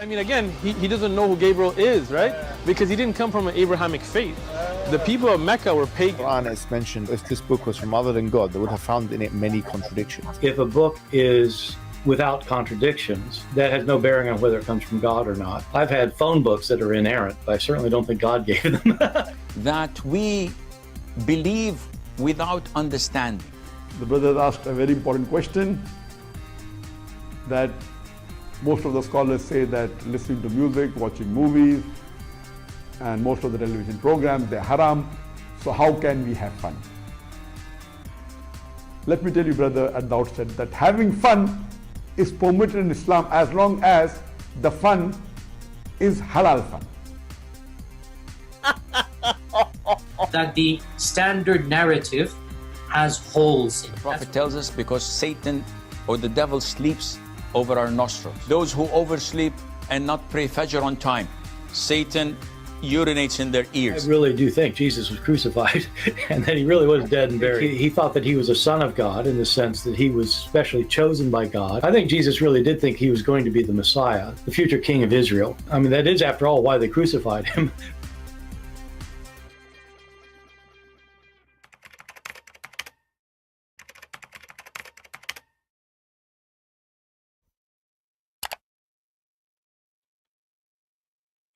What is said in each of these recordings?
I mean, again, he doesn't know who Gabriel is, right? Because he didn't come from an Abrahamic faith. The people of Mecca were pagan. The Quran is mentioned, if this book was from other than God, they would have found in it many contradictions. If a book is without contradictions, that has no bearing on whether it comes from God or not. I've had phone books that are inerrant, but I certainly don't think God gave them. That we believe without understanding. The brother asked a very important question, that most of the scholars say that listening to music, watching movies, and most of the television programs, they're haram. So how can we have fun? Let me tell you, brother, at the outset, that having fun is permitted in Islam as long as the fun is halal fun. That the standard narrative has holes in it. The Prophet tells us because Satan or the devil sleeps over our nostrils. Those who oversleep and not pray Fajr on time, Satan urinates in their ears. I really do think Jesus was crucified and that he really was dead and buried. He thought that he was a son of God in the sense that he was specially chosen by God. I think Jesus really did think he was going to be the Messiah, the future king of Israel. I mean, that is, after all, why they crucified him.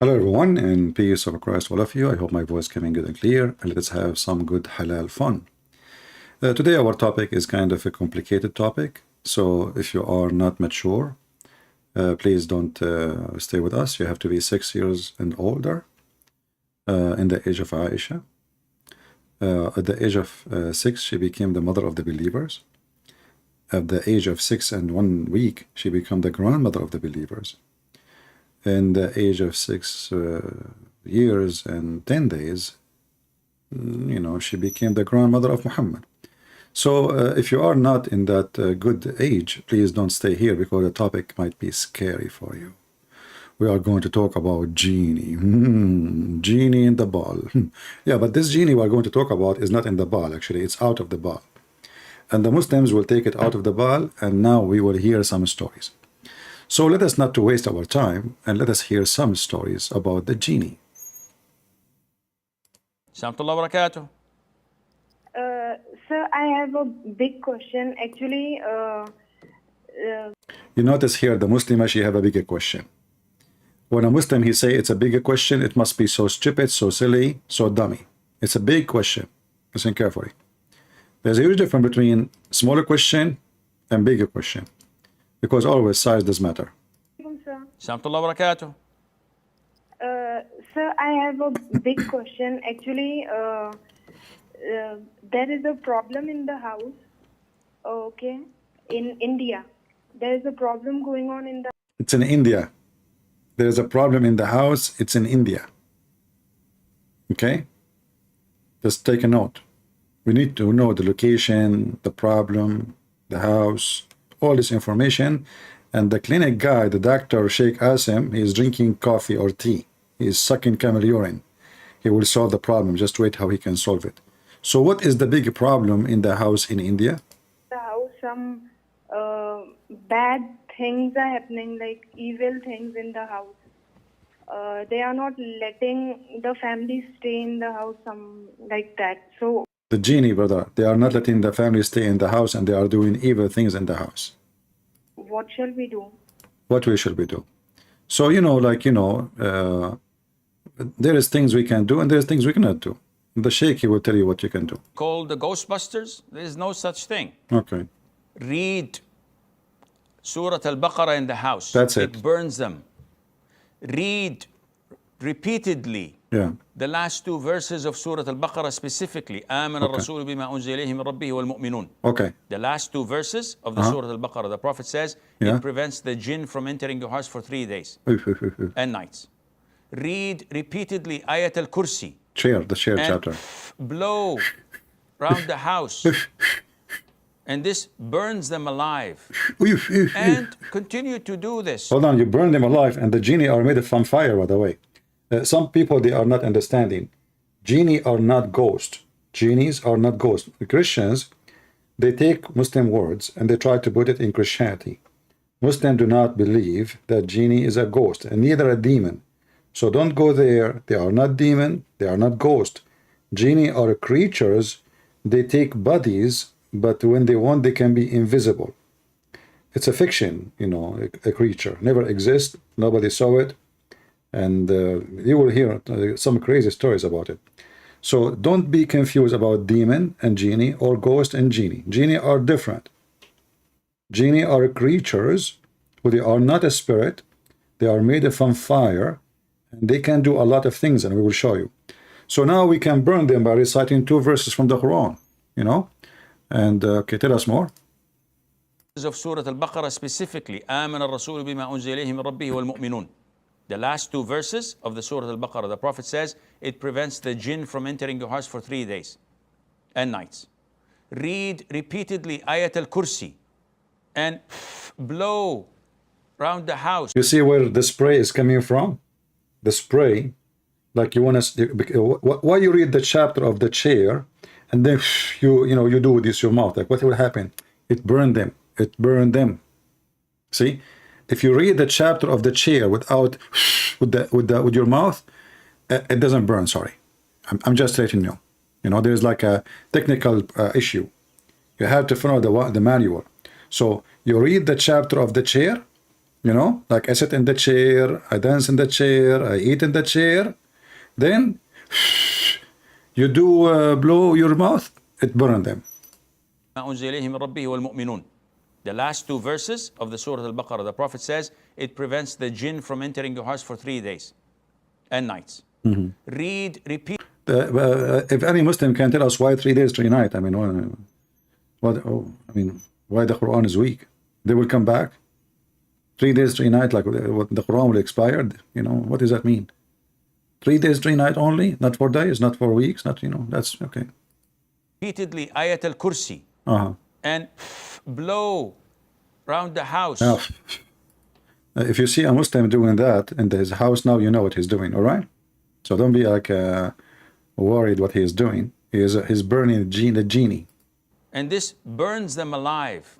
Hello everyone, and peace of Christ all of you. I hope my voice coming good and clear, and let's have some good halal fun. Today our topic is kind of a complicated topic, so if you are not mature, please don't stay with us. You have to be 6 years and older in the age of Aisha. At the age of 6, she became the mother of the believers. At the age of 6 and 1 week, she became the grandmother of the believers. In the age of 6 years and 10 days, she became the grandmother of Muhammad. So if you are not in that good age, please don't stay here because the topic might be scary for you. We are going to talk about genie. Genie in the ball. Yeah, but this genie we're going to talk about is not in the ball, actually. It's out of the ball. And the Muslims will take it out of the ball, and now we will hear some stories. So let us not to waste our time, and let us hear some stories about the genie. Assalamualaikum wabarakatuh. Sir, I have a big question. Actually, You notice here the Muslim, she have a bigger question. When a Muslim, he say it's a bigger question, it must be so stupid, so silly, so dummy. It's a big question. Listen carefully. There's a huge difference between smaller question and bigger question. Because always size does matter. Assalamualaikum wabarakatuh. Sir, I have a big question. Actually, there is a problem in the house. Okay, in India, there is a problem going on in the. It's in India. There's a problem in the house. It's in India. Okay? Just take a note. We need to know the location, the problem, the house, all this information. And the clinic guy, the doctor, Sheikh Asim, he is drinking coffee or tea. He is sucking camel urine. He will solve the problem. Just wait how he can solve it. So what is the big problem in the house in India? The house, some bad things are happening, like evil things in the house. They are not letting the family stay in the house, some like that. So the genie, brother, they are not letting the family stay in the house, and they are doing evil things in the house. what shall we do? What we should we do? So, there is things we can do and there is things we cannot do. The Sheikh, he will tell you what you can do. Called the Ghostbusters? There is no such thing. Okay. Read Surah Al-Baqarah in the house. That's it. It burns them. Read repeatedly the last two verses of Surah Al-Baqarah specifically. آمن الرسول بما أنزل إليه من ربه والمؤمنون. Okay. The last two verses of the Surah Al-Baqarah. The Prophet says it prevents the jinn from entering your house for 3 days and nights. Read repeatedly Ayat Al-Kursi. The share chapter. Blow around the house. And this burns them alive. And continue to do this. Hold on, you burn them alive, and the genie are made from fire, by the way. Some people, they are not understanding. Genie are not ghosts. Genies are not ghosts. The Christians, they take Muslim words and they try to put it in Christianity. Muslims do not believe that genie is a ghost, and neither a demon. So don't go there. They are not demon. They are not ghost. Genie are creatures. They take bodies, but when they want, they can be invisible. It's a fiction, you know, a creature. Never exists. Nobody saw it. And you will hear some crazy stories about it. So don't be confused about demon and genie or ghost and genie. Genie are different. Genie are creatures who they are not a spirit. They are made from fire, and they can do a lot of things, and we will show you. So now we can burn them by reciting 2 verses from the Quran, you know. And okay, tell us more. Of Surah Al-Baqarah specifically, آمن الرسول بما أنزل إليه من ربه والمؤمنون. The last 2 verses of the Surah Al-Baqarah, the Prophet says it prevents the jinn from entering your house for 3 days and nights. Read repeatedly Ayat Al-Kursi and blow around the house. You see where the spray is coming from? The spray, like you want to, why you read the chapter of the chair and then you do this your mouth, like what will happen? It burned them. It burned them. See, if you read the chapter of the chair without with your mouth, it doesn't burn. Sorry, I'm just letting you know. You know, there's like a technical issue. You have to follow the manual. So you read the chapter of the chair, you know, like I sit in the chair, I dance in the chair, I eat in the chair. Then you do blow your mouth, it burns them. The last 2 verses of the Surah Al-Baqarah, the Prophet says it prevents the jinn from entering your house for 3 days and nights. Read, repeat. If any Muslim can tell us why 3 days, 3 nights, I mean, why the Quran is weak? They will come back 3 days, 3 nights, like the Quran will expire. You know, what does that mean? 3 days, 3 nights only, not 4 days, not 4 weeks, not, you know, that's okay. Repeatedly Ayat Al-Kursi and blow around the house. Now, if you see a Muslim doing that in his house now, you know what he's doing, all right? So don't be like worried what he is doing. He's burning the genie. And this burns them alive.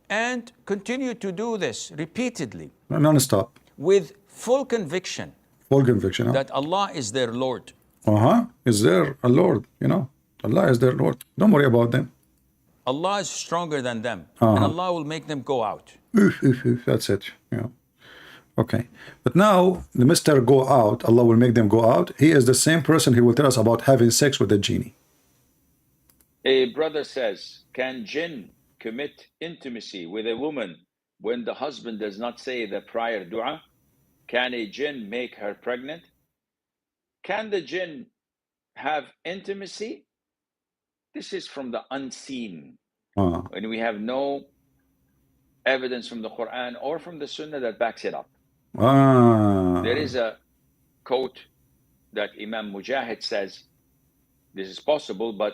And continue to do this repeatedly. Non-stop. With full conviction. Full conviction. That Allah is their Lord. Is there a Lord, you know? Allah is their Lord. Don't worry about them. Allah is stronger than them. And Allah will make them go out. That's it. Yeah. Okay. But now, the Mr. Go out, Allah will make them go out. He is the same person who will tell us about having sex with the genie. A brother says, can jinn commit intimacy with a woman when the husband does not say the prior dua? Can a jinn make her pregnant? Can the jinn have intimacy? This is from the unseen. When we have no evidence from the Quran or from the Sunnah that backs it up. There is a quote that Imam Mujahid says, this is possible, but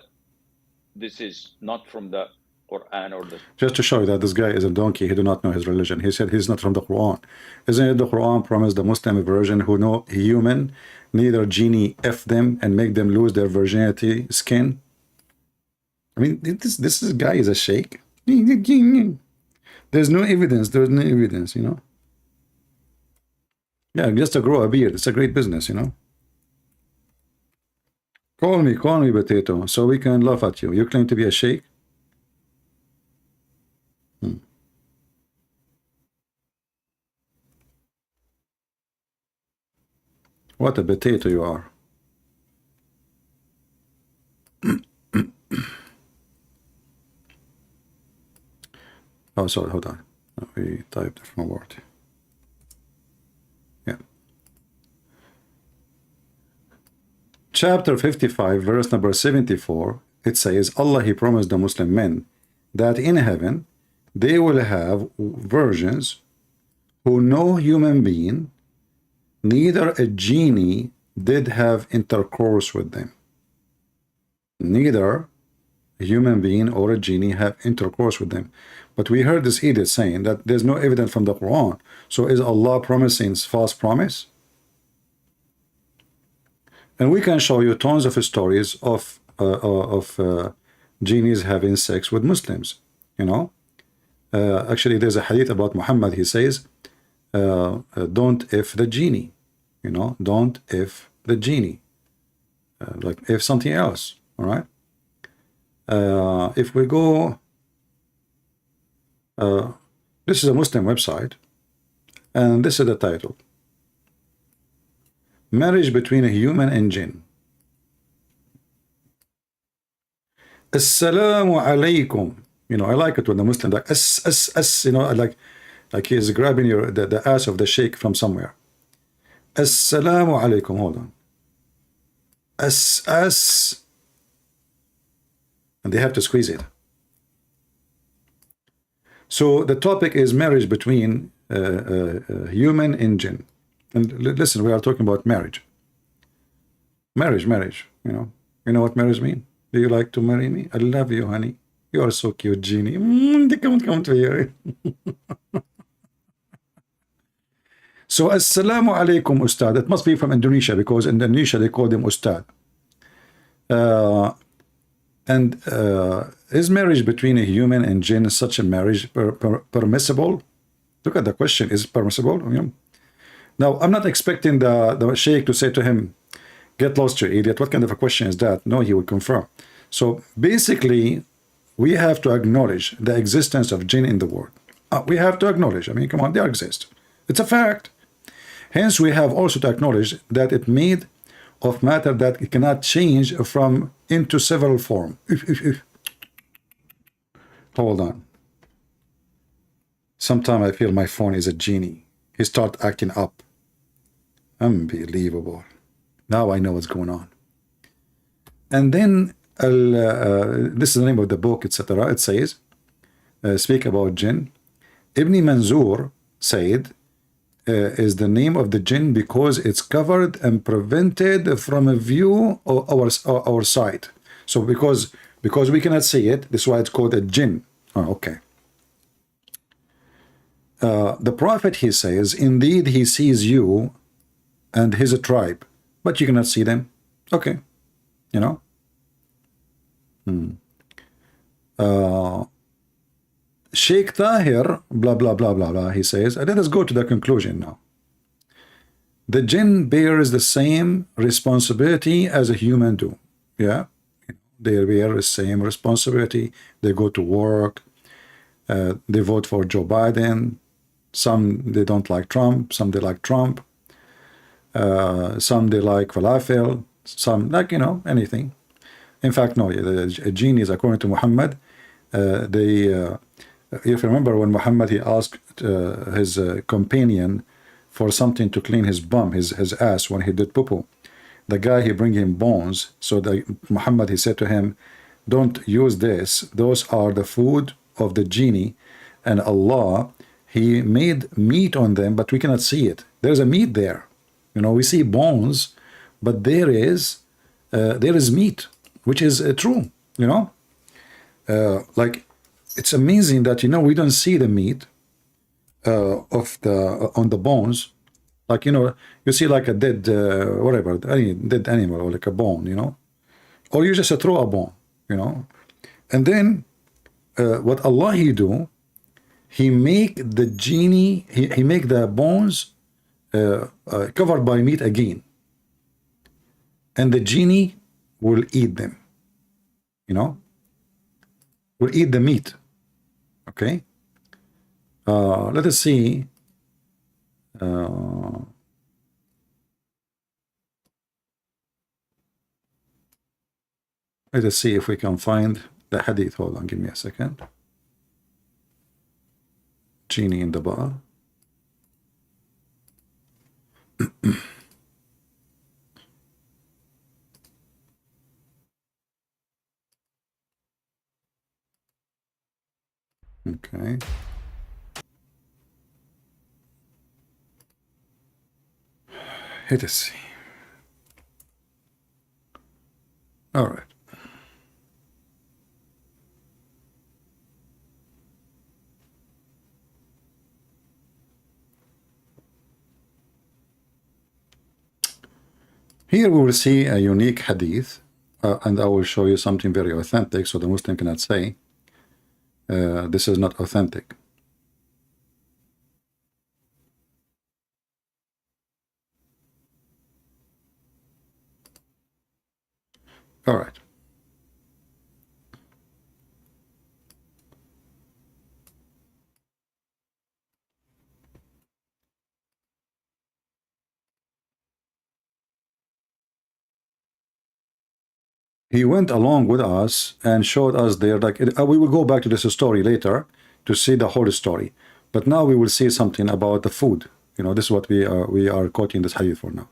this is not from the Quran or the... Just to show you that this guy is a donkey, he do not know his religion. He said he's not from the Quran. Isn't it the Quran promised the Muslim version who know human, neither genie F them and make them lose their virginity skin? I mean, this guy is a sheikh. There's no evidence, you know. Yeah, just to grow a beard, it's a great business, you know. Call me potato, so we can laugh at you. You claim to be a sheikh? What a potato you are. Oh, sorry, hold on. We typed from a word. Yeah. Chapter 55, verse number 74, it says, Allah, He promised the Muslim men that in heaven they will have virgins who no human being, neither a genie, did have intercourse with them. Neither a human being or a genie have intercourse with them. But we heard this idiot saying that there's no evidence from the Quran. So is Allah promising false promise? And we can show you tons of stories of genies having sex with Muslims, you know. Actually, there's a hadith about Muhammad. He says, don't if the genie, you know, don't if the genie, like if something else. All right. If we go, this is a Muslim website, and this is the title: Marriage between a human and jinn. Assalamu alaikum. You know, I like it when the Muslim like you know, like he's grabbing the ass of the sheikh from somewhere. Assalamu alaikum. Hold on. And they have to squeeze it. So the topic is marriage between human and jinn. And listen, we are talking about marriage. Marriage. You know what marriage means? Do you like to marry me? I love you, honey. You are so cute, genie. Come to here. So, assalamu alaikum, ustad. It must be from Indonesia, because in Indonesia they call them ustad. Is marriage between a human and jinn such a marriage permissible? Look at the question. Is it permissible? Now, I'm not expecting the sheikh to say to him, get lost, you idiot. What kind of a question is that? No, he will confirm. So basically, we have to acknowledge the existence of jinn in the world. We have to acknowledge. I mean, come on, they exist. It's a fact. Hence, we have also to acknowledge that it made of matter that it cannot change from into several forms. Hold on. Sometimes I feel my phone is a genie. He starts acting up. Unbelievable. Now I know what's going on. And then this is the name of the book, etc. It says, speak about jinn. Ibn Manzur said, is the name of the jinn because it's covered and prevented from a view of our sight. So because we cannot see it, this is why it's called a jinn. Oh, okay. The prophet, he says, indeed he sees you and his tribe, but you cannot see them. Okay, you know. Sheikh Tahir, blah, blah, blah, blah, blah, he says, let us go to the conclusion now. The jinn bears the same responsibility as a human do. Yeah, they bear the same responsibility. They go to work. They vote for Joe Biden. Some they don't like Trump. Some they like Trump. Some they like falafel. Some like, you know, anything. In fact, no, the genies, according to Muhammad, if you remember when Muhammad, he asked his companion for something to clean his bum, his ass, when he did poo-poo. The guy, he bring him bones. So Muhammad, he said to him, don't use this. Those are the food of the genie. And Allah, he made meat on them, but we cannot see it. There's a meat there. You know, we see bones, but there is meat, which is true, you know. Like, it's amazing that, you know, we don't see the meat on the bones. Like, you know, you see like a dead, whatever, any dead animal, or like a bone, you know. Or you just throw a bone, you know. And then what Allah, he do, he make the genie, he make the bones covered by meat again. And the genie will eat them, you know, will eat the meat. Okay. Let us see. Let us see if we can find the hadith. Hold on, give me a second. Genie in the bar. Okay. Let us see. All right. Here we will see a unique hadith, and I will show you something very authentic, so the Muslim cannot say this is not authentic. All right. He went along with us and showed us there, like, we will go back to this story later to see the whole story. But now we will see something about the food. You know, this is what we are quoting this hadith for now.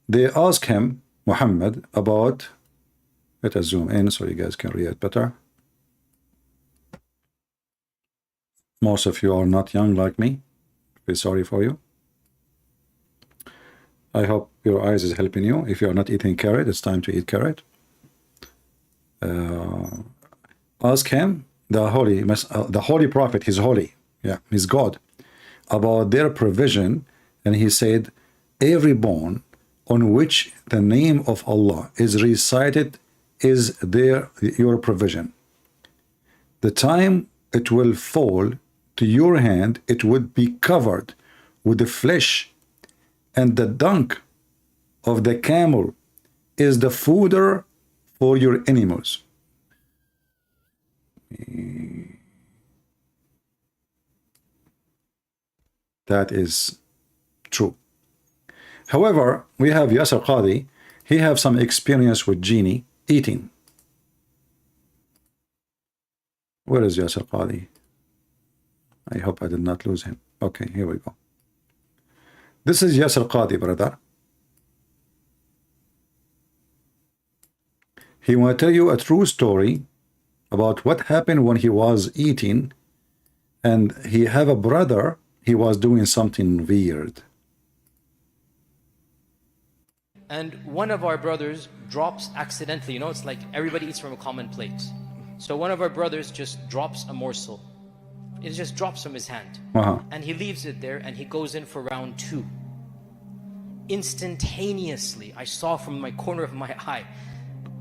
They ask him, Muhammad, about, let us zoom in so you guys can read it better. Most of you are not young like me. Very sorry for you. I hope your eyes is helping you. If you are not eating carrot, it's time to eat carrot. Ask him, the holy prophet, he's holy, yeah, he's God, about their provision, and he said, every bone on which the name of Allah is recited is your provision. The time it will fall to your hand, it would be covered with the flesh, and the dung of the camel is the fodder for your animals. That is true. However, we have Yasser Qadi. He have some experience with genie eating. Where is Yasser Qadi? I hope I did not lose him. Okay, here we go. This is Yasser Qadi, brother. He want to tell you a true story about what happened when he was eating, and he have a brother, he was doing something weird. And one of our brothers drops accidentally, you know, it's like everybody eats from a common plate. So one of our brothers just drops a morsel. It just drops from his hand. And he leaves it there, and he goes in for round 2. Instantaneously, I saw from my corner of my eye,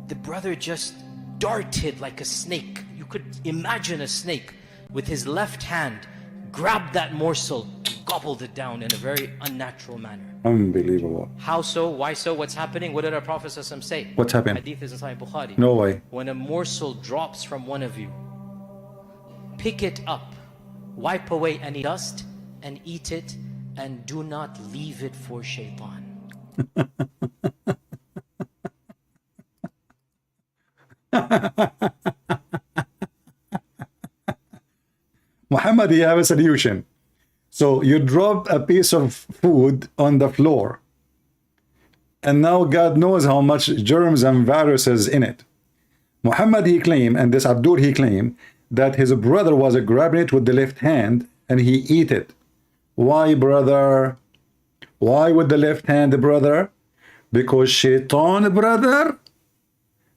the brother just darted like a snake. You could imagine a snake with his left hand, grabbed that morsel, and gobbled it down in a very unnatural manner. Unbelievable. How so? Why so? What's happening? What did our Prophet say? What's happened? Hadith is in Sahih Bukhari. No way. When a morsel drops from one of you, pick it up, wipe away any dust, and eat it, and do not leave it for shaitan. Muhammad, you have a solution. So you drop a piece of food on the floor, and now God knows how much germs and viruses in it. Muhammad, he claimed, and this Abdul, he claimed that his brother was grabbing it with the left hand and he eat it. Why, brother? Why with the left hand, brother? Because shaitan, brother,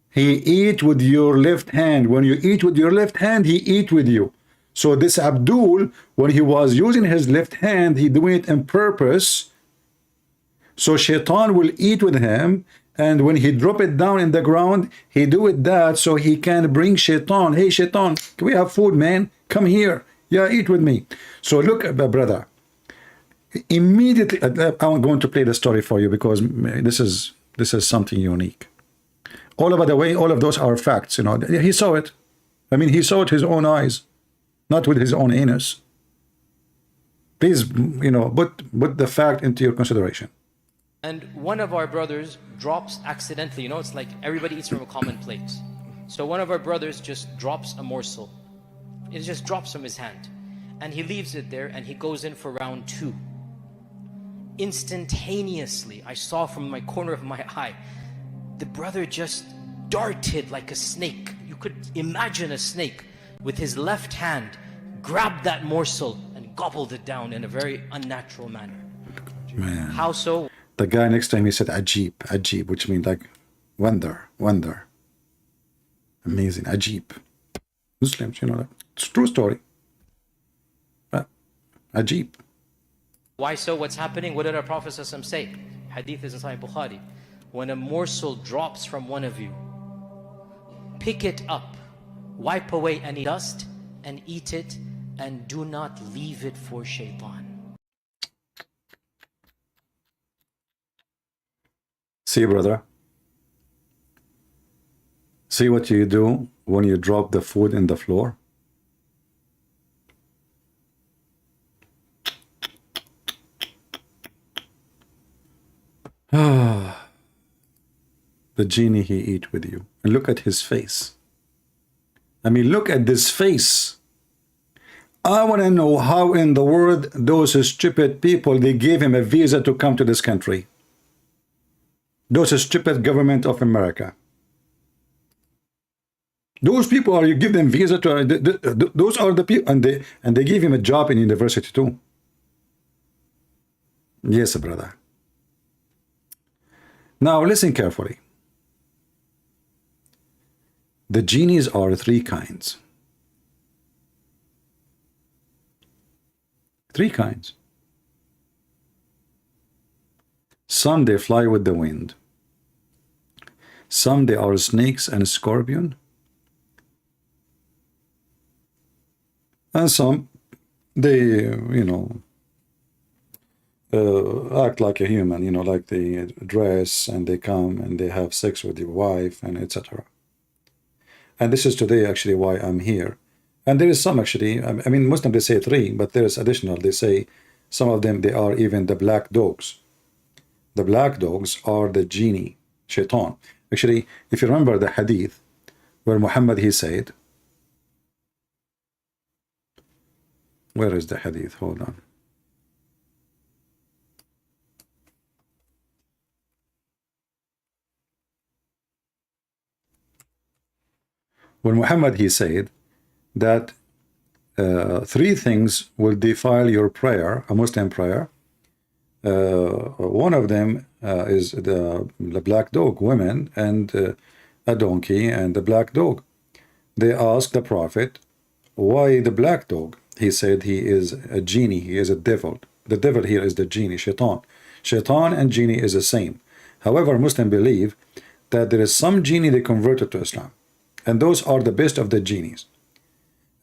he eat with your left hand. When you eat with your left hand, he eat with you. So this Abdul, when he was using his left hand, he doing it on purpose. So shaitan will eat with him, and when he drop it down in the ground, he do it that so he can bring shaitan. Hey shaitan, can we have food, man? Come here. Yeah, eat with me. So look, brother. Immediately, I'm going to play the story for you because this is something unique. All by the way, all of those are facts. You know, he saw it. I mean, he saw it with his own eyes, not with his own anus. Please, you know, put the fact into your consideration. And one of our brothers drops accidentally, you know, it's like everybody eats from a common plate. So one of our brothers just drops a morsel. It just drops from his hand, and he leaves it there, and he goes in for round 2. Instantaneously, I saw from my corner of my eye, the brother just darted like a snake. You could imagine a snake with his left hand, grabbed that morsel and gobbled it down in a very unnatural manner. Man. How so? The guy next to him, he said ajib, ajib, which means like wonder, wonder. Amazing, ajib. Muslims, you know that. It's a true story. Ajib. Why so? What's happening? What did our Prophet say? Hadith is in Sahih Bukhari. When a morsel drops from one of you, pick it up, wipe away any dust, and eat it, and do not leave it for shaitan. See, brother, See what you do when you drop the food in the floor? Ah, the genie he eat with you. And look at his face. I mean, look at this face. I want to know how in the world those stupid people, they gave him a visa to come to this country. Those stupid government of America. Those people are, you give them visa to, those are the people, and they give him a job in university too. Yes, brother. Now listen carefully. The genies are three kinds. Three kinds. Some they fly with the wind. Some they are snakes and scorpion. And some they, you know, act like a human, you know, like they dress and they come and they have sex with your wife and etc. And this is today actually why I'm here. And there is some actually, I mean, Muslims they say three, but there is additional. They say some of them, they are even the black dogs. The black dogs are the genie, shaitan. Actually, if you remember the hadith where Muhammad he said, where is the hadith? Hold on. When Muhammad he said that three things will defile your prayer, a Muslim prayer. One of them is the black dog, women, and a donkey and the black dog. They asked the Prophet, why the black dog? He said he is a genie, he is a devil. The devil here is the genie, shaitan. Shaitan and genie is the same. However, Muslims believe that there is some genie they converted to Islam. And those are the best of the genies.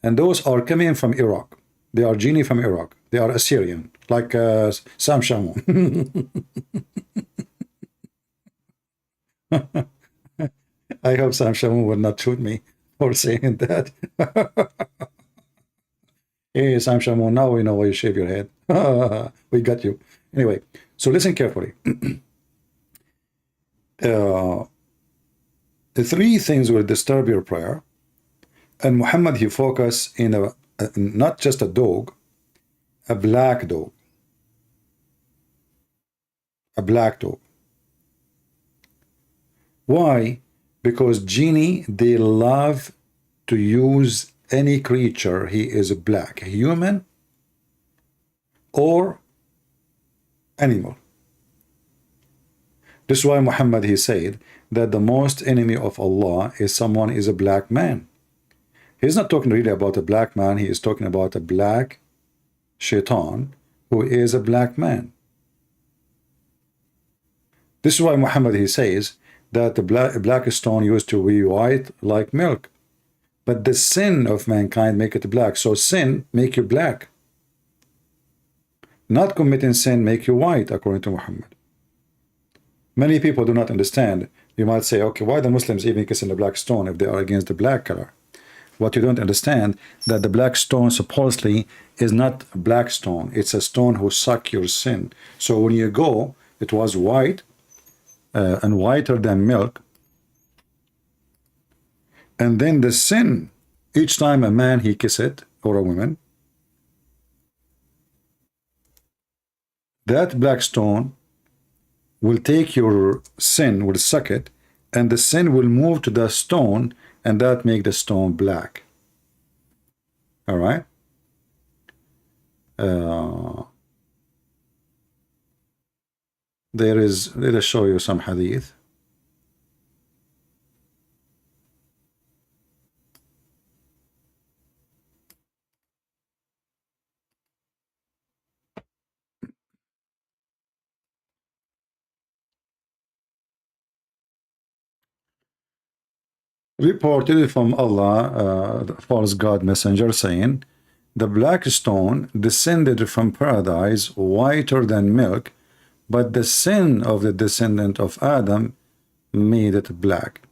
And those are coming from Iraq. They are genie from Iraq. They are Assyrian, like Sam Shamoun. I hope Sam Shamoun will not shoot me for saying that. Hey, Sam Shamoun, now we know why you shave your head. We got you. Anyway, so listen carefully. The three things will disturb your prayer. And Muhammad, he focused in not just a dog, a black dog. A black dog. Why? Because genie, they love to use any creature, he is black, human or animal. This is why Muhammad, he said that the most enemy of Allah is someone is a black man. He's not talking really about a black man, he is talking about a black shaitan who is a black man. This is why Muhammad, he says that the black stone used to be white like milk. But the sin of mankind make it black. So sin make you black. Not committing sin make you white, according to Muhammad. Many people do not understand. You might say, okay, why the Muslims even kissing the black stone if they are against the black color? What you don't understand, that the black stone supposedly is not a black stone. It's a stone who suck your sin. So when you go, it was white and whiter than milk. And then the sin, each time a man he kiss it, or a woman, that black stone will take your sin, will suck it, and the sin will move to the stone, and that make the stone black. All right? There is, let us show you some hadith. Reported from Allah, the false God messenger, saying, the black stone descended from paradise whiter than milk, but the sin of the descendant of Adam made it black.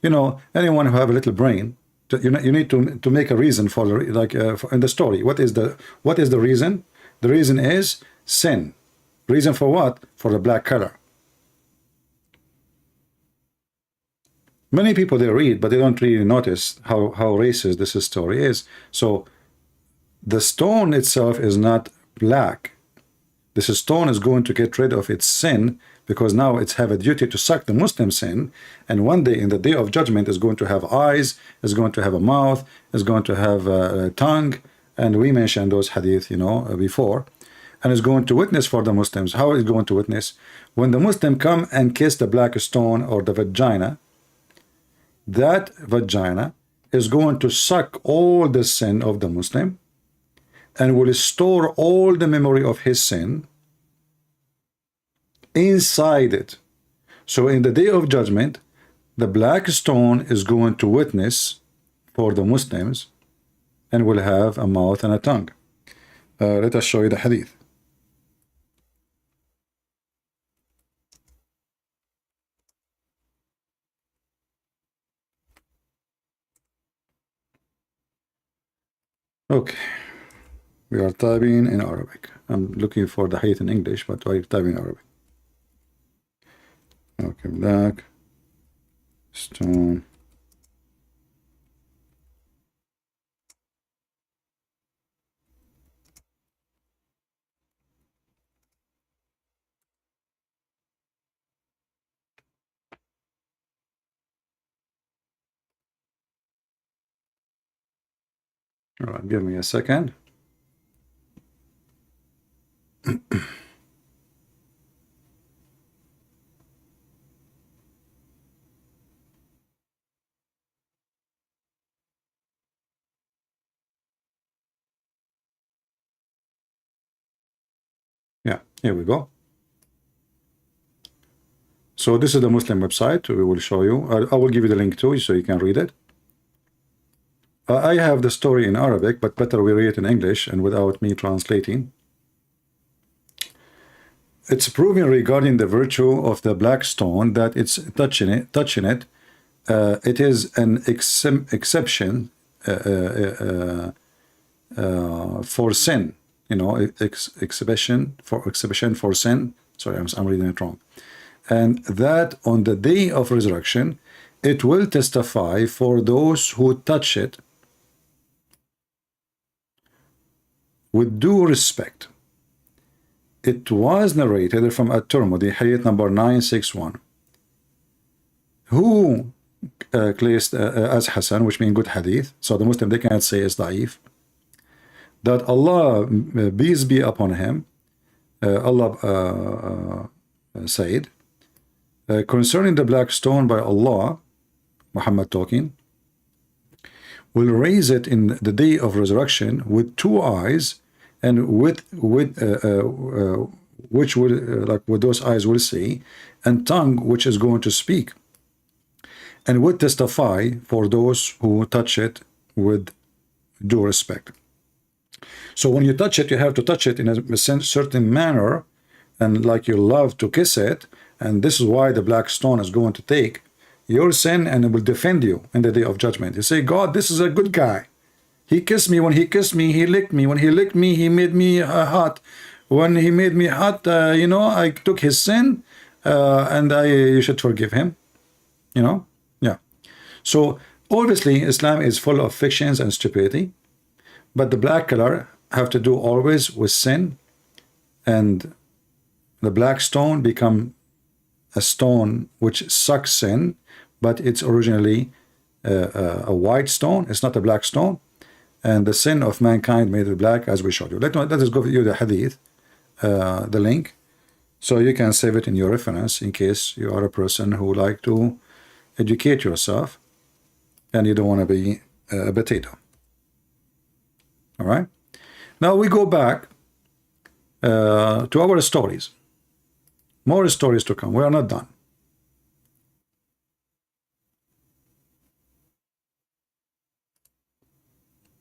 you know, anyone who have a little brain, you need to make a reason for like in the story. What is the reason? The reason is sin. Reason for what? For the black color. Many people, they read, but they don't really notice how racist this story is. So the stone itself is not black. This stone is going to get rid of its sin, because now it's have a duty to suck the Muslim sin, and one day in the day of judgment is going to have eyes, is going to have a mouth, is going to have a tongue, and we mentioned those hadith, you know, before, and is going to witness for the Muslims. How is going to witness? When the Muslim come and kiss the black stone or the vagina, that vagina is going to suck all the sin of the Muslim and will store all the memory of his sin inside it. So in the day of judgment, the black stone is going to witness for the Muslims and will have a mouth and a tongue. Let us show you the hadith. Okay, we are typing in Arabic. I'm looking for the hadith in English, but I type in Arabic. Okay, black stone. All right, give me a second. Yeah, here we go. So this is the Muslim website. We will show you. I will give you the link too, so you can read it. I have the story in Arabic, but better we read it in English and without me translating. It's proven regarding the virtue of the black stone that it's touching it. It is an exception for sin. You know, exhibition for sin. Sorry, I'm reading it wrong. And that on the day of resurrection, it will testify for those who touch it with due respect. It was narrated from At-Tirmidhi, hadith number 961, who placed as Hasan, which means good hadith. So the Muslim, they cannot say it's da'if. That Allah, peace be upon him, Allah said, concerning the black stone by Allah, Muhammad talking, will raise it in the day of resurrection with two eyes, and which will like with those eyes will see, and tongue which is going to speak, and would testify for those who touch it with due respect. So when you touch it, you have to touch it in a certain manner, and like you love to kiss it, and this is why the black stone is going to take your sin and it will defend you in the day of judgment. You say, God, this is a good guy. He kissed me. When he kissed me, he licked me. When he licked me, he made me hot. When he made me hot, you know, I took his sin, and you should forgive him. You know, yeah. So obviously, Islam is full of fictions and stupidity, but the black color have to do always with sin, and the black stone become a stone which sucks sin, but it's originally a white stone. It's not a black stone. And the sin of mankind made it black, as we showed you. Let us go you the hadith, the link, so you can save it in your reference in case you are a person who like to educate yourself and you don't want to be a potato. All right. Now we go back to our stories. More stories to come. We are not done.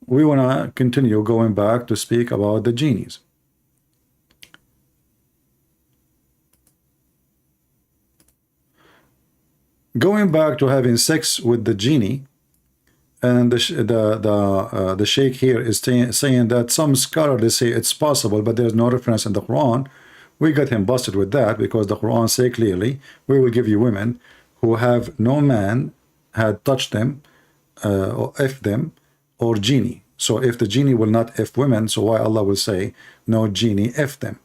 We want to continue going back to speak about the genies. going back to having sex with the genie, and the sheikh here is saying that some scholars say it's possible, but there's no reference in the Quran. We got him busted with that because the Quran say clearly, we will give you women who have no man had touched them or F them, or genie. So if the genie will not F women, so why Allah will say no genie F them?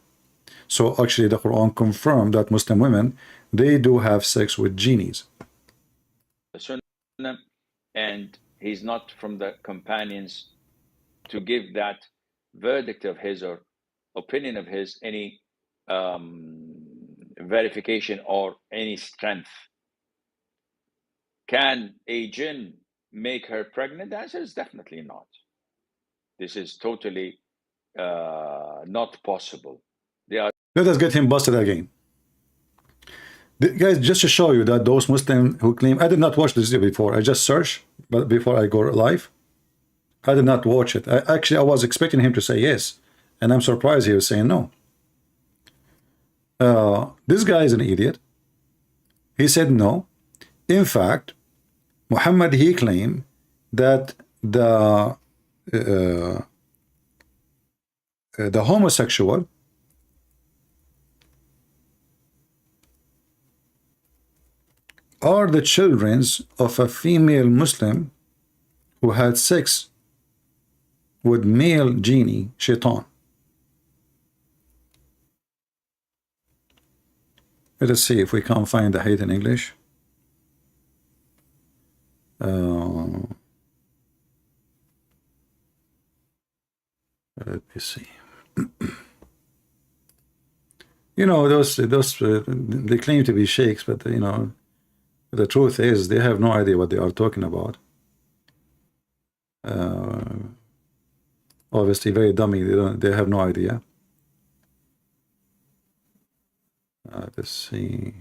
So actually the Quran confirmed that Muslim women, they do have sex with genies. And he's not from the companions to give that verdict of his or opinion of his any verification or any strength. Can a jinn make her pregnant? The answer is definitely not. This is totally not possible. They are. Let us get him busted again. Guys, just to show you that those Muslims who claim, I did not watch this video before, I just searched, but before I go live, I did not watch it. I was expecting him to say yes, and I'm surprised he was saying no. This guy is an idiot. He said no. In fact, Muhammad, he claimed that the homosexual are the children of a female Muslim who had sex with male genie, shaitan. Let us see if we can find the hadith in English. Let me see. You know, those they claim to be sheikhs, but you know, the truth is they have no idea what they are talking about. Obviously, very dummy. They have no idea. Let's see.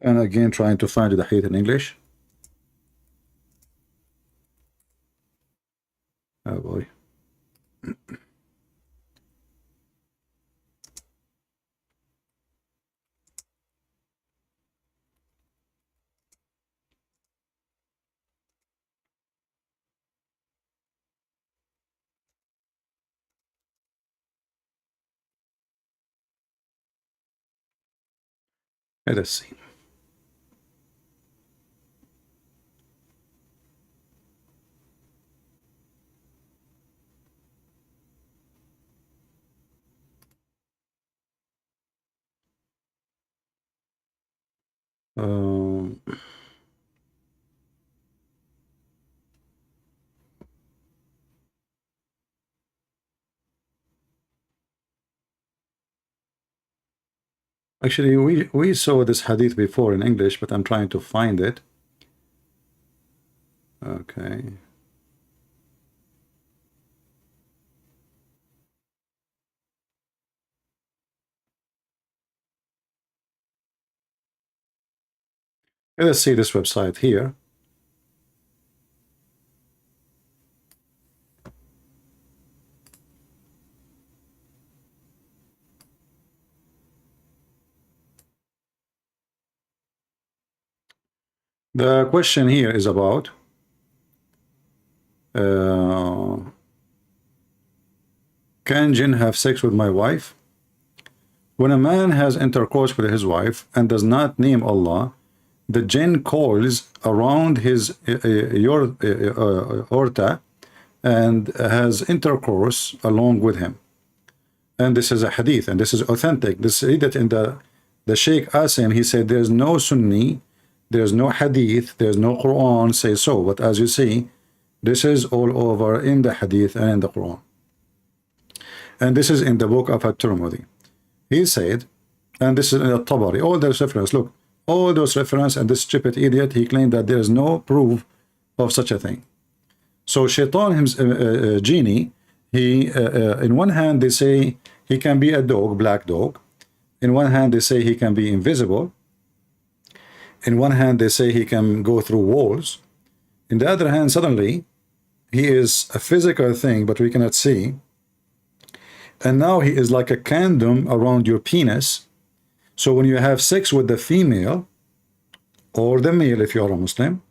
And again, trying to find the hadith in English. Oh boy. Let us see. Actually, we saw this hadith before in English, but I'm trying to find it. Okay. Let's see this website here. The question here is about can jinn have sex with my wife? When a man has intercourse with his wife and does not name Allah, the jinn coils around his aorta and has intercourse along with him. And this is a hadith, and this is authentic. This read it in the Sheikh asked him, he said there's no Sunni, there's no hadith, there's no Quran say so, but as you see, this is all over in the hadith and in the Quran. And this is in the book of At-Tirmidhi. He said, and this is in the Tabari, all those references, look, all those references, and this stupid idiot, he claimed that there is no proof of such a thing. So Shaitan, genie, he in one hand they say he can be a dog, black dog. In one hand they say he can be invisible. In one hand they say he can go through walls. In the other hand, suddenly he is a physical thing, but we cannot see. And now he is like a condom around your penis. So when you have sex with the female or the male, if you are a Muslim,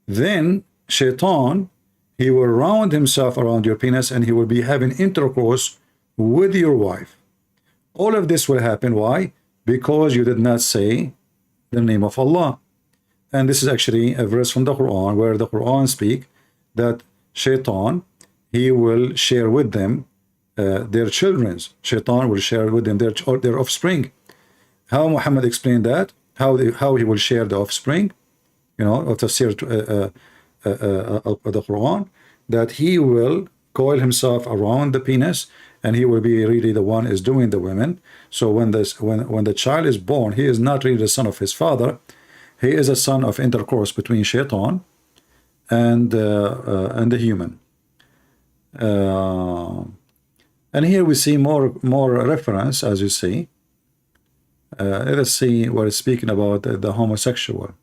then Shaitan, he will round himself around your penis and he will be having intercourse with your wife. All of this will happen. Why? Because you did not say the name of Allah. And this is actually a verse from the Quran, where the Quran speak that Shaitan, he will share with them their children. Shaitan will share with them their offspring. How Muhammad explained that? How he will share the offspring? You know, of tafsir of the Quran, that he will coil himself around the penis, and he will be really the one is doing the women. So when the child is born, he is not really the son of his father. He is a son of intercourse between Shaitan and the human. And here we see more reference, as you see. Let us see what it's speaking about the homosexual.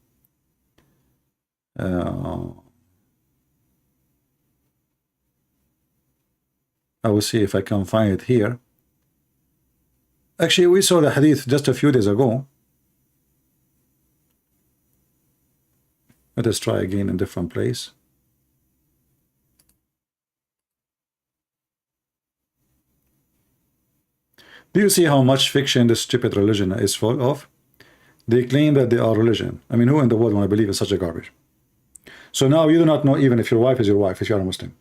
I will see if I can find it here. Actually, we saw the hadith just a few days ago. Let us try again in a different place. Do you see how much fiction this stupid religion is full of? They claim that they are religion. I mean, who in the world want to believe in such a garbage? So now you do not know even if your wife is your wife, if you are a Muslim.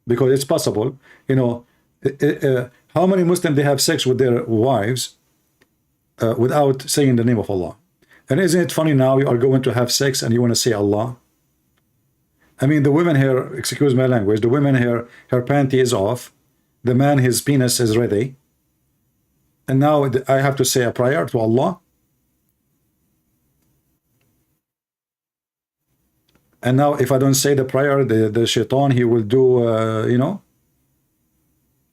Because it's possible, you know, how many Muslims they have sex with their wives without saying the name of Allah? And isn't it funny now you are going to have sex and you want to say Allah? I mean, the women here, excuse my language, the women here, her panty is off. The man, his penis is ready. And now I have to say a prayer to Allah. And now if I don't say the prayer, the Shaitan, he will do, you know,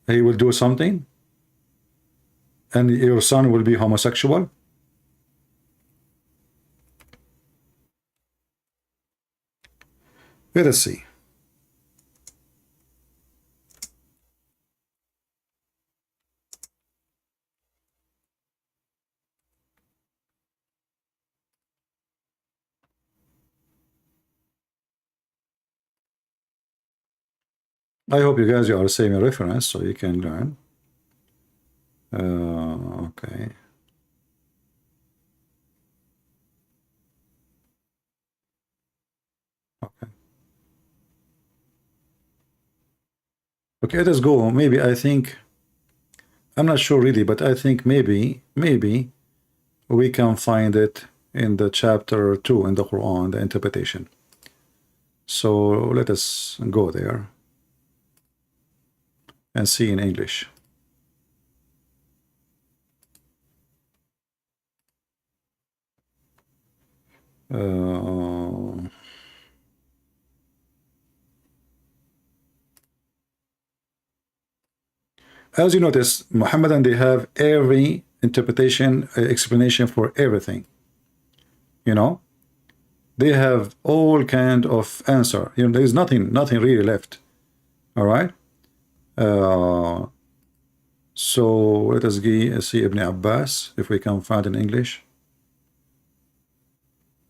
he will do something. And your son will be homosexual. Let us see. I hope you guys are saving a reference so you can learn. Okay. Okay. Okay, let us go. Maybe I think, I'm not sure really, but I think maybe we can find it in the chapter 2 in the Quran, the interpretation. So let us go there and see in English. As you notice, Muhammadan, they have every interpretation, explanation for everything. You know, they have all kind of answer. You know, there is nothing really left. All right. So let us see Ibn Abbas, if we can find in English.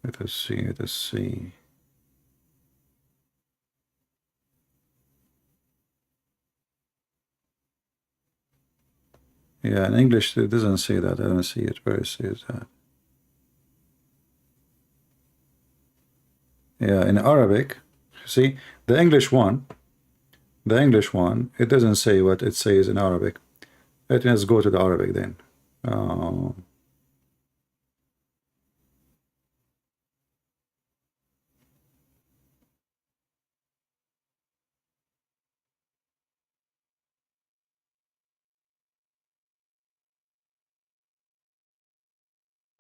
Let us see. Yeah, in English it doesn't say that. I don't see it. Where it says that? Yeah, in Arabic, see the English one, it doesn't say what it says in Arabic. Let's go to the Arabic then.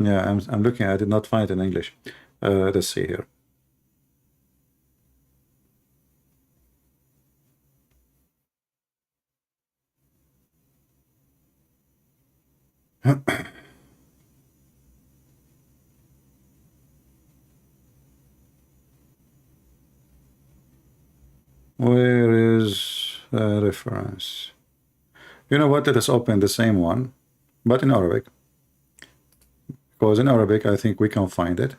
Yeah, I'm looking. I did not find it in English. Let's see here. Where is the reference? You know what? Let us open the same one, but in Arabic. Because in Arabic, I think we can find it.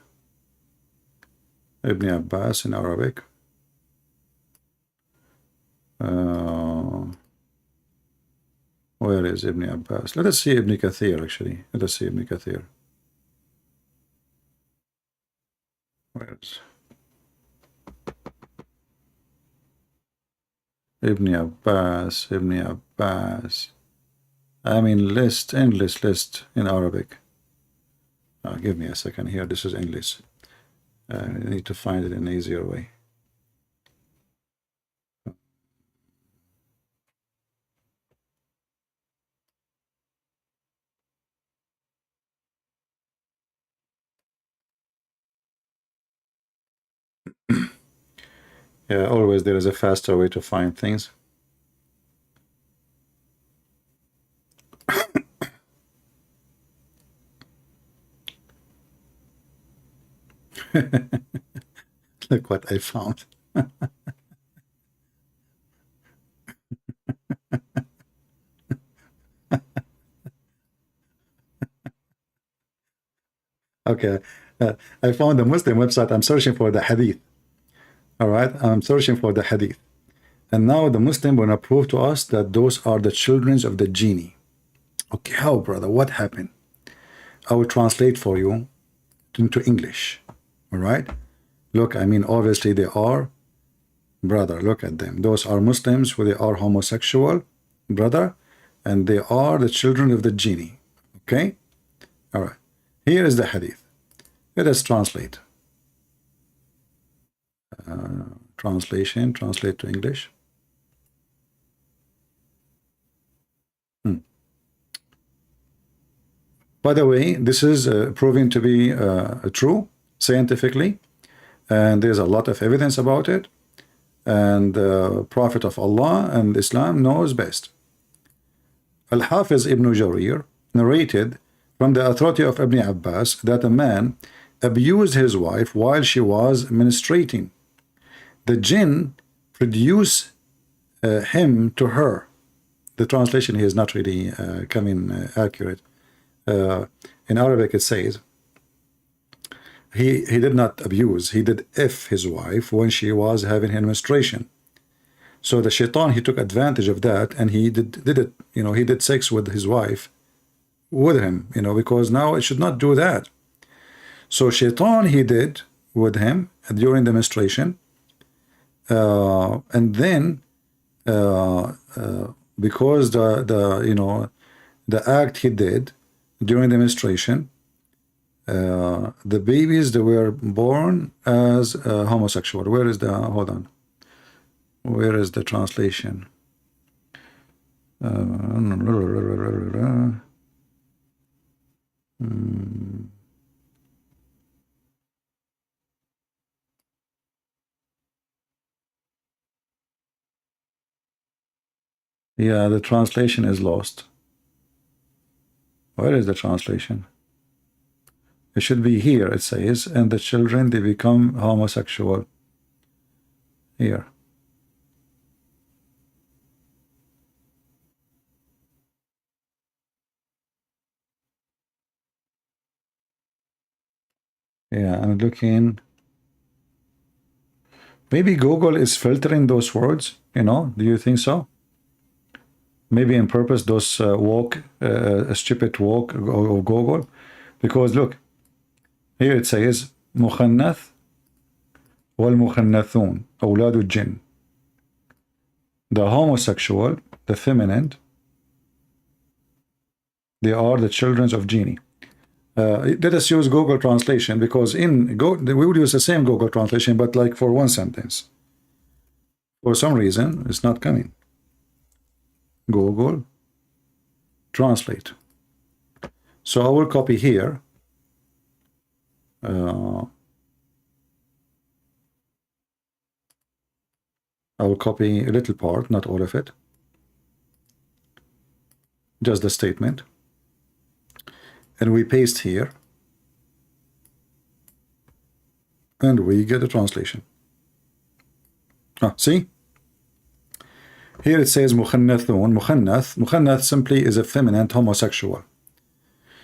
Ibn Abbas in Arabic. Where is Ibn Abbas? Let us see Ibn Kathir, actually. Let us see Ibn Kathir. Where is Ibn Abbas? Ibn Abbas. I mean, list, endless list in Arabic. Give me a second here. This is English. I need to find it in an easier way. Yeah, always there is a faster way to find things. Look what I found. Okay, I found a Muslim website. I'm searching for the hadith. All right, I'm searching for the hadith. And now the Muslim will prove to us that those are the children of the genie. Okay, how, brother? What happened? I will translate for you into English. All right? Look, I mean, obviously they are, brother, look at them. Those are Muslims who they are homosexual, brother, and they are the children of the genie. Okay? All right. Here is the hadith. Let us translate. Translation, translate to English. By the way, this is proven to be true scientifically, and there's a lot of evidence about it, and the Prophet of Allah and Islam knows best. Al-Hafiz Ibn Jarir narrated from the authority of Ibn Abbas that a man abused his wife while she was menstruating. The jinn produced him to her. The translation here is not really coming accurate. In Arabic it says he did not abuse, he did F his wife when she was having her menstruation. So the shaitan, he took advantage of that, and he did it, you know, he did sex with his wife with him, you know, because now it should not do that. So shaitan he did with him during the menstruation, and then because the you know, the act he did during the menstruation, the babies, they were born as homosexual. Where is the, hold on, where is the translation? Yeah, the translation is lost. Where is the translation? It should be here. It says, and the children, they become homosexual. Here. Yeah, I'm looking. Maybe Google is filtering those words, you know? Do you think so? Maybe on purpose, those a stupid walk of Google. Because look, here it says, مخنث والمخنثون أولاد الجن. The homosexual, the feminine, they are the children of genie. Let us use Google translation, because in we would use the same Google translation, but like for one sentence. For some reason, it's not coming. Google translate. So I will copy here. I will copy a little part, not all of it. Just the statement. and we paste here, and we get a translation. See? Here it says mukhannathun. Mukhannath simply is a feminine homosexual.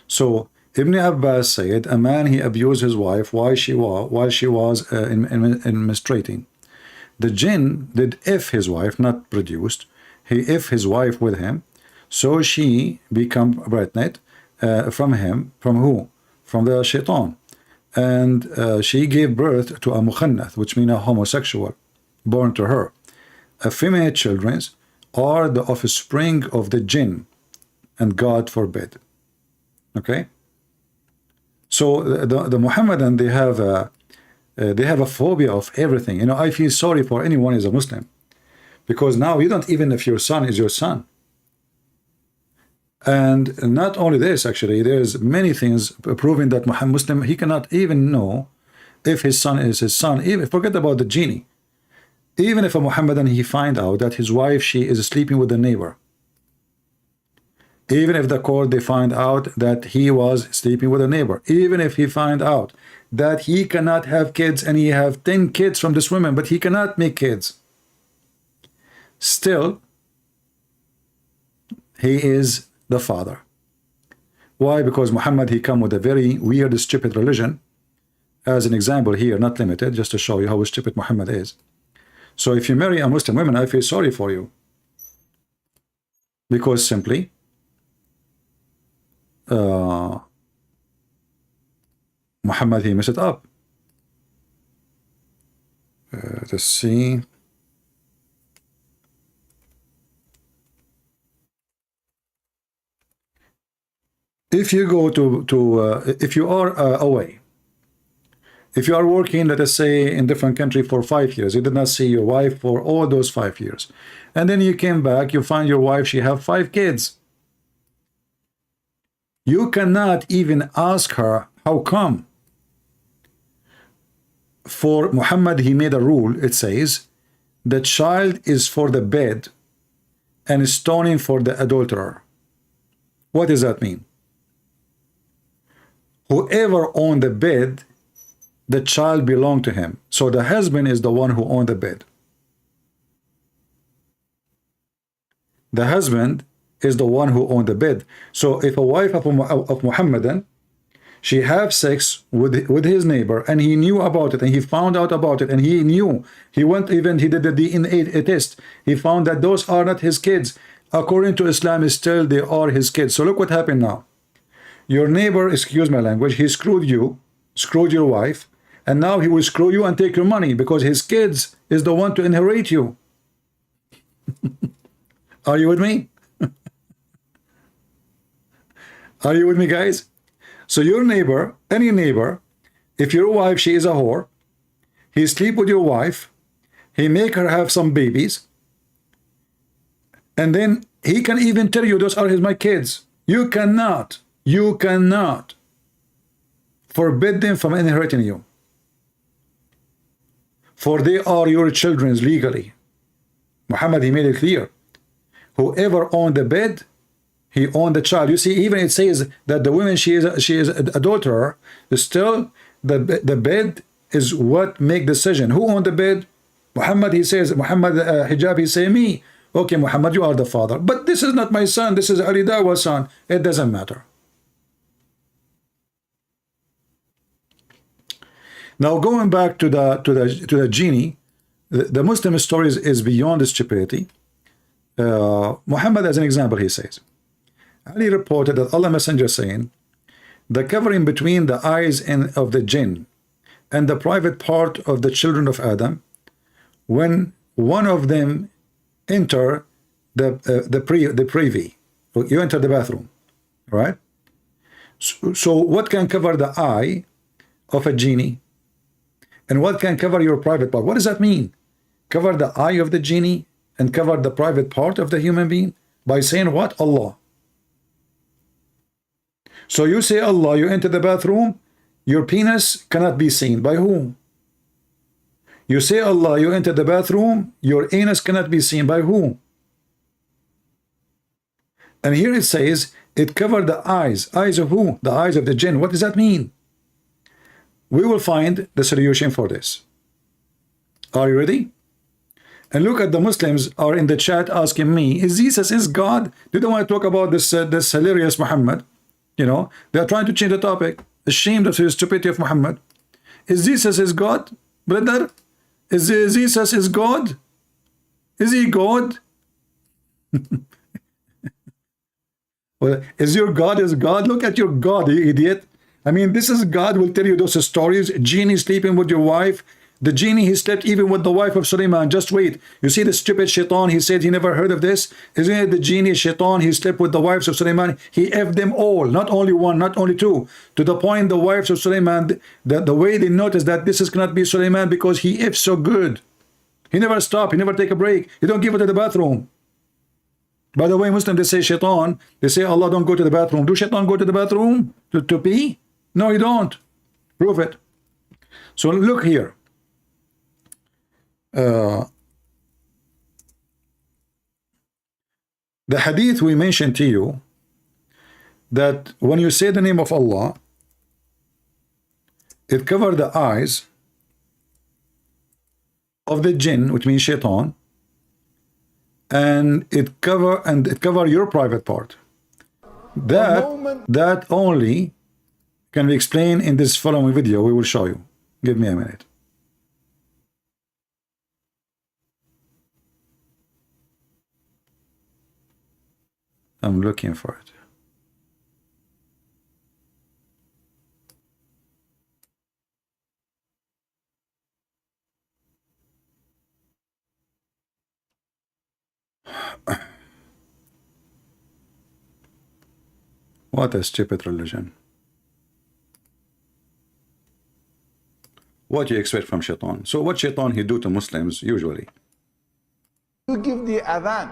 So Ibn Abbas said a man, he abused his wife while she was menstruating. The jinn did if his wife, not produced, he if his wife with him, so she become pregnant from him. From who? From the shaitan. And she gave birth to a mukhannath, which means a homosexual, born to her. Female children are the offspring of the jinn, and God forbid. Okay? So the Muhammadan, they have a phobia of everything. You know, I feel sorry for anyone who is a Muslim, because now you don't even if your son is your son. And not only this, actually, there's many things proving that Muslim, he cannot even know if his son is his son. Even forget about the genie. Even if a Muhammadan, he find out that his wife, she is sleeping with the neighbor. Even if the court, they find out that he was sleeping with a neighbor. Even if he find out that he cannot have kids and he have 10 kids from this woman, but he cannot make kids. Still, he is the father. Why? Because Muhammad, he come with a very weird, stupid religion. As an example here, not limited, just to show you how stupid Muhammad is. So if you marry a Muslim woman, I feel sorry for you. Because simply, Muhammad, he messed it up. Let's see. If you go if you are away, if you are working, let us say, in different country for 5 years, you did not see your wife for all those 5 years, and then you came back, you find your wife, she have 5 kids. You cannot even ask her, how come? For Muhammad, he made a rule, it says, the child is for the bed and stoning for the adulterer. What does that mean? Whoever owned the bed, the child belonged to him. So the husband is the one who owned the bed. The husband is the one who owned the bed. So if a wife of Muhammadan, she have sex with his neighbor, and he knew about it, and he found out about it, and he knew, he did the DNA test, he found that those are not his kids. According to Islam, still they are his kids. So look what happened now. Your neighbor, excuse my language, he screwed you, screwed your wife, and now he will screw you and take your money, because his kids is the one to inherit you. Are you with me? Are you with me, guys? So your neighbor, any neighbor, if your wife, she is a whore, he sleep with your wife, he make her have some babies, and then he can even tell you, those are my kids. You cannot forbid them from inheriting you, for they are your children legally. Muhammad, he made it clear. Whoever owned the bed, he owned the child. You see, even it says that the woman, she is an adulterer. Still, the bed is what make decision. Who owned the bed? Muhammad, he says, Muhammad hijab, he say, me. Okay, Muhammad, you are the father. But this is not my son. This is Ali Dawa's son. It doesn't matter. Now going back to the genie, the Muslim stories is beyond stupidity. Muhammad, as an example, he says, Ali reported that Allah Messenger saying, the covering between the eyes of the jinn and the private part of the children of Adam, when one of them enter the privy, you enter the bathroom, right? So what can cover the eye of a genie? And what can cover your private part? What does that mean? Cover the eye of the genie and cover the private part of the human being? By saying what? Allah. So you say Allah, you enter the bathroom, your penis cannot be seen. By whom? You say Allah, you enter the bathroom, your anus cannot be seen. By whom? And here it says, it covered the eyes. Eyes of who? The eyes of the jinn. What does that mean? We will find the solution for this. Are you ready? And look at the Muslims are in the chat asking me, is Jesus is God? They don't want to talk about this this hilarious Muhammad. You know, they are trying to change the topic. Ashamed of the stupidity of Muhammad. Is Jesus is God? Brother, is Jesus is God? Is he God? Well, is your God is God? Look at your God, you idiot. I mean, this is God will tell you those stories. Genie sleeping with your wife. The genie, he slept even with the wife of Sulaiman. Just wait. You see the stupid shaitan, he said he never heard of this. Isn't it the genie shaitan, he slept with the wives of Sulaiman. He effed them all, not only one, not only two. To the point the wives of Sulaiman, the way they noticed that this is cannot be Sulaiman because he effed so good. He never stopped, he never take a break. He don't give it to the bathroom. By the way, Muslim, they say shaitan, they say Allah don't go to the bathroom. Do shaitan go to the bathroom to pee? No, he don't. Prove it. So look here. The hadith we mentioned to you, that when you say the name of Allah, it covers the eyes of the jinn, which means shaitan, and it cover your private part. That only can be explained in this following video. We will show you. Give me a minute. I'm looking for it. What a stupid religion. What do you expect from shaitan? So what shaitan he do to Muslims usually? You give the adhan.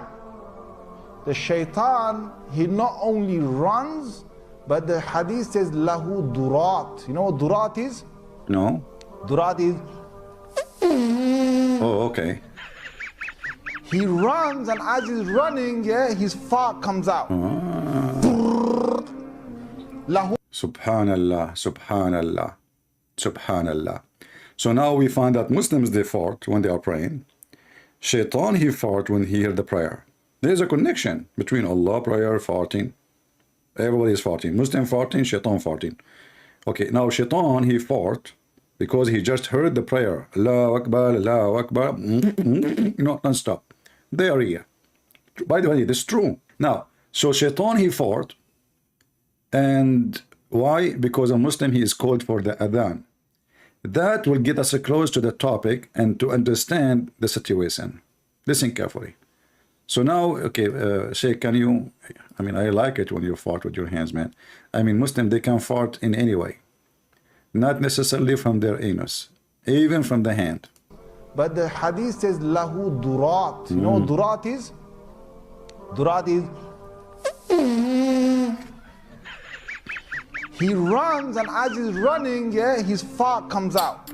The shaitan, he not only runs, but the hadith says lahu durat. You know what durat is? No. Durat is. Oh, okay. He runs, and as he's running, yeah, his fart comes out. Lahu. Subhanallah, subhanallah, subhanallah. So now we find that Muslims, they fart when they are praying. Shaitan, he fart when he hear the prayer. There's a connection between Allah, prayer, farting. Everybody is farting. Muslim farting, shaitan farting. Okay, now shaitan, he fart because he just heard the prayer. Allahu Akbar, Allahu Akbar. You know, non-stop. They are here. By the way, this is true. Now, so shaitan, he fart. And why? Because a Muslim, he is called for the adhan. That will get us close to the topic and to understand the situation. Listen carefully. So now, okay, Sheikh, can you, I mean, I like it when you fart with your hands, man. I mean, Muslim, they can fart in any way. Not necessarily from their anus, even from the hand. But the hadith says lahu durat. You know what durat is? Durat is. He runs, and as he's running, yeah, his fart comes out.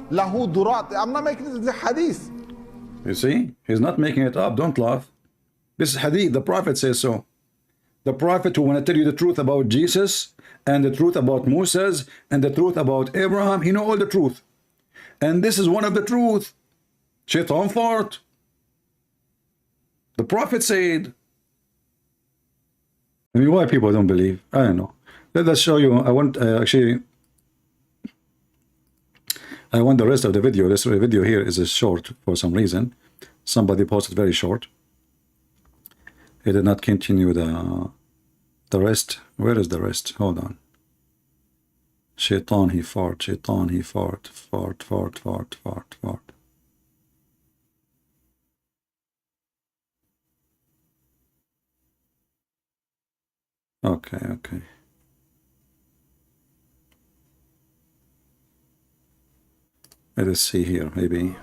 Lahu durat. I'm not making this the hadith. You see, he's not making it up. Don't laugh. This is hadith. The Prophet says so. The Prophet who want to tell you the truth about Jesus and the truth about Moses and the truth about Abraham, he know all the truth. And this is one of the truth. Shaitan fart. The Prophet said. I mean, why people don't believe? I don't know. Let us show you. I want actually. I want the rest of the video. This video here is a short for some reason. Somebody posted very short. He did not continue the rest. Where is the rest? Hold on. Shaitan he fart. Shaitan he fart. Fart, fart, fart, fart, fart. Okay, okay. Let us see here. Maybe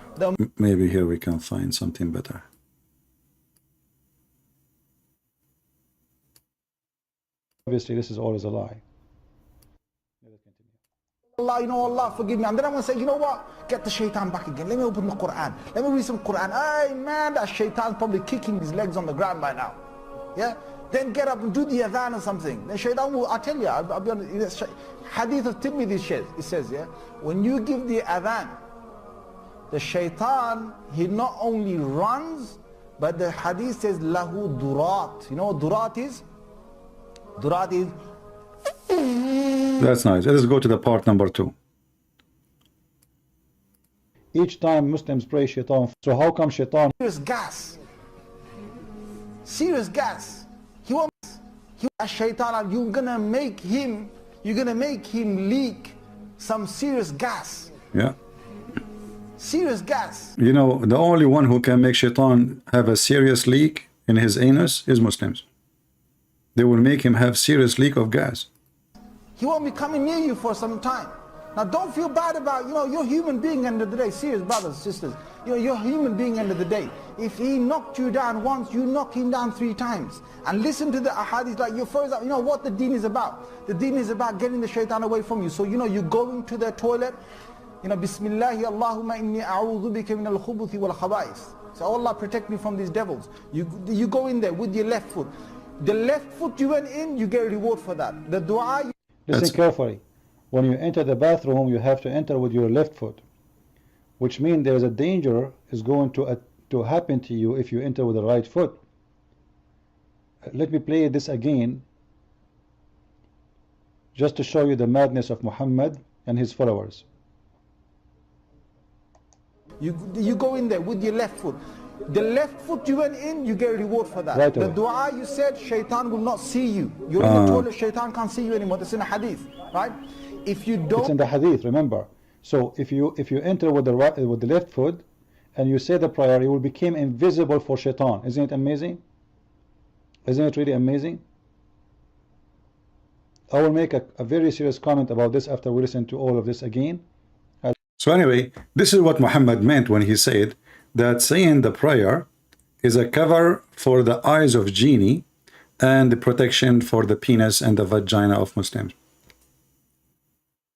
here we can find something better. Obviously, this is always a lie. Allah, you know, Allah, forgive me. And then I'm going to say, you know what? Get the shaitan back again. Let me open the Quran. Let me read some Quran. Hey, man, that shaitan's probably kicking his legs on the ground by now. Yeah? Then get up and do the adhan or something. Then shaitan will, I tell you, I'll be honest, hadith of Tirmidhi it says, yeah, when you give the adhan, the shaitan, he not only runs, but the hadith says, lahu durat. You know what durat is? Durat is... That's nice. Let's go to the part number 2. Each time Muslims pray shaitan. So how come shaitan? Serious gas. Serious gas. He wants, shaitan, you're gonna make him leak some serious gas. Yeah. Serious gas. You know, the only one who can make shaitan have a serious leak in his anus is Muslims. They will make him have serious leak of gas. He won't be coming near you for some time. Now don't feel bad about, you're a human being end of the day. Serious brothers and sisters. You're a human being end of the day. If he knocked you down once, you knock him down 3 times. And listen to the ahadith like your first, what the deen is about. The deen is about getting the shaitan away from you. So you go into the toilet, Bismillahi Allahumma inni a'udhu bika min al-khubuthi wal khaba'ith. So Allah protect me from these devils. You go in there with your left foot. The left foot you went in, you get a reward for that. The dua... Listen carefully. When you enter the bathroom, you have to enter with your left foot, which means there is a danger is going to happen to you if you enter with the right foot. Let me play this again, just to show you the madness of Muhammad and his followers. You go in there with your left foot. The left foot you went in, you get a reward for that. Right the away. dua you said, shaitan will not see you. You're in the toilet, shaitan can't see you anymore. That's in a hadith, right? If you don't... It's in the hadith, remember. So if you enter with the left foot and you say the prayer, you will become invisible for shaitan. Isn't it amazing? Isn't it really amazing? I will make a very serious comment about this after we listen to all of this again. So anyway, this is what Muhammad meant when he said that saying the prayer is a cover for the eyes of genie and the protection for the penis and the vagina of Muslims.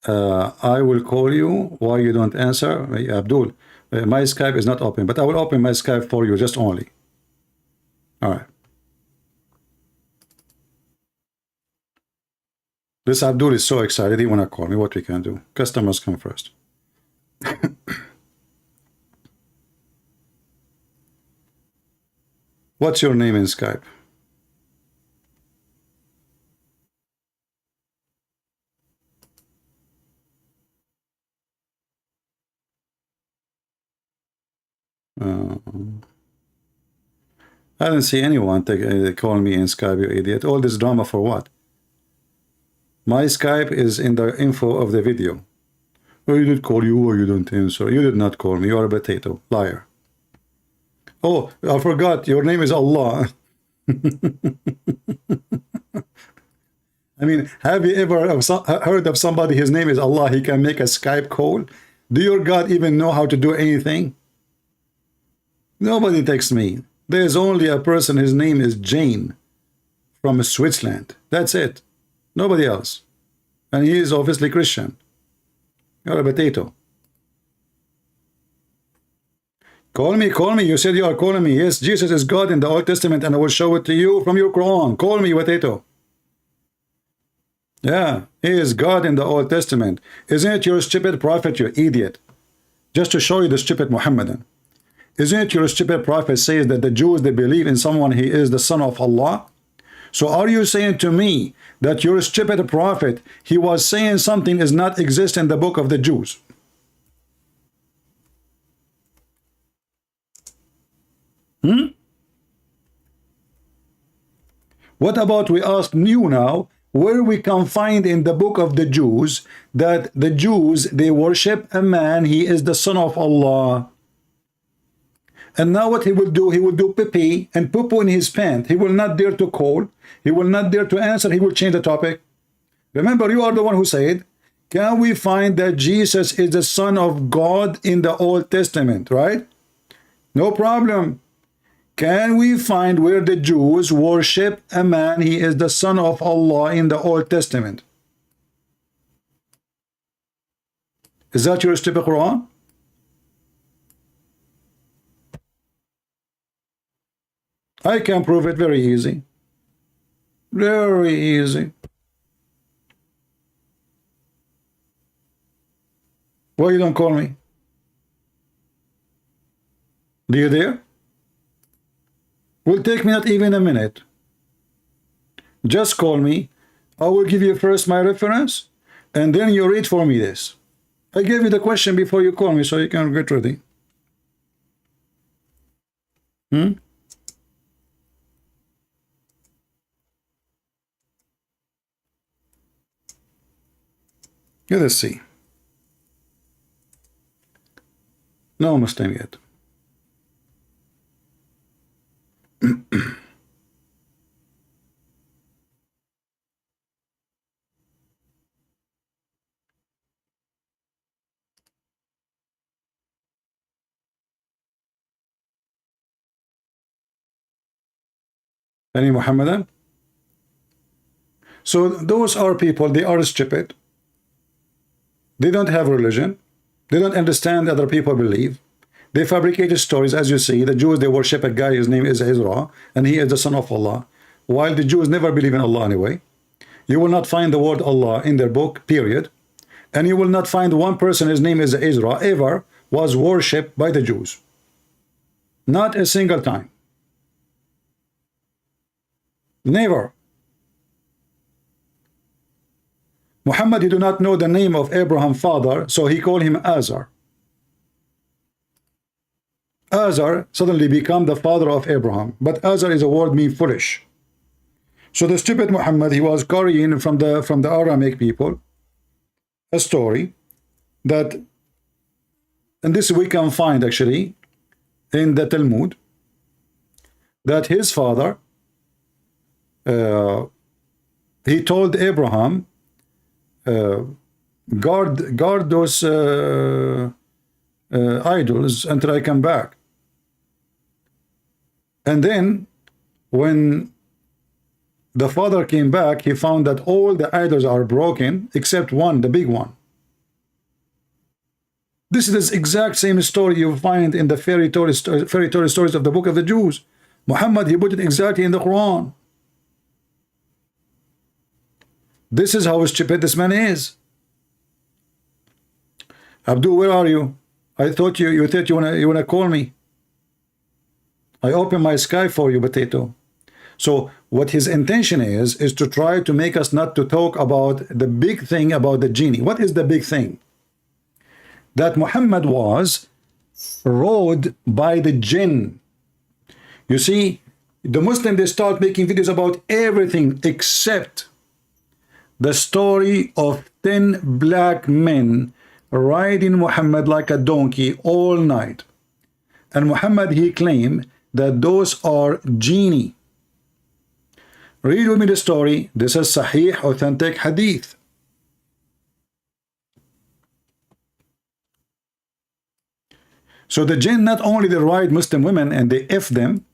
I will call you. Why you don't answer? Abdul, my Skype is not open, but I will open my Skype for you, just only. All right. This Abdul is so excited. He want to call me. What we can do? Customers come first. What's your name in Skype? I didn't see anyone call me in Skype, you idiot. All this drama for what? My Skype is in the info of the video. Oh, you did call you or you don't answer. You did not call me. You are a potato. Liar. Oh, I forgot. Your name is Allah. I mean, have you ever heard of somebody, his name is Allah, he can make a Skype call? Do your God even know how to do anything? Nobody texts me. There's only a person, his name is Jinn from Switzerland. That's it. Nobody else. And he is obviously Christian. You're a potato. Call me, call me. You said you are calling me. Yes, Jesus is God in the Old Testament, and I will show it to you from your Quran. Call me, potato. Yeah, he is God in the Old Testament. Isn't it your stupid prophet, you idiot? Just to show you the stupid Muhammadan. Isn't it your stupid prophet says that the Jews, they believe in someone, he is the son of Allah? So are you saying to me that your stupid prophet, he was saying something is not exist in the book of the Jews? What about we ask you now, where we can find in the book of the Jews that the Jews, they worship a man, he is the son of Allah. And now what he will do, he will do pee and poo in his pant. He will not dare to call. He will not dare to answer. He will change the topic. Remember, you are the one who said, can we find that Jesus is the son of God in the Old Testament, right? No problem. Can we find where the Jews worship a man, he is the son of Allah in the Old Testament? Is that your stupid Quran? I can prove it very easy. Very easy. Why you don't call me? Do you dare? Will take me not even a minute. Just call me. I will give you first my reference, and then you read for me this. I gave you the question before you call me, so you can get ready. Let us see. No Muslim yet. Any Muhammadan? So those are people, they are stupid. They don't have religion. They don't understand other people believe. They fabricated stories, as you see. The Jews, they worship a guy, his name is Ezra, and he is the son of Allah. While the Jews never believe in Allah anyway. You will not find the word Allah in their book, period. And you will not find one person, his name is Ezra, ever was worshipped by the Jews. Not a single time. Never. Muhammad, he do not know the name of Abraham's father, so he called him Azar. Azar suddenly become the father of Abraham, but Azar is a word mean foolish. So the stupid Muhammad, he was carrying from the Aramaic people a story that, and this we can find actually in the Talmud, that his father, he told Abraham, guard those idols until I come back. And then when the father came back, he found that all the idols are broken except one, the big one. This is the exact same story you find in the fairy tale stories of the book of the Jews. Muhammad, he put it exactly in the Quran. This is how stupid this man is. Abdul, where are you? I thought you thought you wanna call me. I opened my sky for you, potato. So what his intention is to try to make us not to talk about the big thing about the genie. What is the big thing? That Muhammad was ruled by the Jinn. You see, the Muslims, they start making videos about everything except the story of 10 black men riding Muhammad like a donkey all night. And Muhammad, he claimed that those are genie. Read with me the story. This is Sahih, authentic hadith. So the jinn, not only they ride Muslim women and they F them,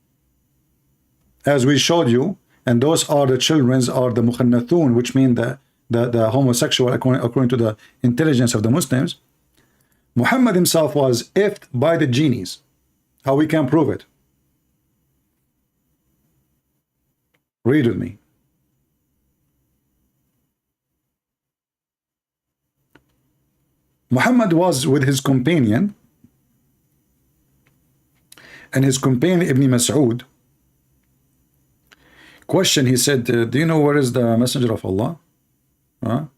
as we showed you, and those are the children, are the mukhannathun, which mean the homosexual according to the intelligence of the Muslims. Muhammad himself was F'd by the genies. How we can prove it? Read with me. Muhammad was with his companion, and his companion Ibn Mas'ud questioned, he said, do you know where is the messenger of Allah? And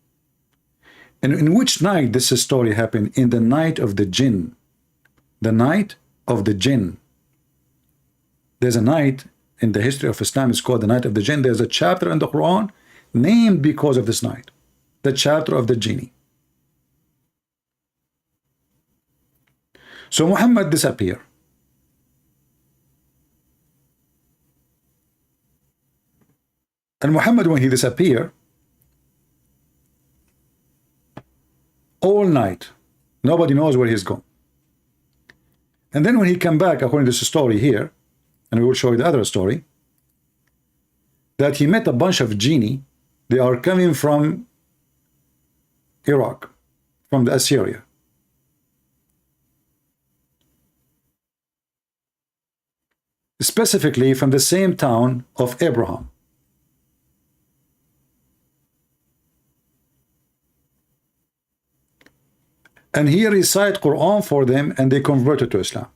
in which night this story happened? In the night of the Jinn. The night of the Jinn. There's a night in the history of Islam, it's called the night of the Jinn. There's a chapter in the Quran named because of this night, the chapter of the genie. So Muhammad disappeared. And Muhammad, when he disappeared, all night, nobody knows where he's gone. And then when he came back, according to the story here, and we will show you the other story, that he met a bunch of genie. They are coming from Iraq, from the Assyria. Specifically from the same town of Abraham. and he recite Quran for them, and they converted to Islam.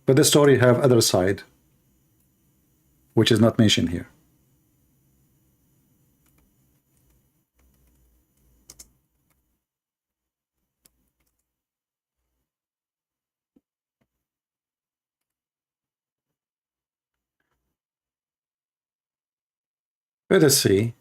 But the story have other side, which is not mentioned here. Let us see.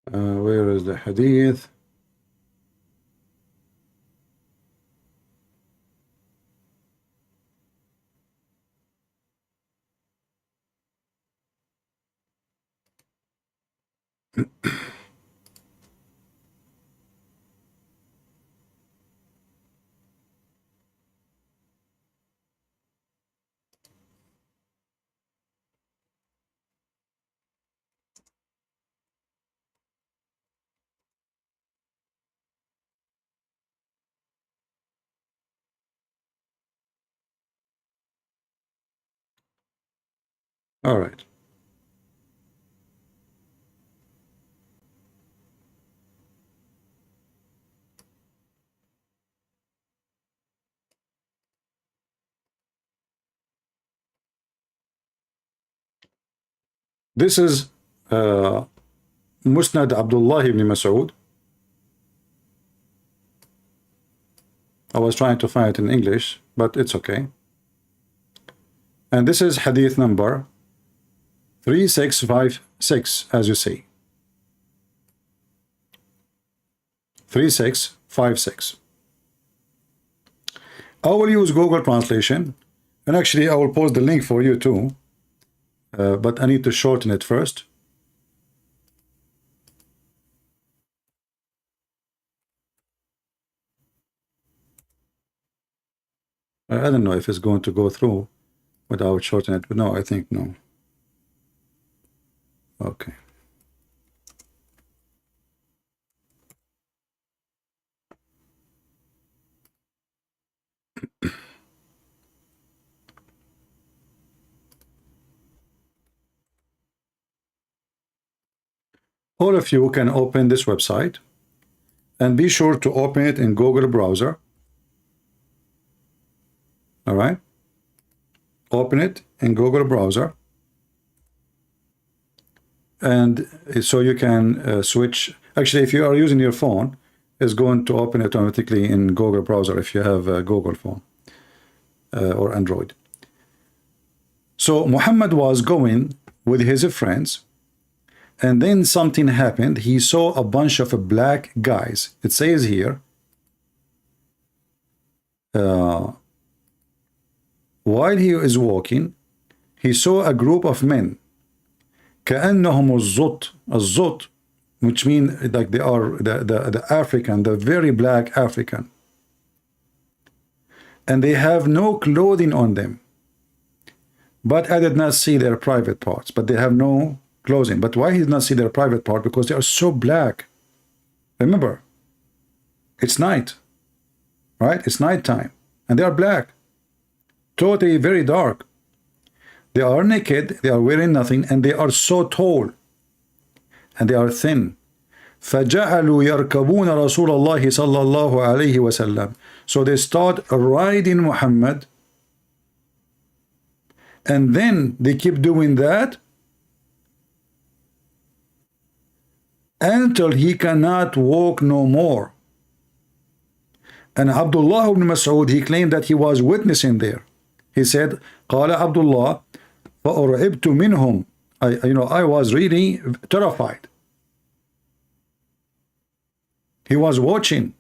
Where is the hadith? All right. This is Musnad Abdullah ibn Mas'ud. I was trying to find it in English, but it's okay. And this is hadith number 3656, as you see. 3656. I will use Google Translation, and actually I will post the link for you too, but I need to shorten it first. I don't know if it's going to go through without shortening it, but no, I think no. Okay. All of you can open this website, and be sure to open it in Google browser. All right, open it in Google browser, and so you can switch. Actually, if you are using your phone, it's going to open it automatically in Google browser if you have a Google phone or Android. So Muhammad was going with his friends, and then something happened. He saw a bunch of black guys. It says here, while he is walking, he saw a group of men. كأنهم الزط. الزط, which mean like they are the African, the very black African. And they have no clothing on them. But I did not see their private parts. But they have no clothing. But why he did not see their private part? Because they are so black. Remember, it's night, right? It's night time, and they are black. Totally very dark. They are naked, they are wearing nothing, and they are so tall, and they are thin. فَجَعَلُوا يَرْكَبُونَ رَسُولَ اللَّهِ صَلَّى اللَّهُ عَلَيْهِ وَسَلَّمَ. So they start riding Muhammad, and then they keep doing that until he cannot walk no more. And Abdullah ibn Mas'ud, he claimed that he was witnessing there. He said, قال Abdullah, فَأُرْعِبْتُ مِنْهُمْ. I was really terrified. He was watching.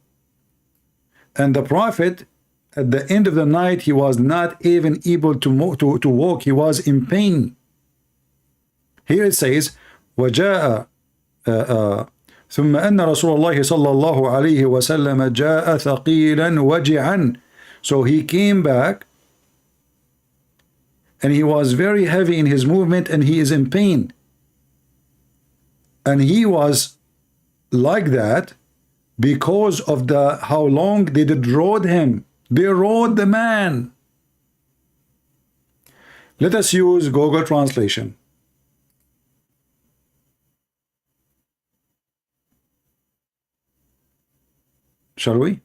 And the Prophet, at the end of the night, he was not even able to walk. He was in pain. Here it says, وَجَاءَ ثم أن رسول الله صلى الله عليه وسلم جاء ثقيلا وجعا. So he came back and he was very heavy in his movement and he is in pain. And he was like that because of how long they did rode him. They rode the man. Let us use Google Translation. Shall we?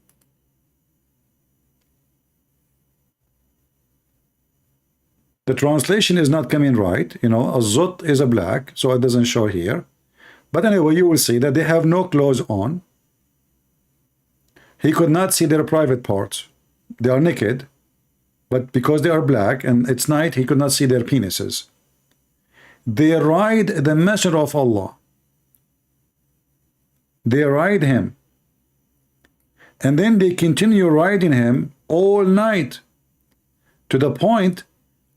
The translation is not coming right. You know, Azut is a black, so it doesn't show here. But anyway, you will see that they have no clothes on. He could not see their private parts. They are naked, but because they are black and it's night, he could not see their penises. They ride the Messenger of Allah. They ride him. And then they continue riding him all night, to the point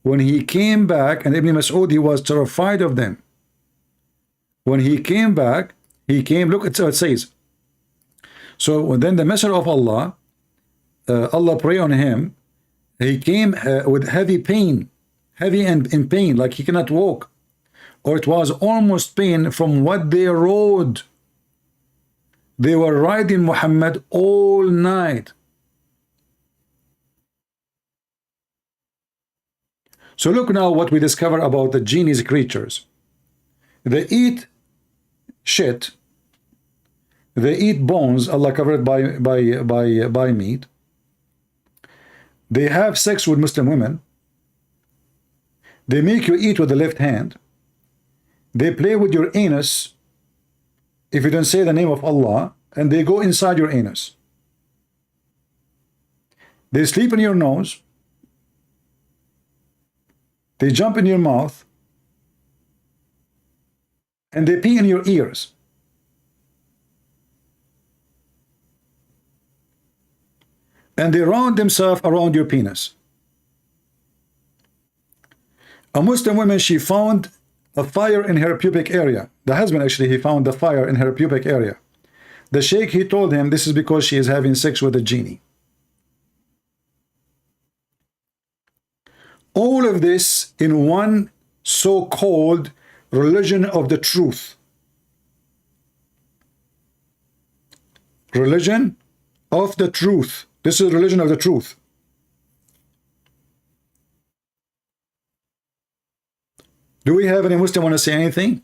when he came back, and Ibn Mas'ud, he was terrified of them. When he came back, look, it says, so then the Messenger of Allah, Allah pray on him, he came with heavy pain, heavy and in pain, like he cannot walk, or it was almost pain from what they rode. They were riding Muhammad all night. So look now what we discover about the genies creatures. They eat shit. They eat bones, Allah covered by meat. They have sex with Muslim women. They make you eat with the left hand. They play with your anus if you don't say the name of Allah, and they go inside your anus. They sleep in your nose. They jump in your mouth. And they pee in your ears. And they round themselves around your penis. A Muslim woman, she found a fire in her pubic area. The husband, actually, he found the fire in her pubic area. The sheikh, he told him this is because she is having sex with a genie. All of this in one so-called religion of the truth. Religion of the truth. This is religion of the truth. Do we have any Muslim want to say anything?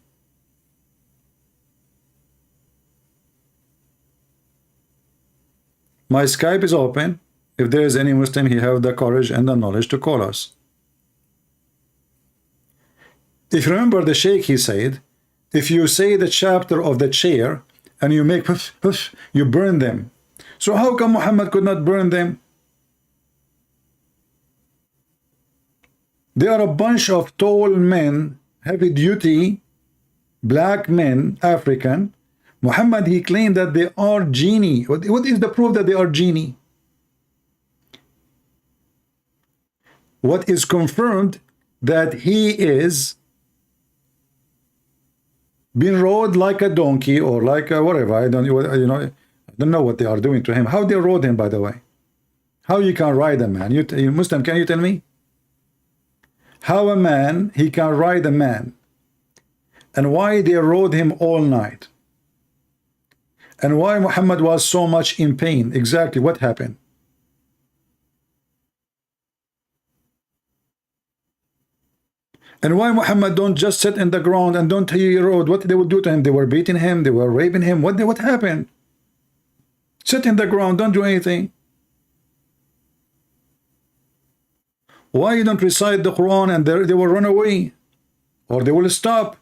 My Skype is open. If there is any Muslim, he have the courage and the knowledge to call us. If you remember the Sheikh, he said, if you say the chapter of the chair and you make puff, puff, you burn them. So how come Muhammad could not burn them? They are a bunch of tall men, heavy duty, black men, African. Muhammad, he claimed that they are genie. What is the proof that they are genie? What is confirmed that he is being rode like a donkey or like a whatever. I don't know what they are doing to him. How they rode him, by the way? How you can ride a man? You Muslim, can you tell me? How a man, he can ride a man? And why they rode him all night? And why Muhammad was so much in pain? Exactly what happened? And why Muhammad don't just sit in the ground and don't he rode? What they would do to him? They were beating him, they were raping him. What happened? Sit in the ground, don't do anything. Why you don't recite the Quran and they will run away? Or they will stop?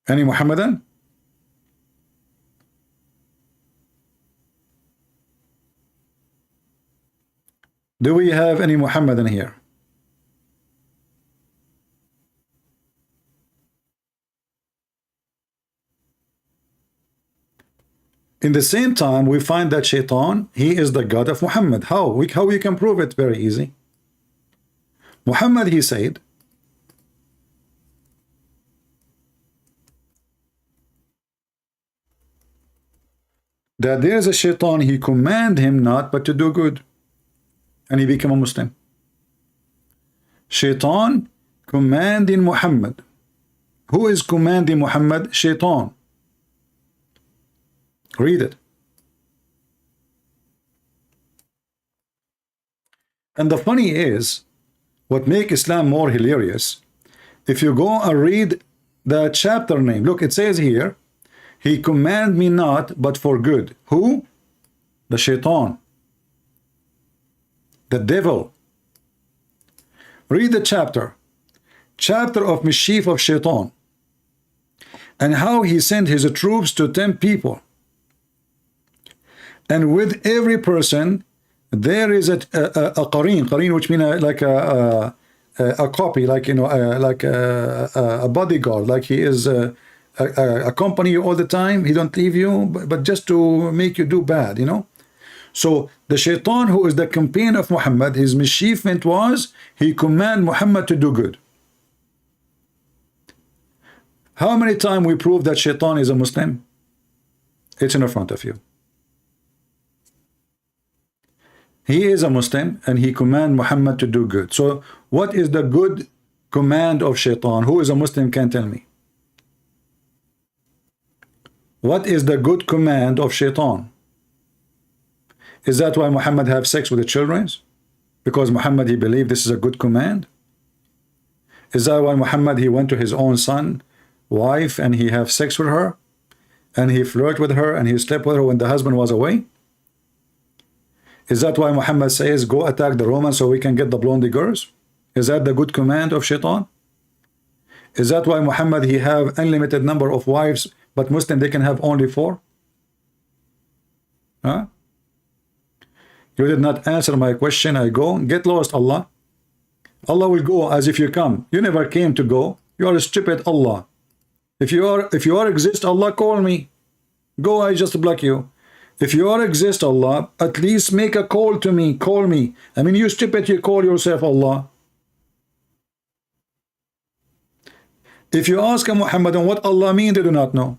Any Muhammadan? Do we have any Muhammadan here? In the same time, we find that Shaitan, he is the God of Muhammad. How we can prove it? Very easy. Muhammad, he said, that there is a Shaitan, he command him not but to do good, and he became a Muslim. Shaitan commanding Muhammad. Who is commanding Muhammad? Shaitan. Read it. And the funny is, what make Islam more hilarious, if you go and read the chapter name, look, it says here, he command me not but for good. Who? The Shaitan, the devil. Read the chapter of mischief of Shaitan, and how he sent his troops to tempt people. And with every person there is a qareen, which means like a copy, like, you know, like a bodyguard, like he is accompany you all the time. He don't leave you, but just to make you do bad, you know. So the Shaitan, who is the companion of Muhammad, his mischievement was he command Muhammad to do good. How many times we prove that Shaitan is a Muslim? It's in front of you. He is a Muslim and he command Muhammad to do good. So what is the good command of Shaitan? Who is a Muslim can tell me? What is the good command of Shaitan? Is that why Muhammad have sex with the children? Because Muhammad, he believed this is a good command? Is that why Muhammad, he went to his own son, wife, and he have sex with her? And he flirt with her and he slept with her when the husband was away? Is that why Muhammad says, go attack the Romans so we can get the blondie girls? Is that the good command of Shaitan? Is that why Muhammad, he have unlimited number of wives, but Muslim, they can have only 4? Huh? You did not answer my question. I go, get lost, Allah. Allah will go as if you come. You never came to go. You are a stupid, Allah. If you are exist, Allah, call me. Go, I just block you. If you are exist, Allah, at least make a call to me. Call me. I mean, you stupid, you call yourself Allah. If you ask a Muhammadan what Allah mean, they do not know.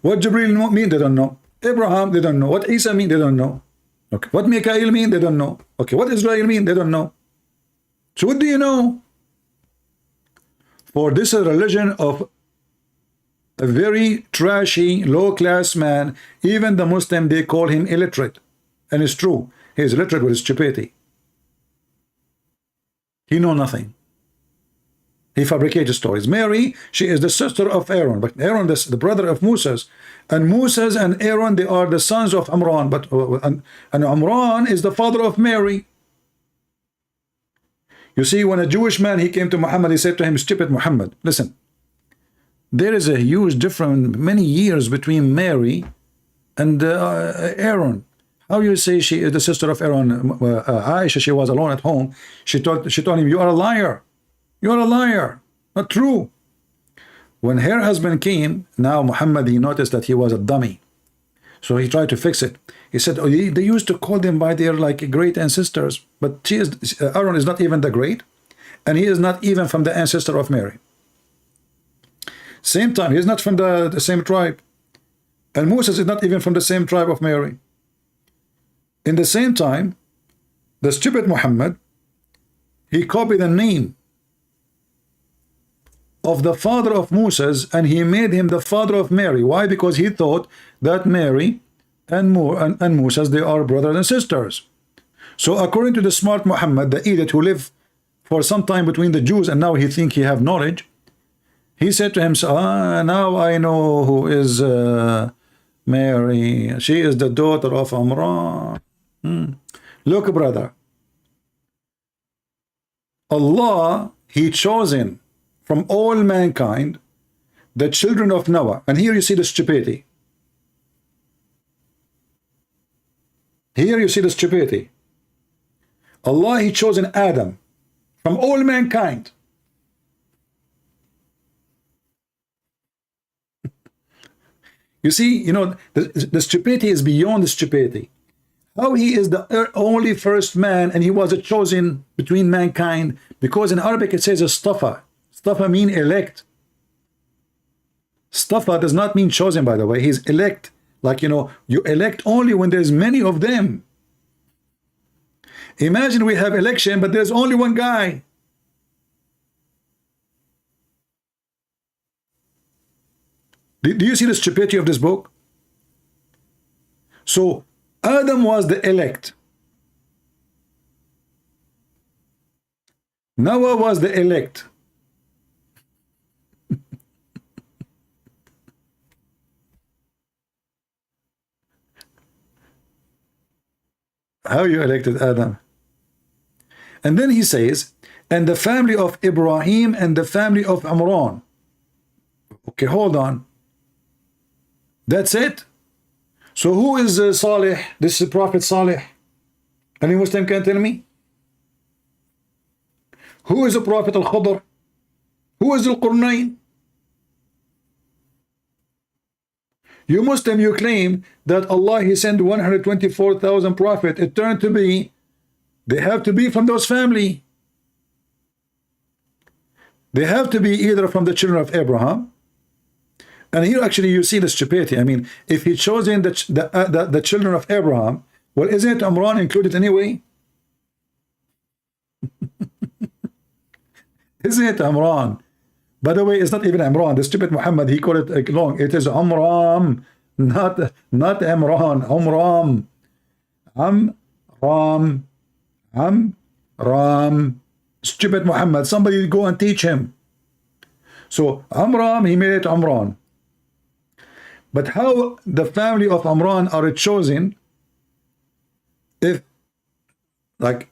What Jibreel mean, they don't know. Abraham, they don't know. What Isa mean, they don't know. Okay. What Mikael mean, they don't know. Okay. What Israel mean, they don't know. So what do you know? For this is a religion of a very trashy, low-class man. Even the Muslim, they call him illiterate. And it's true. He is illiterate with his stupidity. He know nothing. He fabricated stories. Mary, she is the sister of Aaron, but Aaron, the brother of Moses. And Moses and Aaron, they are the sons of Amran. But and Amran is the father of Mary. You see, when a Jewish man, he came to Muhammad, he said to him, stupid Muhammad, listen, there is a huge difference, many years between Mary and Aaron. How you say she is the sister of Aaron? Aisha, she was alone at home. She told him, you are a liar. You are a liar. Not true. When her husband came, now Muhammad, he noticed that he was a dummy. So he tried to fix it. He said, oh, they used to call them by their like great ancestors, but Aaron is not even the great, and he is not even from the ancestor of Mary. Same time, he is not from the same tribe. And Moses is not even from the same tribe of Mary. In the same time, the stupid Muhammad, he copied the name of the father of Moses and he made him the father of Mary. Why? Because he thought that Mary and Moses, they are brothers and sisters. So according to the smart Muhammad, the idiot who lived for some time between the Jews and now he think he have knowledge, he said to himself, now I know who is Mary. She is the daughter of Amran. Look, brother, Allah, he chosen from all mankind the children of Noah. And here you see the stupidity. Here you see the stupidity. Allah, he chosen Adam from all mankind. You see, you know, the stupidity is beyond the stupidity. How he is the only first man and he was a chosen between mankind, because in Arabic it says Istafa. Istafa mean elect. Istafa does not mean chosen, by the way. He's elect. Like, you know, you elect only when there's many of them. Imagine we have election, but there's only one guy. Do you see the stupidity of this book? So Adam was the elect. Noah was the elect. How you elected Adam? And then he says, and the family of Ibrahim and the family of Imran. Okay, hold on. That's it? So who is Salih? This is Prophet Salih. Any Muslim can tell me? Who is the Prophet Al-Khadr? Who is Al-Qurnayn? You Muslim, you claim that Allah, He sent 124,000 prophets. It turned to be, they have to be from those family. They have to be either from the children of Abraham. And here actually you see the stupidity. I mean, if He chosen the children of Abraham, well, isn't Imran included anyway? Isn't it Imran? By the way, it's not even Imran. The stupid Muhammad, he called it long. It is Amram, not Imran. Amram. Stupid Muhammad. Somebody go and teach him. So Amram, he made it Amran. But how the family of Amran are chosen, if like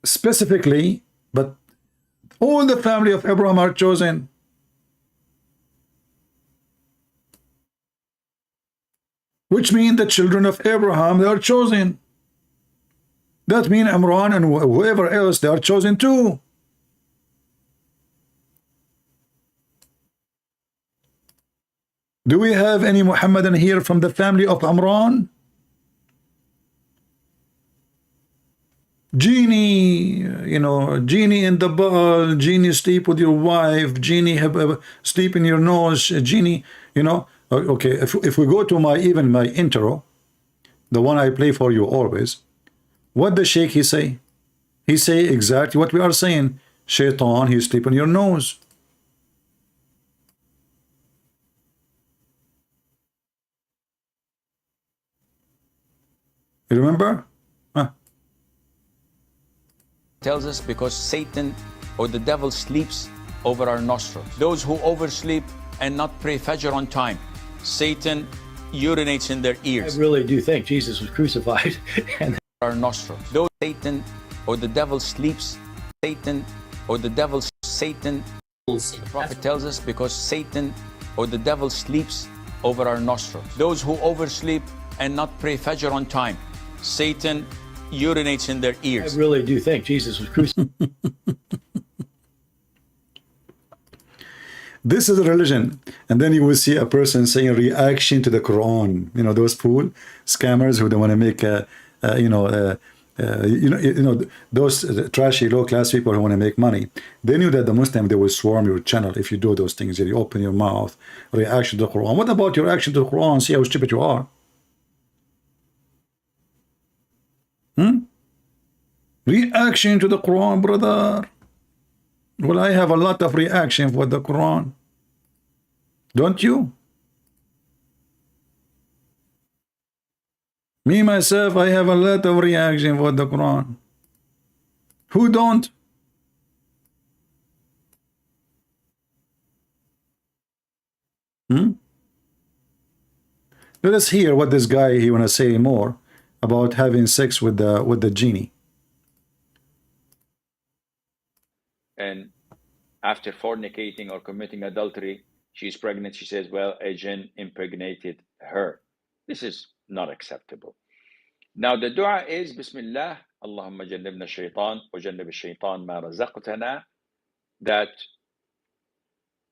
specifically, but all the family of Abraham are chosen. Which means the children of Abraham, they are chosen. That means Imran and whoever else, they are chosen too. Do we have any Muhammadan here from the family of Imran? Genie, you know, genie in the ball, genie sleep with your wife, genie have sleep in your nose, genie, you know. Okay, if we go to my intro, the one I play for you always, what the Sheikh he say? He say exactly what we are saying. Shaitan, he sleep in your nose. You remember? Tells us because Satan or the devil sleeps over our nostrils. Those who oversleep and not pray Fajr on time, Satan urinates in their ears. I really do think Jesus was crucified and our nostrils. Those Satan or the devil sleeps, Satan or the devil, Satan. The Prophet tells us because Satan or the devil sleeps over our nostrils. Those who oversleep and not pray Fajr on time, Satan urinates in their ears. I really do think Jesus was crucified. This is a religion. And then you will see a person saying reaction to the Quran. You know, those fool scammers who don't want to make those trashy low-class people who want to make money. They knew that the Muslim, they will swarm your channel if you do those things. If you open your mouth, reaction to the Quran. What about your reaction to the Quran? See how stupid you are. Reaction to the Quran, brother. Well, I have a lot of reaction for the Quran. Don't you? Me, myself, I have a lot of reaction for the Quran. Who don't? Let us hear what this guy, he want to say more about having sex with the genie. And after fornicating or committing adultery, she's pregnant. She says, well, a jinn impregnated her. This is not acceptable. Now the dua is Bismillah, Allahumma jannibna shaitan wa jannib shaitan ma razaqtana, that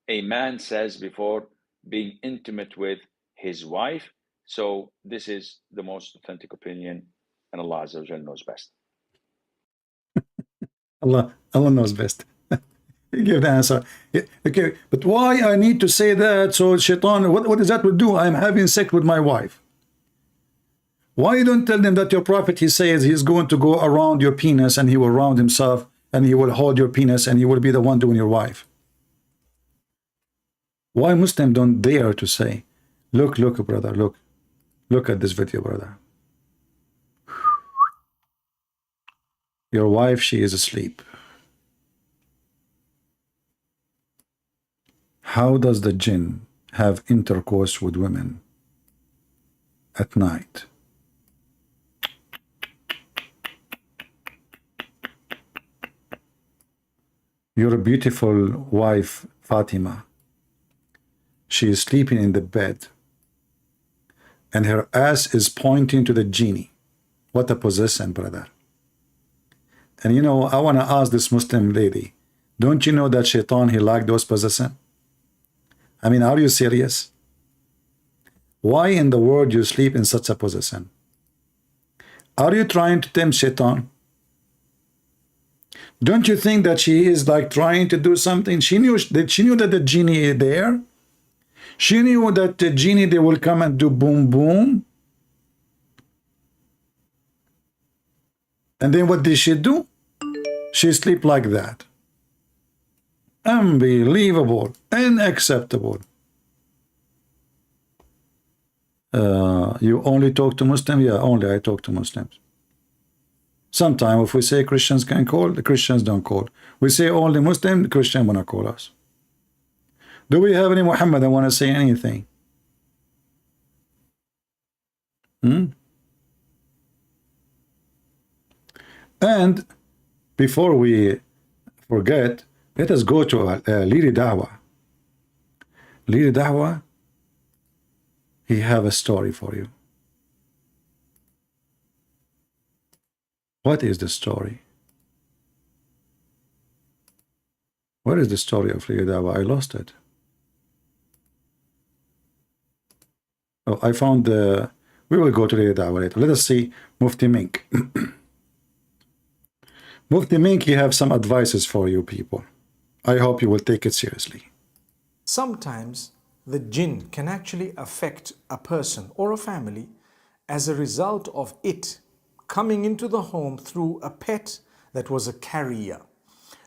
a man says before being intimate with his wife. So this is the most authentic opinion, and Allah Azza wa Jal knows best. Allah knows best. He gave the answer. Okay, but why I need to say that? So shaitan, what does that would do? I'm having sex with my wife. Why you don't tell them that your prophet, he says he's going to go around your penis and he will round himself and he will hold your penis and he will be the one doing your wife? Why Muslims don't dare to say, look, brother, look at this video, brother. Your wife, she is asleep. How does the jinn have intercourse with women at night? Your beautiful wife, Fatima, she is sleeping in the bed and her ass is pointing to the genie. What a possession, brother. And you know, I want to ask this Muslim lady, don't you know that shaitan, he liked those possessions? I mean, are you serious? Why in the world you sleep in such a position? Are you trying to tempt shaitan? Don't you think that she is like trying to do something? She knew that the genie is there. She knew that the genie, they will come and do boom, boom. And then what did she do? She sleep like that. Unbelievable, unacceptable. You only talk to Muslims? Yeah, only I talk to Muslims. Sometimes if we say Christians can call, the Christians don't call. We say only Muslim, the Christian wanna call us. Do we have any Muhammad that wanna say anything? And before we forget, let us go to Liri Dawah. Liri Dawah, he have a story for you. What is the story? What is the story of Liri Dawah? I lost it. Oh, I found the... We will go to Liri Dawah later. Let us see Mufti Mink. Mufti Mink, he have some advices for you people. I hope you will take it seriously. Sometimes the jinn can actually affect a person or a family as a result of it coming into the home through a pet that was a carrier.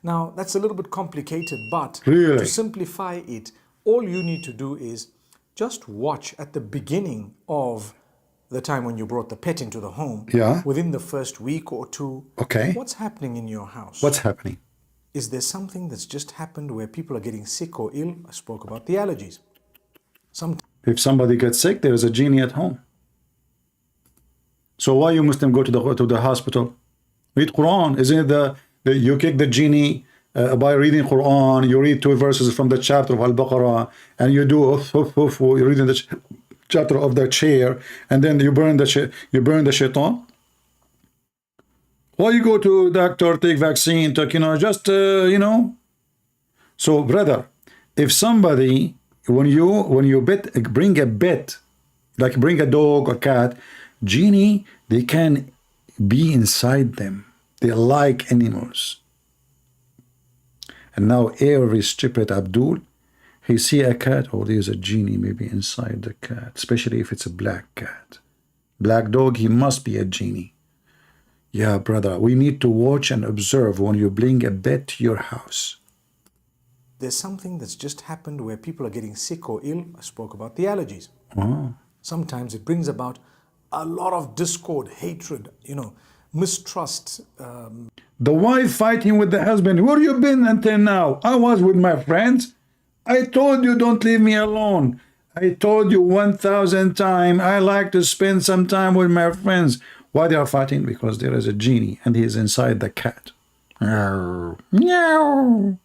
Now, that's a little bit complicated, but to simplify it, all you need to do is just watch at the beginning of the time when you brought the pet into the home. Yeah. Within the first week or two. Okay. What's happening in your house? What's happening? Is there something that's just happened where people are getting sick or ill? I spoke about the allergies. If somebody gets sick, there is a genie at home. So why you Muslim go to the hospital? Read Quran. Isn't it you kick the genie by reading Quran? You read 2 verses from the chapter of Al-Baqarah, and you do you're reading the chapter of the chair, and then you burn the shaitan. Why you go to doctor, take vaccine, take, just So brother, if somebody, when you bring a pet, like bring a dog or cat, genie, they can be inside them. They like animals. And now every stupid Abdul, he see a cat, oh, there's a genie maybe inside the cat, especially if it's a black cat. Black dog, he must be a genie. Yeah, brother, we need to watch and observe when you bring a pet to your house. There's something that's just happened where people are getting sick or ill. I spoke about the allergies. Oh. Sometimes it brings about a lot of discord, hatred, mistrust. The wife fighting with the husband. Where you been until now? I was with my friends. I told you don't leave me alone. I told you 1,000 times I like to spend some time with my friends. Why they are fighting? Because there is a genie and he is inside the cat. Meow.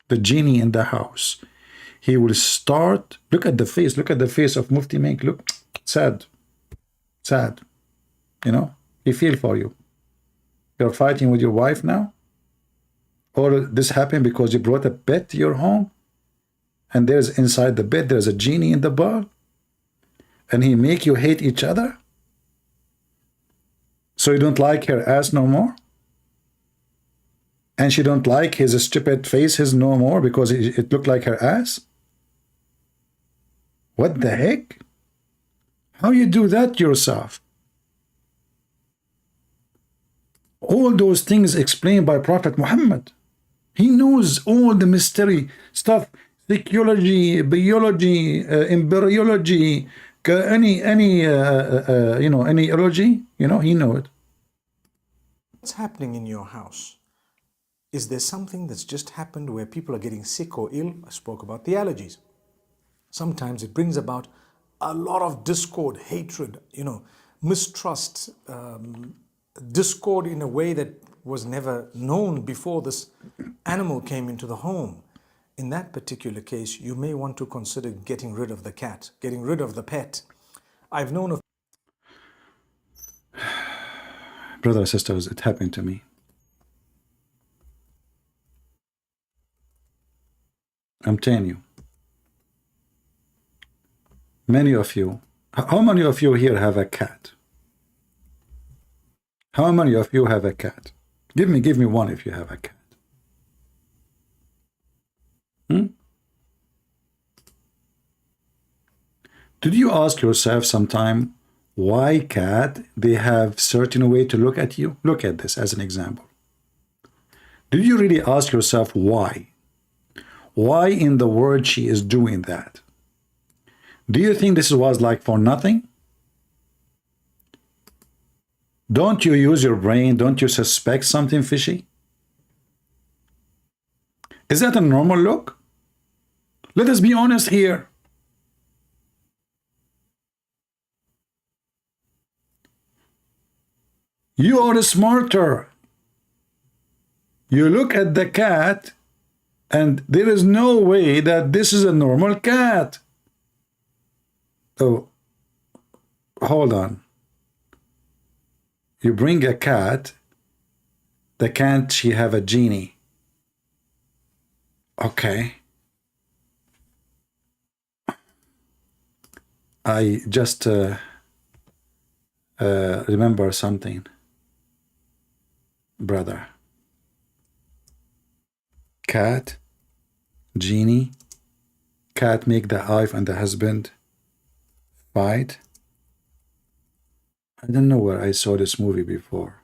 The genie in the house. He will start. Look at the face. Look at the face of Mufti Mink. Look, sad. Sad. He feel for you. You're fighting with your wife now? Or this happened because you brought a pet to your home? And there's inside the bed, there's a genie in the bar? and he make you hate each other? So you don't like her ass no more? And she don't like his stupid faces no more because it looked like her ass? What the heck? How you do that yourself? All those things explained by Prophet Muhammad. He knows all the mystery stuff, psychology, biology, embryology, any ology, he know it. What's happening in your house? Is there something that's just happened where people are getting sick or ill? I spoke about the allergies. Sometimes it brings about a lot of discord, hatred, mistrust, discord in a way that was never known before this animal came into the home. In that particular case, you may want to consider getting rid of the cat, getting rid of the pet. I've known of... Brothers and sisters, it happened to me. I'm telling you. Many of you, how many of you here have a cat? How many of you have a cat? Give me one if you have a cat. Did you ask yourself sometime why cat, they have certain way to look at you? Look at this as an example. Did you really ask yourself why? Why in the world she is doing that? Do you think this was like for nothing? Don't you use your brain? Don't you suspect something fishy? Is that a normal look? Let us be honest here. You are smarter. You look at the cat and there is no way that this is a normal cat. Oh, hold on. You bring a cat, the cat, she have a genie. Okay. I just remember something, brother. Cat, genie, cat make the wife and the husband fight. I don't know where I saw this movie before.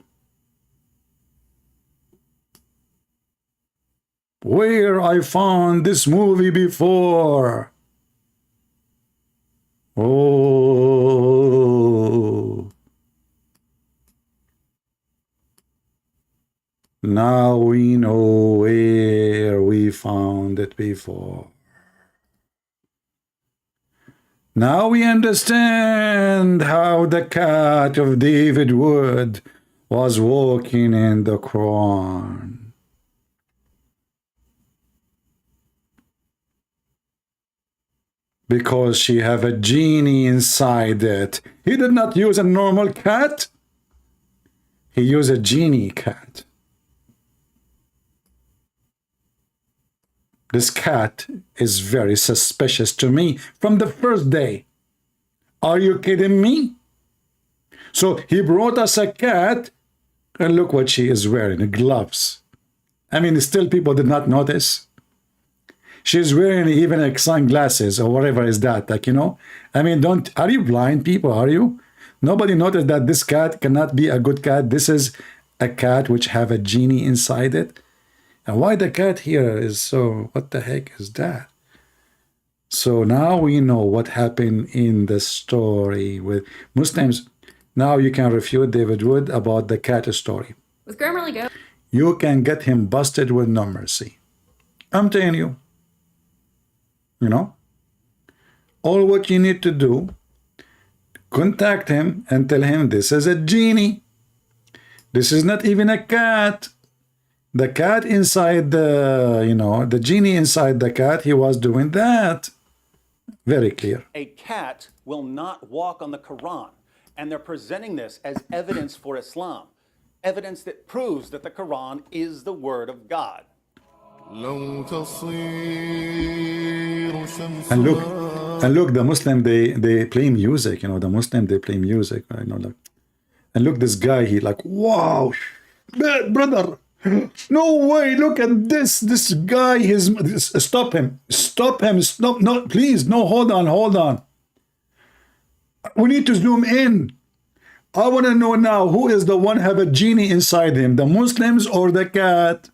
Where I found this movie before? Oh. Now we know where we found it before. Now we understand how the cat of David Wood was walking in the Quran. Because she have a genie inside it. He did not use a normal cat. He used a genie cat. This cat is very suspicious to me from the first day. Are you kidding me? So he brought us a cat, and look what she is wearing, gloves. I mean, still people did not notice. She's wearing even like sunglasses or whatever is that, like, I mean, are you blind people, are you? Nobody noticed that this cat cannot be a good cat. This is a cat which have a genie inside it. And why the cat here is so, what the heck is that? So now we know what happened in the story with Muslims. Now you can refute David Wood about the cat story. With Grammarly Go. You can get him busted with no mercy. I'm telling you. All what you need to do, contact him and tell him this is a genie. This is not even a cat. The cat inside the, the genie inside the cat, he was doing that. Very clear. A cat will not walk on the Quran, and they're presenting this as evidence for Islam, evidence that proves that the Quran is the word of God. And look, the Muslim, they play music, you know, the Muslim, they play music, you know, like, and look, this guy, he like, wow, brother, no way, look at this guy, stop him, no, please, no, hold on. We need to zoom in. I want to know now, who is the one have a genie inside him, the Muslims or the cat?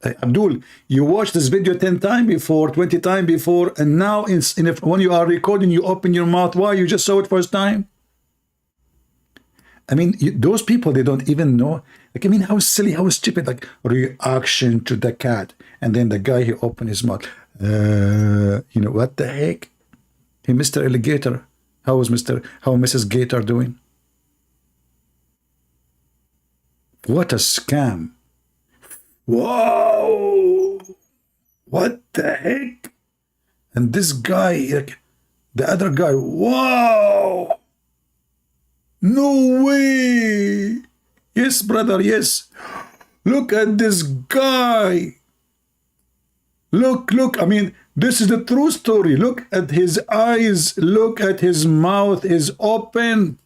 Abdul, you watched this video 10 times before, 20 times before, and now when you are recording, you open your mouth. Why? You just saw it first time? I mean, those people, they don't even know. Like, I mean, how silly, how stupid, like, reaction to the cat. And then the guy, he opened his mouth. You know, what the heck? Hey, Mr. Alligator, how Mrs. Gator doing? What a scam. Whoa! What the heck? And this guy, like, the other guy, wow! No way! Yes, brother, yes. Look at this guy. Look, I mean, this is the true story. Look at his eyes. Look at his mouth is open.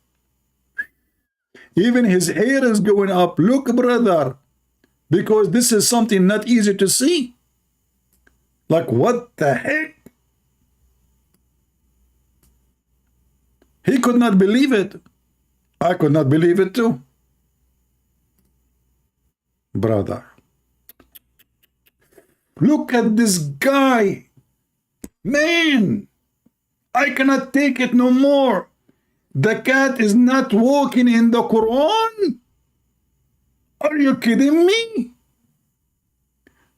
Even his hair is going up. Look, brother. Because this is something not easy to see. Like, what the heck? He could not believe it. I could not believe it too. Brother. Look at this guy. Man, I cannot take it no more. The cat is not walking in the Quran. Are you kidding me?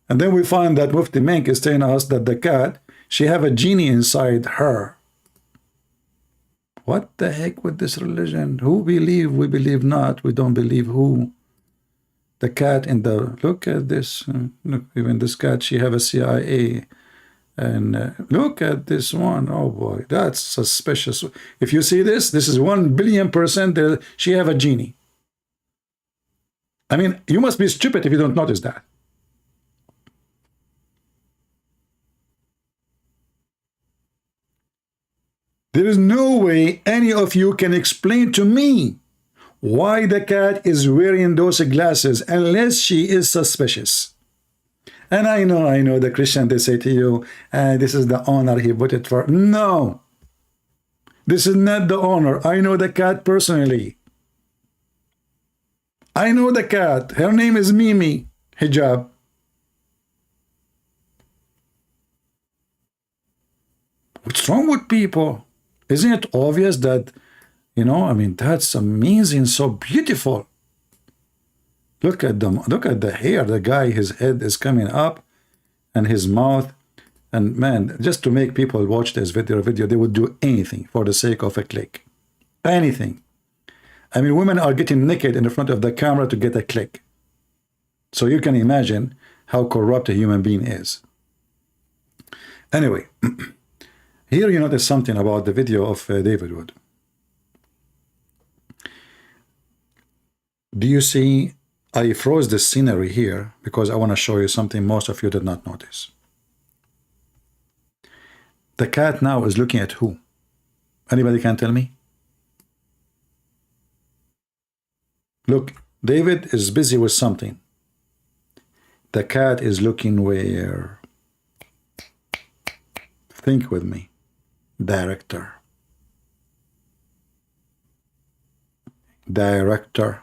And then we find that Mufti Menk is telling us that the cat, she have a genie inside her. What the heck with this religion? Who believe? We believe not. We don't believe who. The cat in the, look at this. Look, even this cat, she have a CIA. And look at this one. Oh boy, that's suspicious. If you see this is 1 billion%. She have a genie. I mean, you must be stupid if you don't notice that. There is no way any of you can explain to me why the cat is wearing those glasses unless she is suspicious. And I know the Christian, they say to you, this is the honor he put it for. No, this is not the honor. I know the cat personally. I know the cat. Her name is Mimi Hijab. What's wrong with people? Isn't it obvious that, you know, I mean, that's amazing, so beautiful. Look at them. Look at the hair. The guy, his head is coming up and his mouth. And man, just to make people watch this video, they would do anything for the sake of a click. Anything. I mean, women are getting naked in the front of the camera to get a click. So you can imagine how corrupt a human being is. Anyway, here you notice something about the video of David Wood. Do you see, I froze the scenery here because I want to show you something most of you did not notice. The cat now is looking at who? Anybody can tell me? Look, David is busy with something. The cat is looking where? Think with me. Director. Director.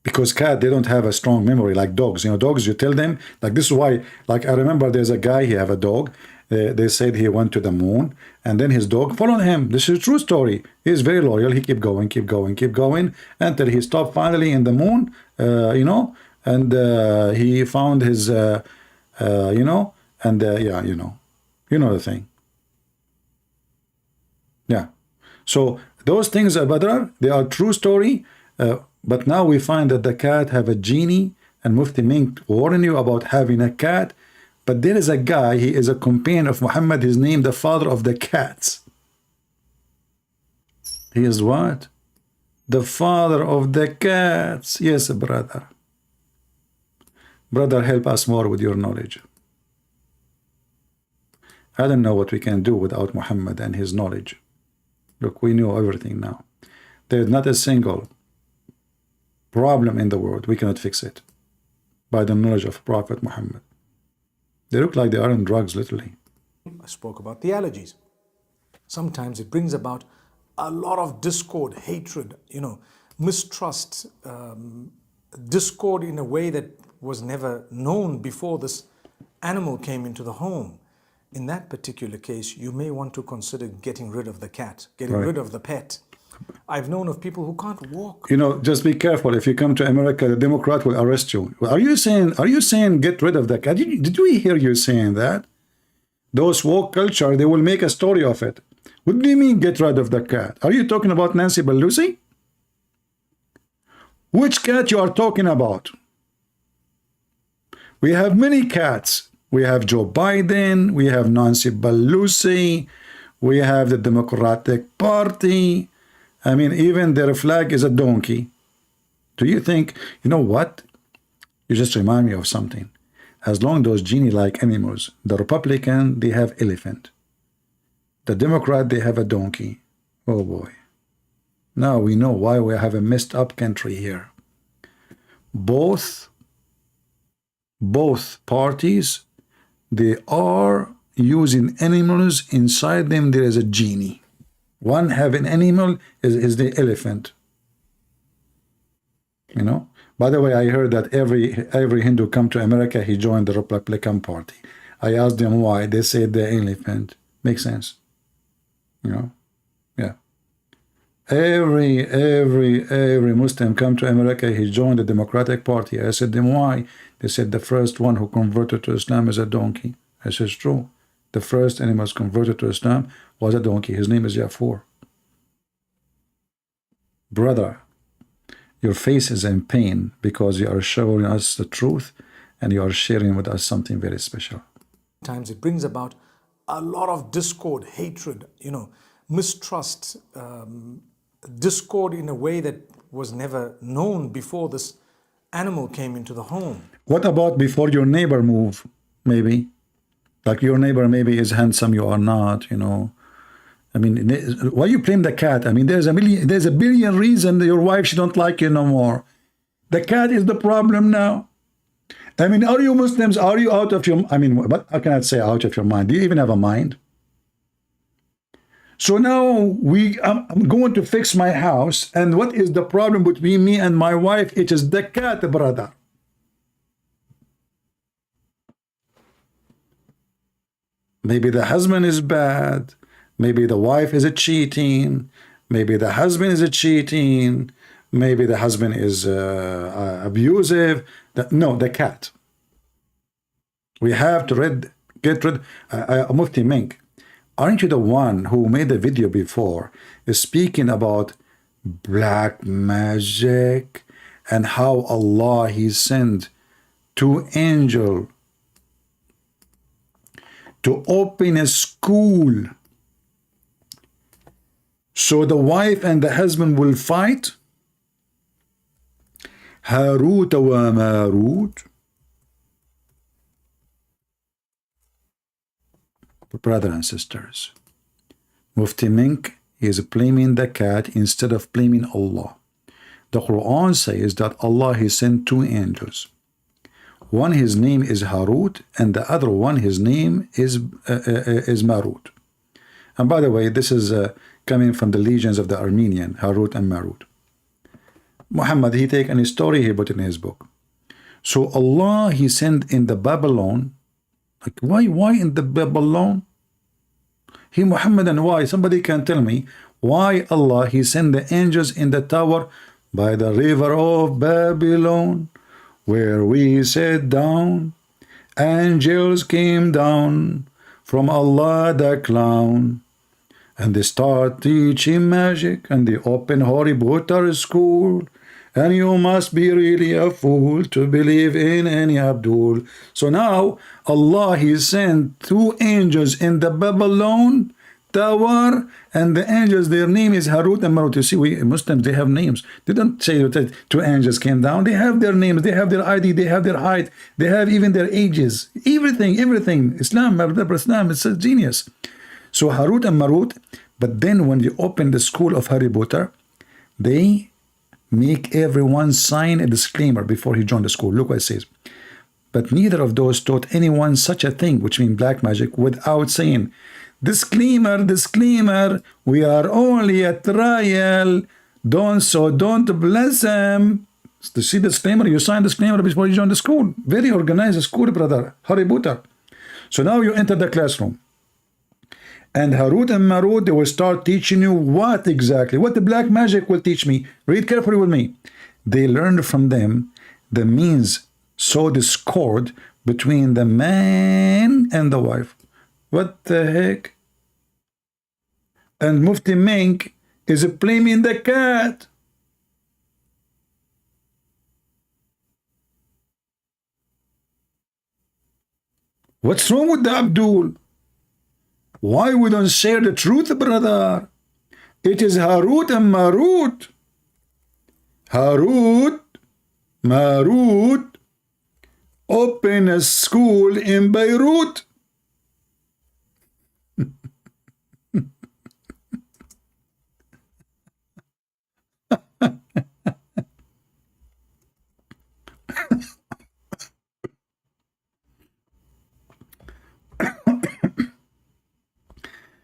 Because cat, they don't have a strong memory like dogs. You know, dogs, you tell them, like this is why, like I remember there's a guy, he have a dog. They said he went to the moon, and then his dog followed him. This is a true story. He's very loyal. He kept going, until he stopped finally in the moon, you know, and he found his, you know, and yeah, you know the thing. Yeah. So those things, Badr, they are true story, but now we find that the cat have a genie, and Mufti Mink warned you about having a cat. But there is a guy, he is a companion of Muhammad, his name, the father of the cats. He is what? The father of the cats. Yes, brother. Brother, help us more with your knowledge. I don't know what we can do without Muhammad and his knowledge. Look, we know everything now. There is not a single problem in the world we cannot fix it by the knowledge of Prophet Muhammad. They look like they are on drugs, literally. I spoke about the allergies. Sometimes it brings about a lot of discord, hatred, mistrust, discord in a way that was never known before this animal came into the home. In that particular case, you may want to consider getting rid of the cat, getting rid of the pet. I've known of people who can't walk. Just be careful. If you come to America, the Democrat will arrest you. Are you saying get rid of the cat? Did we hear you saying that? Those woke culture, they will make a story of it. What do you mean get rid of the cat? Are you talking about Nancy Pelosi? Which cat you are talking about? We have many cats. We have Joe Biden, we have Nancy Pelosi, we have the Democratic Party. I mean, even their flag is a donkey. Do you think, you know what? You just remind me of something. As long as those genie-like animals, the Republican, they have elephant. The Democrat, they have a donkey. Oh boy. Now we know why we have a messed up country here. Both parties, they are using animals. Inside them there is a genie. One have an animal is the elephant. By the way, I heard that every Hindu come to America, he joined the Republican Party. I asked them why. They said the elephant. Makes sense. Yeah. Every Muslim come to America, he joined the Democratic Party. I said them why. They said the first one who converted to Islam is a donkey. I said it's true. The first animal converted to Islam was a donkey. His name is Yafur. Brother, your face is in pain because you are showing us the truth and you are sharing with us something very special. Sometimes it brings about a lot of discord, hatred, mistrust, discord in a way that was never known before this animal came into the home. What about before your neighbor move, maybe? Like your neighbor maybe is handsome, you are not, I mean, why you blame the cat? I mean, there's a billion reasons that your wife, she don't like you no more. The cat is the problem now. I mean, are you Muslims? Are you out of your, what I cannot say out of your mind. Do you even have a mind? So now I'm going to fix my house. And what is the problem between me and my wife? It is the cat, brother. Maybe the husband is bad. Maybe the wife is cheating. Maybe the husband is cheating. Maybe the husband is abusive. No, the cat. We have to get rid. Mufti Mink, aren't you the one who made a video before speaking about black magic and how Allah, He sent 2 angels to open a school so the wife and the husband will fight? Harut wa Marut. Brothers and sisters, Mufti Mink is blaming the cat instead of blaming Allah. The Quran says that Allah, He sent 2 angels. One, his name is Harut, and the other one, his name is Marut. And by the way, this is coming from the legions of the Armenian, Harut and Marut. Muhammad, he take any story, he put in his book. So Allah, He sent in the Babylon. Like, why in the Babylon? He Muhammad, and why? Somebody can tell me why Allah, He sent the angels in the tower by the river of Babylon, where we sat down. Angels came down from Allah the clown, and they start teaching magic, and they open Harry Potter school. And you must be really a fool to believe in any Abdul. So now Allah, He sent 2 angels in the Babylon tower, and the angels, their name is Harut and Marut. You see, we Muslims, they have names. They don't say that two angels came down. They have their names, they have their ID, they have their height, they have even their ages. Everything. Islam, Islam, it's a genius. So Harut and Marut, but then when you open the school of Harry Potter, they make everyone sign a disclaimer before he joined the school. Look what it says. But neither of those taught anyone such a thing, which means black magic, without saying, disclaimer, disclaimer, we are only a trial, don't bless them. To see disclaimer, you sign disclaimer before you join the school. Very organized school, brother, Harry Potter. So now you enter the classroom. And Harut and Marut, they will start teaching you what exactly, what the black magic will teach me. Read carefully with me. They learned from them the means sow discord between the man and the wife. What the heck? And Mufti Mink is blaming the cat. What's wrong with the Abdul? Why we don't share the truth, brother? It is Harut and Marut. Harut, Marut, open a school in Beirut.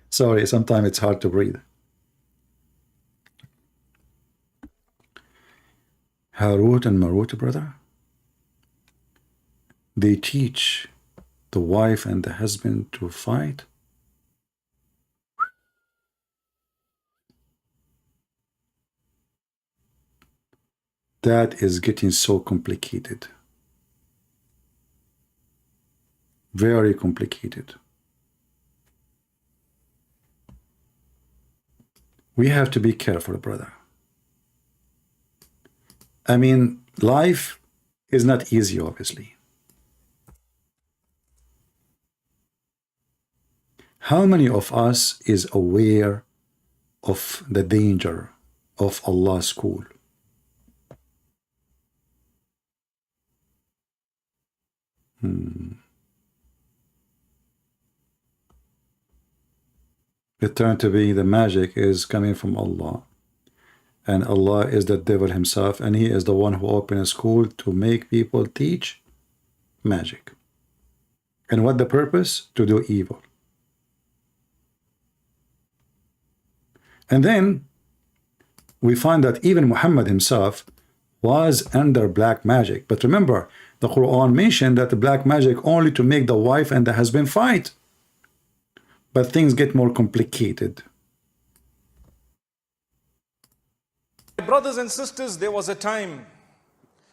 Sorry, sometimes it's hard to breathe. Harut and Marut, brother, they teach the wife and the husband to fight. That is getting so complicated. Very complicated. We have to be careful, brother. I mean, life is not easy, obviously. How many of us is aware of the danger of Allah's school? It turned to be the magic is coming from Allah. And Allah is the devil himself, and he is the one who opened a school to make people teach magic. And what the purpose? To do evil. And then we find that even Muhammad himself was under black magic. But remember, the Quran mentioned that the black magic only to make the wife and the husband fight. But things get more complicated. Brothers and sisters, there was a time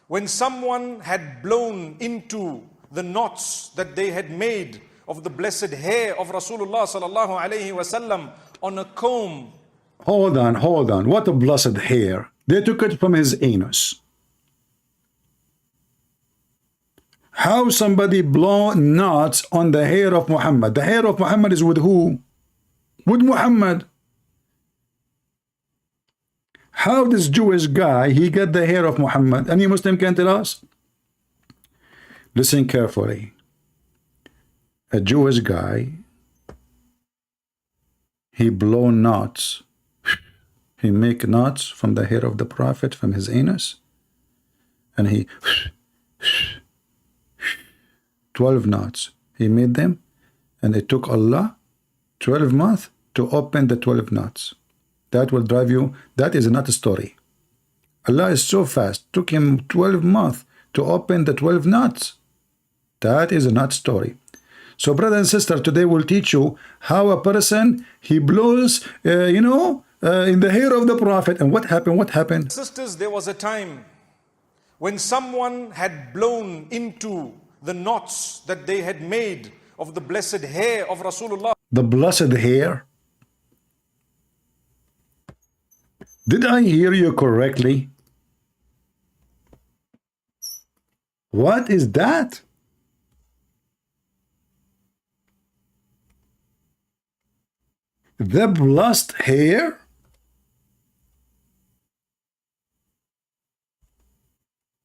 when someone had blown into the knots that they had made of the blessed hair of Rasulullah sallallahu alaihi wasallam on a comb. Hold on. What a blessed hair. They took it from his anus. How somebody blow knots on the hair of Muhammad? The hair of Muhammad is with who? With Muhammad. How this Jewish guy, he got the hair of Muhammad? Any Muslim can tell us? Listen carefully. A Jewish guy, he blow knots. He make knots from the hair of the Prophet, from his anus. And he 12 knots. He made them, and it took Allah 12 months to open the 12 knots. That will drive you. That is not a story. Allah is so fast. Took him 12 months to open the 12 knots. That is not a story. So, brother and sister, today we'll teach you how a person, he blows, in the hair of the Prophet. And what happened? What happened? Sisters, there was a time when someone had blown into the knots that they had made of the blessed hair of Rasulullah. The blessed hair? Did I hear you correctly? What is that? The blessed hair?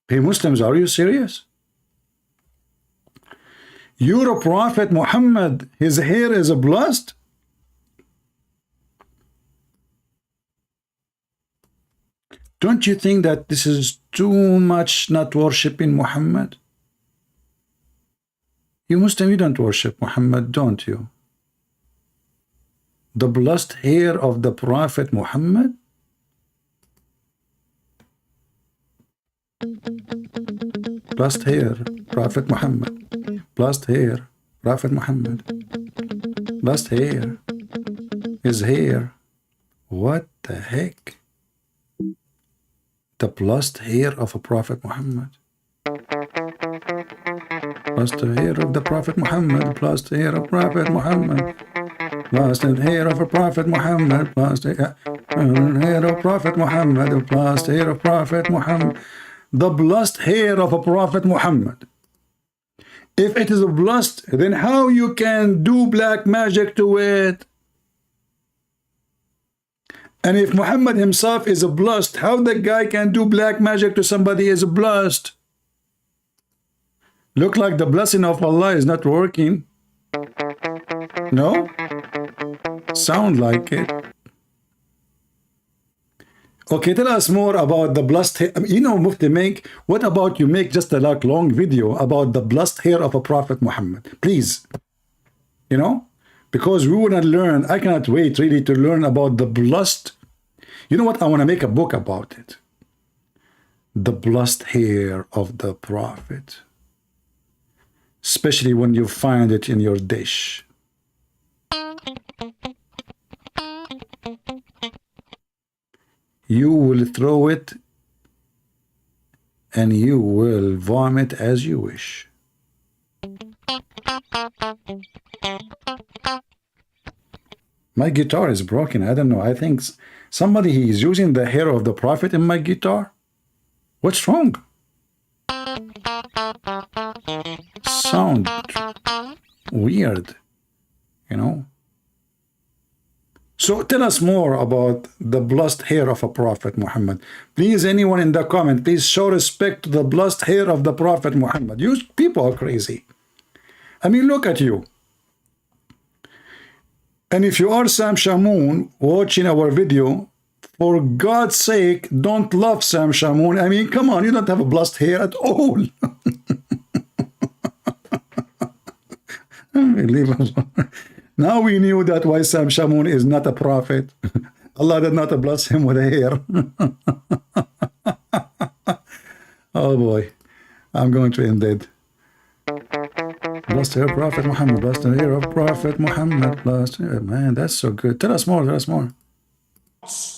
Hey Muslims, are you serious? Your Prophet Muhammad, his hair is blessed? Don't you think that this is too much not worshipping Muhammad? You Muslim, you don't worship Muhammad, don't you? The blessed hair of the Prophet Muhammad? Blessed hair, Prophet Muhammad. Blessed hair, Prophet Muhammad. Blessed hair, his hair. What the heck? The blessed hair of a Prophet Muhammad. Blessed hair of the Prophet Muhammad. Blessed hair of Prophet Muhammad. Blessed hair of a Prophet Muhammad. Blessed hair of Prophet Muhammad. Blessed hair of Prophet Muhammad. The blessed hair of a Prophet Muhammad. If it is blessed, then how you can do black magic to it? And if Muhammad himself is blessed, how the guy can do black magic to somebody is blessed? Look like the blessing of Allah is not working. No? Sound like it. Okay, tell us more about the blessed hair. You know, Mufti, what about you make just a long video about the blessed hair of a Prophet Muhammad? Please. You know? Because we want to learn. I cannot wait really to learn about the blessed. You know what? I want to make a book about it. The blessed hair of the Prophet. Especially when you find it in your dish. You will throw it and you will vomit as you wish. My guitar is broken. I don't know. I think somebody is using the hair of the Prophet in my guitar. What's wrong? Sound weird, you know. So tell us more about the blessed hair of a Prophet Muhammad. Please, anyone in the comment, please show respect to the blessed hair of the Prophet Muhammad. You people are crazy. I mean, look at you. And if you are Sam Shamoon watching our video, for God's sake, don't love Sam Shamoon. I mean, come on, you don't have a blessed hair at all. Unbelievable. Now we knew that why Sam Shamoon is not a prophet. Allah did not bless him with a hair. Oh boy, I'm going to end it. Blessed hair of Prophet Muhammad, blessed hair of Prophet Muhammad, blessed hair. Man, that's so good. Tell us more, tell us more.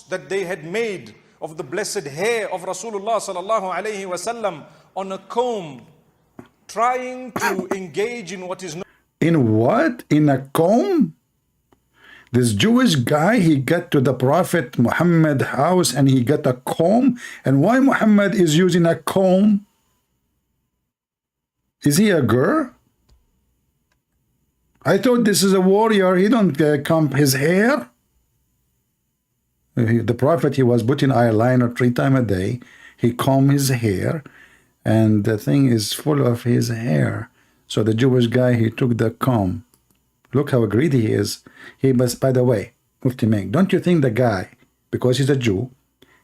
That they had made of the blessed hair of Rasulullah sallallahu alayhi wasallam on a comb, trying to engage in what is known. In what? In a comb? This Jewish guy, he got to the Prophet Muhammad house and he got a comb. And why Muhammad is using a comb? Is he a girl? I thought this is a warrior. He don't comb his hair. The Prophet, he was putting eyeliner 3 times a day. He combed his hair and the thing is full of his hair. So the Jewish guy, he took the comb. Look how greedy he is. He was, by the way, Mufti Meng, don't you think the guy, because he's a Jew,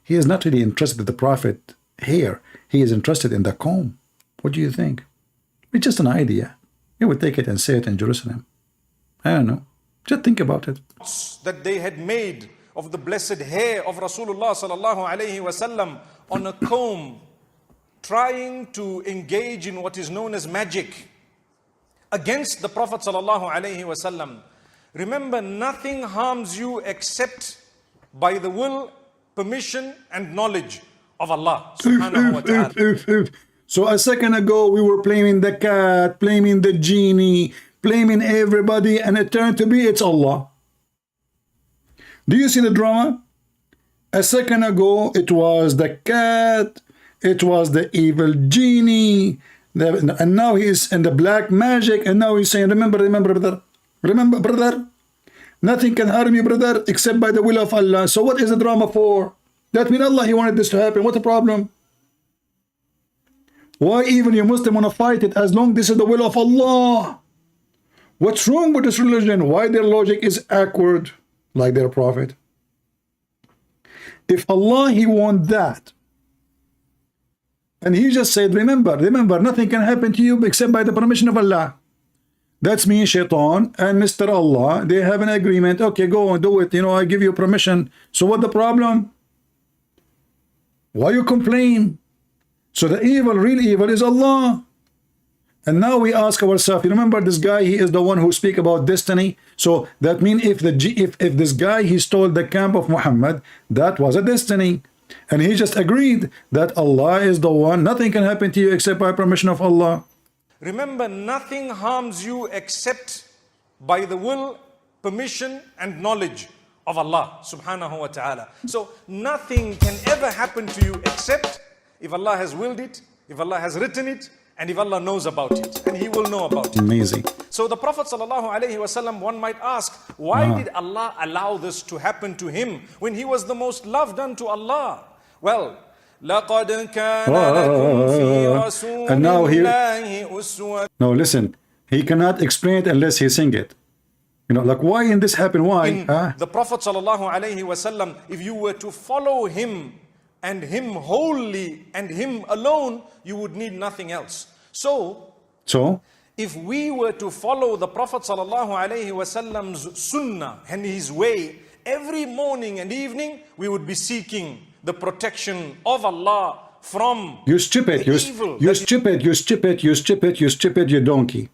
he is not really interested in the Prophet hair. He is interested in the comb. What do you think? It's just an idea. He would take it and say it in Jerusalem. I don't know. Just think about it. That they had made of the blessed hair of Rasulullah sallallahu alayhi wasallam on a comb, trying to engage in what is known as magic against the Prophet sallallahu alaihi wasallam. Remember, nothing harms you except by the will, permission, and knowledge of Allah subhanahu wa ta'ala. So a second ago, we were blaming the cat, blaming the genie, blaming everybody, and it turned to be it's Allah. Do you see the drama? A second ago, it was the cat, it was the evil genie, and now he is in the black magic, and now he's saying, remember, brother. Remember, brother. Nothing can harm you, brother, except by the will of Allah. So what is the drama for? That means Allah, He wanted this to happen. What's the problem? Why even you Muslim want to fight it as long as this is the will of Allah? What's wrong with this religion? Why their logic is awkward like their prophet? If Allah, He want that, and He just said, remember, nothing can happen to you except by the permission of Allah. That's me, Shaitan, and Mr. Allah. They have an agreement. Okay, go and do it. You know, I give you permission. So what the problem? Why you complain? So the evil, real evil is Allah. And now we ask ourselves, you remember this guy, he is the one who speak about destiny. So that means if this guy, he stole the camp of Muhammad, that was a destiny. And he just agreed that Allah is the one. Nothing can happen to you except by permission of Allah. Remember, nothing harms you except by the will, permission, and knowledge of Allah subhanahu wa ta'ala. So nothing can ever happen to you except if Allah has willed it, if Allah has written it, and if Allah knows about it, and He will know about it. Amazing. So the Prophet sallallahu alaihi wasallam, one might ask, why did Allah allow this to happen to him when he was the most loved unto Allah? Well, لَقَدْ كَانَ لَكُمْ فِي رَسُولِ And now اللَّهِ أُسْوَةٌ. No, listen, he cannot explain it unless he sing it. You know, like why in this happen? Why? The Prophet sallallahu alaihi wasallam, if you were to follow him and him wholly and him alone, you would need nothing else. So if we were to follow the Prophet sallallahu alaihi wasallam's sunnah and his way, every morning and evening we would be seeking the protection of Allah from you stupid, you stupid, you donkey.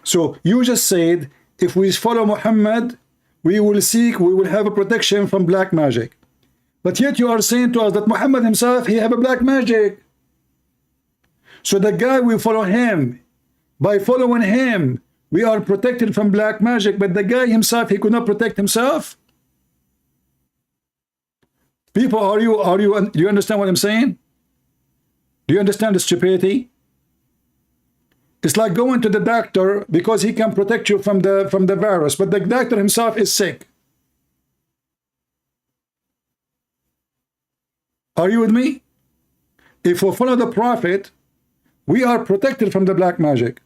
So you just said, if we follow Muhammad, we will have a protection from black magic. But yet you are saying to us that Muhammad himself, he have a black magic. So the guy, we follow him. By following him, we are protected from black magic. But the guy himself, he could not protect himself. People, do you understand what I'm saying? Do you understand the stupidity? It's like going to the doctor because he can protect you from the virus, but the doctor himself is sick. Are you with me? If we follow the Prophet, we are protected from the black magic.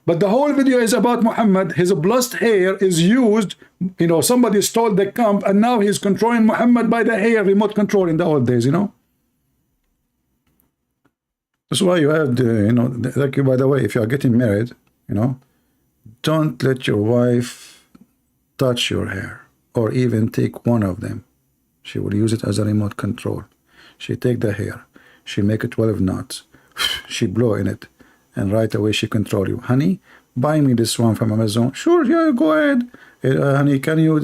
But the whole video is about Muhammad. His blessed hair is used. You know, somebody stole the camp, and now he's controlling Muhammad by the hair, remote control in the old days, you know. That's why you have, you know, like, by the way, if you are getting married, you know, don't let your wife touch your hair or even take one of them. She will use it as a remote control. She take the hair, she make it 12 knots, she blow in it, and right away she control you. Honey, buy me this one from Amazon. Sure, yeah, go ahead. Honey, can you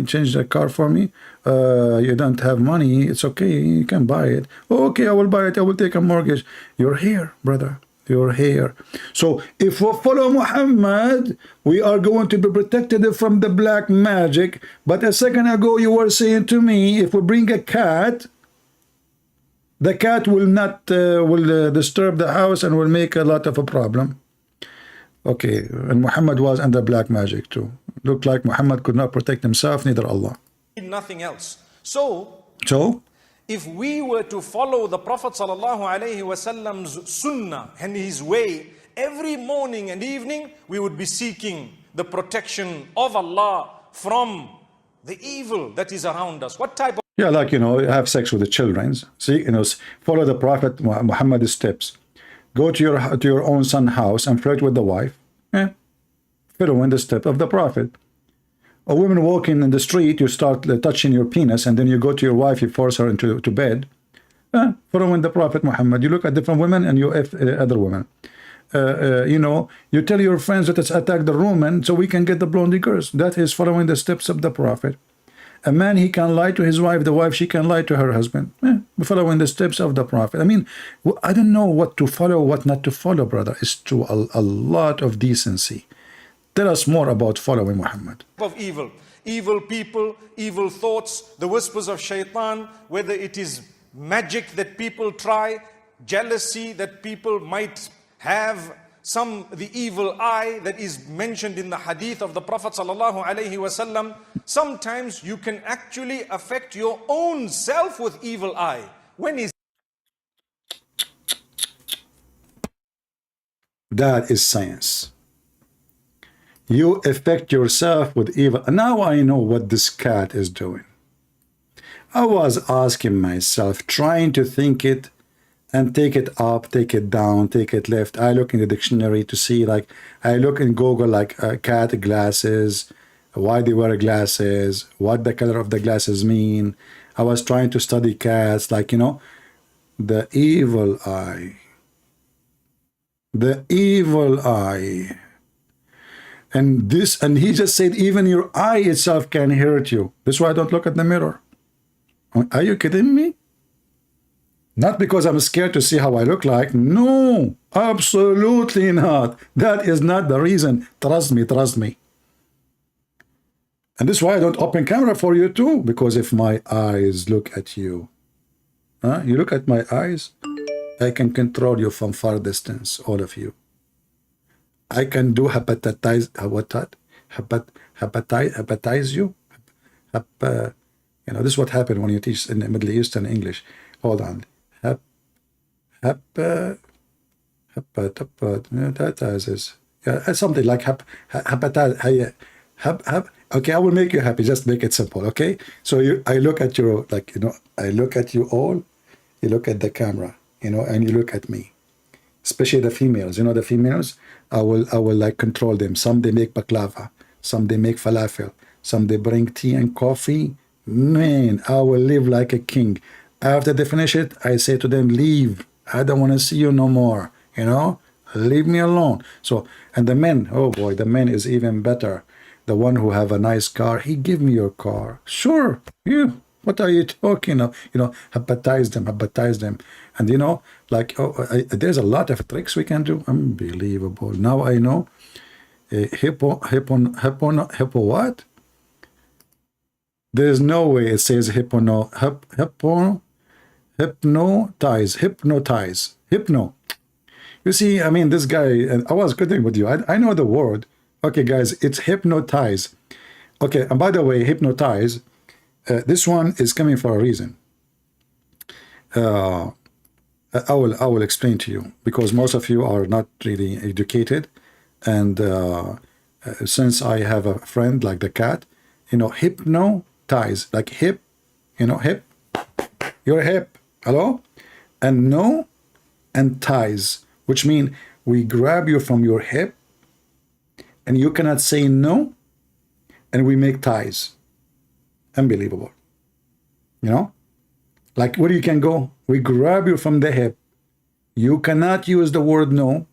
change the car for me? You don't have money. It's okay. You can buy it. Oh, okay, I will buy it. I will take a mortgage. You're here, brother. You're here. So if we follow Muhammad, we are going to be protected from the black magic. But a second ago, you were saying to me, if we bring a cat, the cat will not disturb the house and will make a lot of a problem. Okay, and Muhammad was under black magic too. Looked like Muhammad could not protect himself, neither Allah. Nothing else. So if we were to follow the Prophet sallallahu alaihi wasallam's sunnah and his way, every morning and evening we would be seeking the protection of Allah from the evil that is around us. What type of... Yeah, like, you know, have sex with the children. See, you know, follow the Prophet Muhammad's steps. Go to your own son's house and flirt with the wife. Following the step of the Prophet. A woman walking in the street, you start touching your penis, and then you go to your wife, you force her into bed. Following the Prophet Muhammad. You look at different women and you F other women. You know, you tell your friends that it's attack the Roman so we can get the blondie girls. That is following the steps of the Prophet. A man, he can lie to his wife. The wife, she can lie to her husband. Following the steps of the Prophet. I mean, I don't know what to follow, what not to follow, brother. It's to a lot of decency. Tell us more about following Muhammad. Of evil people, evil thoughts, the whispers of shaitan, whether it is magic that people try, jealousy that people might have, the evil eye that is mentioned in the hadith of the Prophet sallallahu alaihi wasallam. Sometimes you can actually affect your own self with evil eye. When is that is science. You affect yourself with evil. Now I know what this cat is doing. I was asking myself, trying to think it and take it up, take it down, take it left. I look in the dictionary to see, like, I look in Google, like cat glasses, why they wear glasses, what the color of the glasses mean. I was trying to study cats, like, you know, the evil eye. The evil eye. And this, and he just said, even your eye itself can hurt you. That's why I don't look at the mirror. Are you kidding me? Not because I'm scared to see how I look like. No, absolutely not. That is not the reason. Trust me, trust me. And this is why I don't open camera for you too. Because if my eyes look at you, you look at my eyes, I can control you from far distance, all of you. I can do hepatize, what that? Hepatize you? You know, this is what happened when you teach in the Middle Eastern English. Hold on. Hepatize. Yeah, something like hepatize. Okay, I will make you happy. Just make it simple, okay? So I look at your, like, you know, I look at you all. You look at the camera, you know, and you look at me. Especially the females. You know, the females, I will like control them. Some they make baklava. Some they make falafel. Some they bring tea and coffee. Man, I will live like a king. After they finish it, I say to them, leave. I don't want to see you no more. You know, leave me alone. So, and the men, oh boy, the men is even better. The one who have a nice car, he give me your car. Sure, you. What are you talking of? You know, hepatize them. And you know, like, there's a lot of tricks we can do. Unbelievable. Now I know. Hippo what? There's no way it says hypnotize. Hypno. You see, I mean, this guy, I was kidding with you. I know the word. Okay, guys, it's hypnotize. Okay, and by the way, hypnotize, this one is coming for a reason. I will explain to you, because most of you are not really educated. And since I have a friend like the cat, you know, hypnotize, like hip, you know, hip, your hip, hello? And no, and ties, which mean we grab you from your hip and you cannot say no, and we make ties. Unbelievable. You know, like where you can go, we grab you from the hip. You cannot use the word no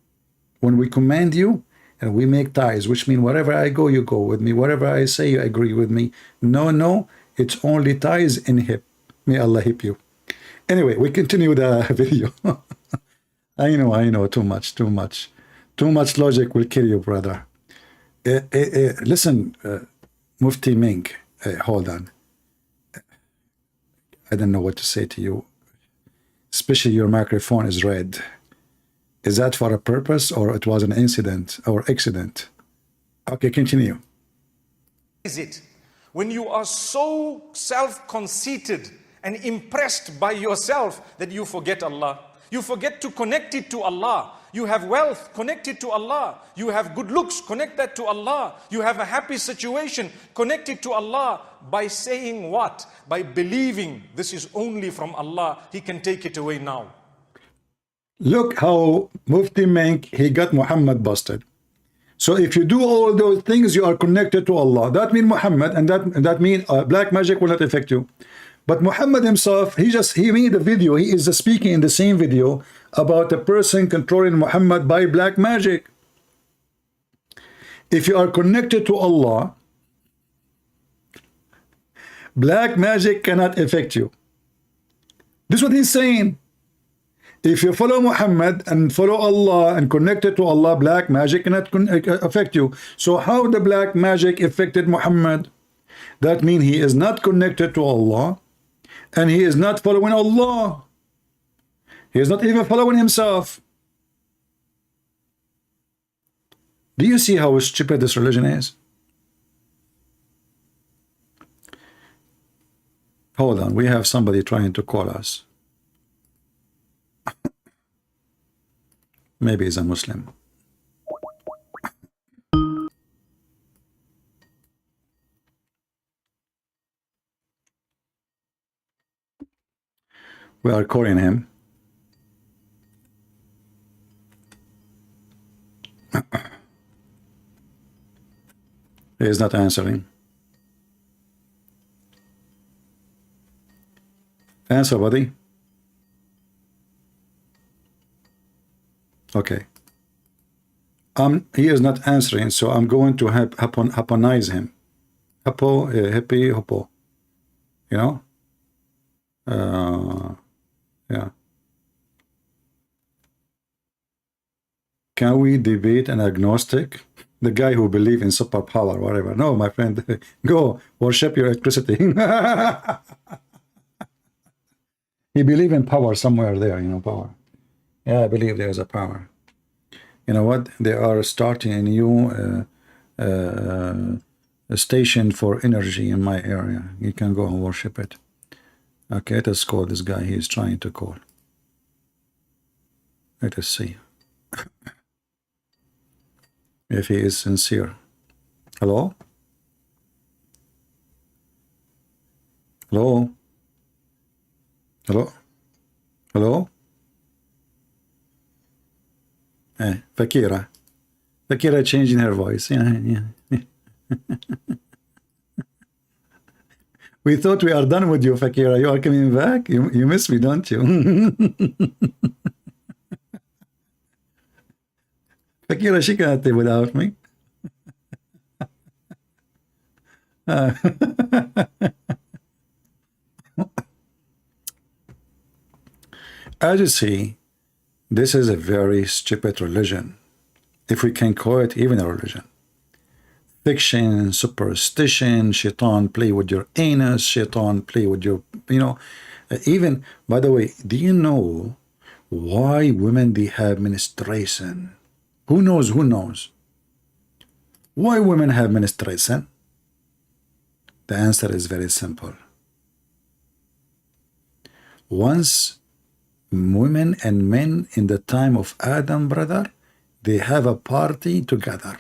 when we command you, and we make ties, which mean wherever I go, you go with me. Whatever I say, you agree with me. No, it's only ties in hip. May Allah hip you. Anyway, we continue the video. I know, too much logic will kill you, brother. Listen, Mufti Ming, hold on. I don't know what to say to you. Especially your microphone is red. Is that for a purpose, or it was an incident or accident? Okay, continue. is it when you are so self-conceited and impressed by yourself that you forget Allah? You forget to connect it to Allah. You have wealth, connect it to Allah. You have good looks, connect that to Allah. You have a happy situation, connect it to Allah. By saying what? By believing this is only from Allah. He can take it away now. Look how Mufti Menk, he got Muhammad busted. So if you do all those things, you are connected to Allah. That means Muhammad, and that means black magic will not affect you. But Muhammad himself, he made a video. He is speaking in the same video about a person controlling Muhammad by black magic. If you are connected to Allah, black magic cannot affect you. This is what he's saying. If you follow Muhammad and follow Allah and connected to Allah, black magic cannot affect you. So how the black magic affected Muhammad? That means he is not connected to Allah, and he is not following Allah. He is not even following himself. Do you see how stupid this religion is? Hold on, we have somebody trying to call us. Maybe he's a Muslim. We are calling him. He is not answering. Answer, buddy. Okay. He is not answering, so I'm going to happonize him. Hippie, hippo. You know? Yeah. Can we debate an agnostic? The guy who believes in superpower, whatever. No, my friend, go worship your electricity. He believes in power somewhere there, you know, power. Yeah, I believe there is a power. You know what? They are starting a new station for energy in my area. You can go and worship it. Okay, let us call this guy. He is trying to call. Let us see if he is sincere. Hello? Hello? Hello? Hello? Fakira. Fakira changing her voice. Yeah. We thought we are done with you, Fakira. You are coming back? You miss me, don't you? Fakira, she can't live without me. As you see, this is a very stupid religion, if we can call it even a religion. Fiction, superstition, shaitan play with your anus, shaitan play with your, you know, even, by the way, do you know why women, they have menstruation? Who knows? Who knows? Why women have menstruation? The answer is very simple. Once women and men in the time of Adam, brother, they have a party together.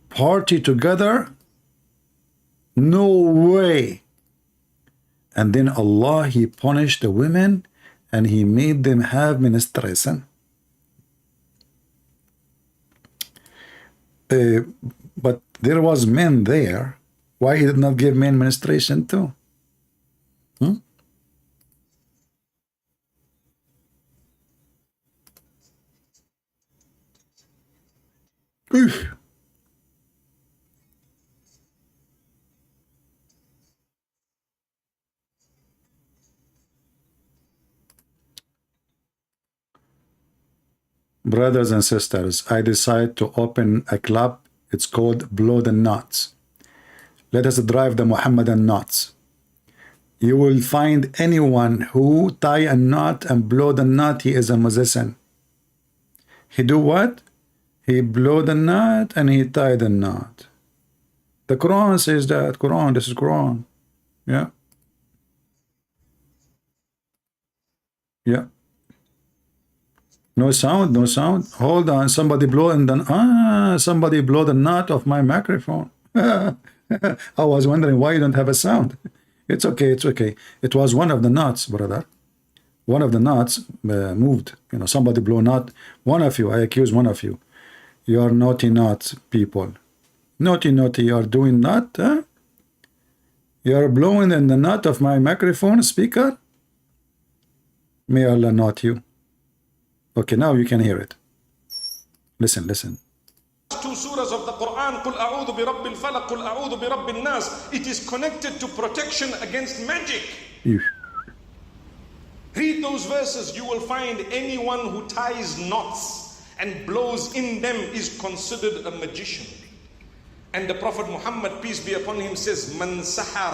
Party together? No way. And then Allah, He punished the women and He made them have menstruation. But there was men there. Why He did not give men menstruation too? Oof. Brothers and sisters, I decided to open a club. It's called Blow the Knots. Let us drive the Muhammadan knots. You will find anyone who tie a knot and blow the knot, he is a musician. He do what? He blow the knot and he tie the knot. The Quran says that. Quran, this is Quran. Yeah. Yeah. No sound, no sound. Hold on, somebody blow and then somebody blow the knot of my microphone. I was wondering why you don't have a sound. It's okay, it's okay. It was one of the knots, brother. One of the knots moved. You know, somebody blow knot. One of you, I accuse one of you. You are naughty knot people. Naughty, you are doing knot, huh? You are blowing in the knot of my microphone speaker. May Allah not you. Okay, now you can hear it. Listen, listen. Two surahs of the Quran, قُلْ أَعُوذُ بِرَبِّ الْفَلَقِ قُلْ أَعُوذُ بِرَبِّ النَّاسِ. It is connected to protection against magic. Read those verses, you will find anyone who ties knots and blows in them is considered a magician. And the Prophet Muhammad, peace be upon him, says, مَنْ سَحَرَ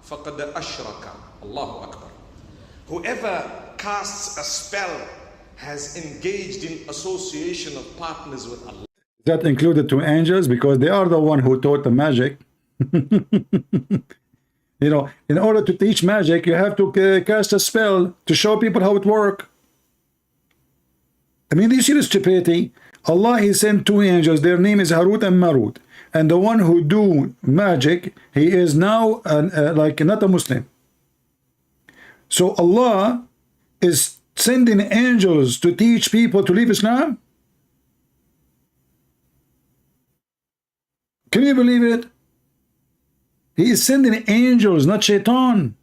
فَقَدْ أَشْرَكَ. Allahu Akbar. Whoever casts a spell has engaged in association of partners with Allah. That included two angels because they are the one who taught the magic. You know, in order to teach magic, you have to cast a spell to show people how it works. I mean, do you see the stupidity? Allah, He sent two angels. Their name is Harut and Marut. And the one who do magic, he is now like not a Muslim. So Allah is sending angels to teach people to leave Islam? Can you believe it? He is sending angels, not shaitan.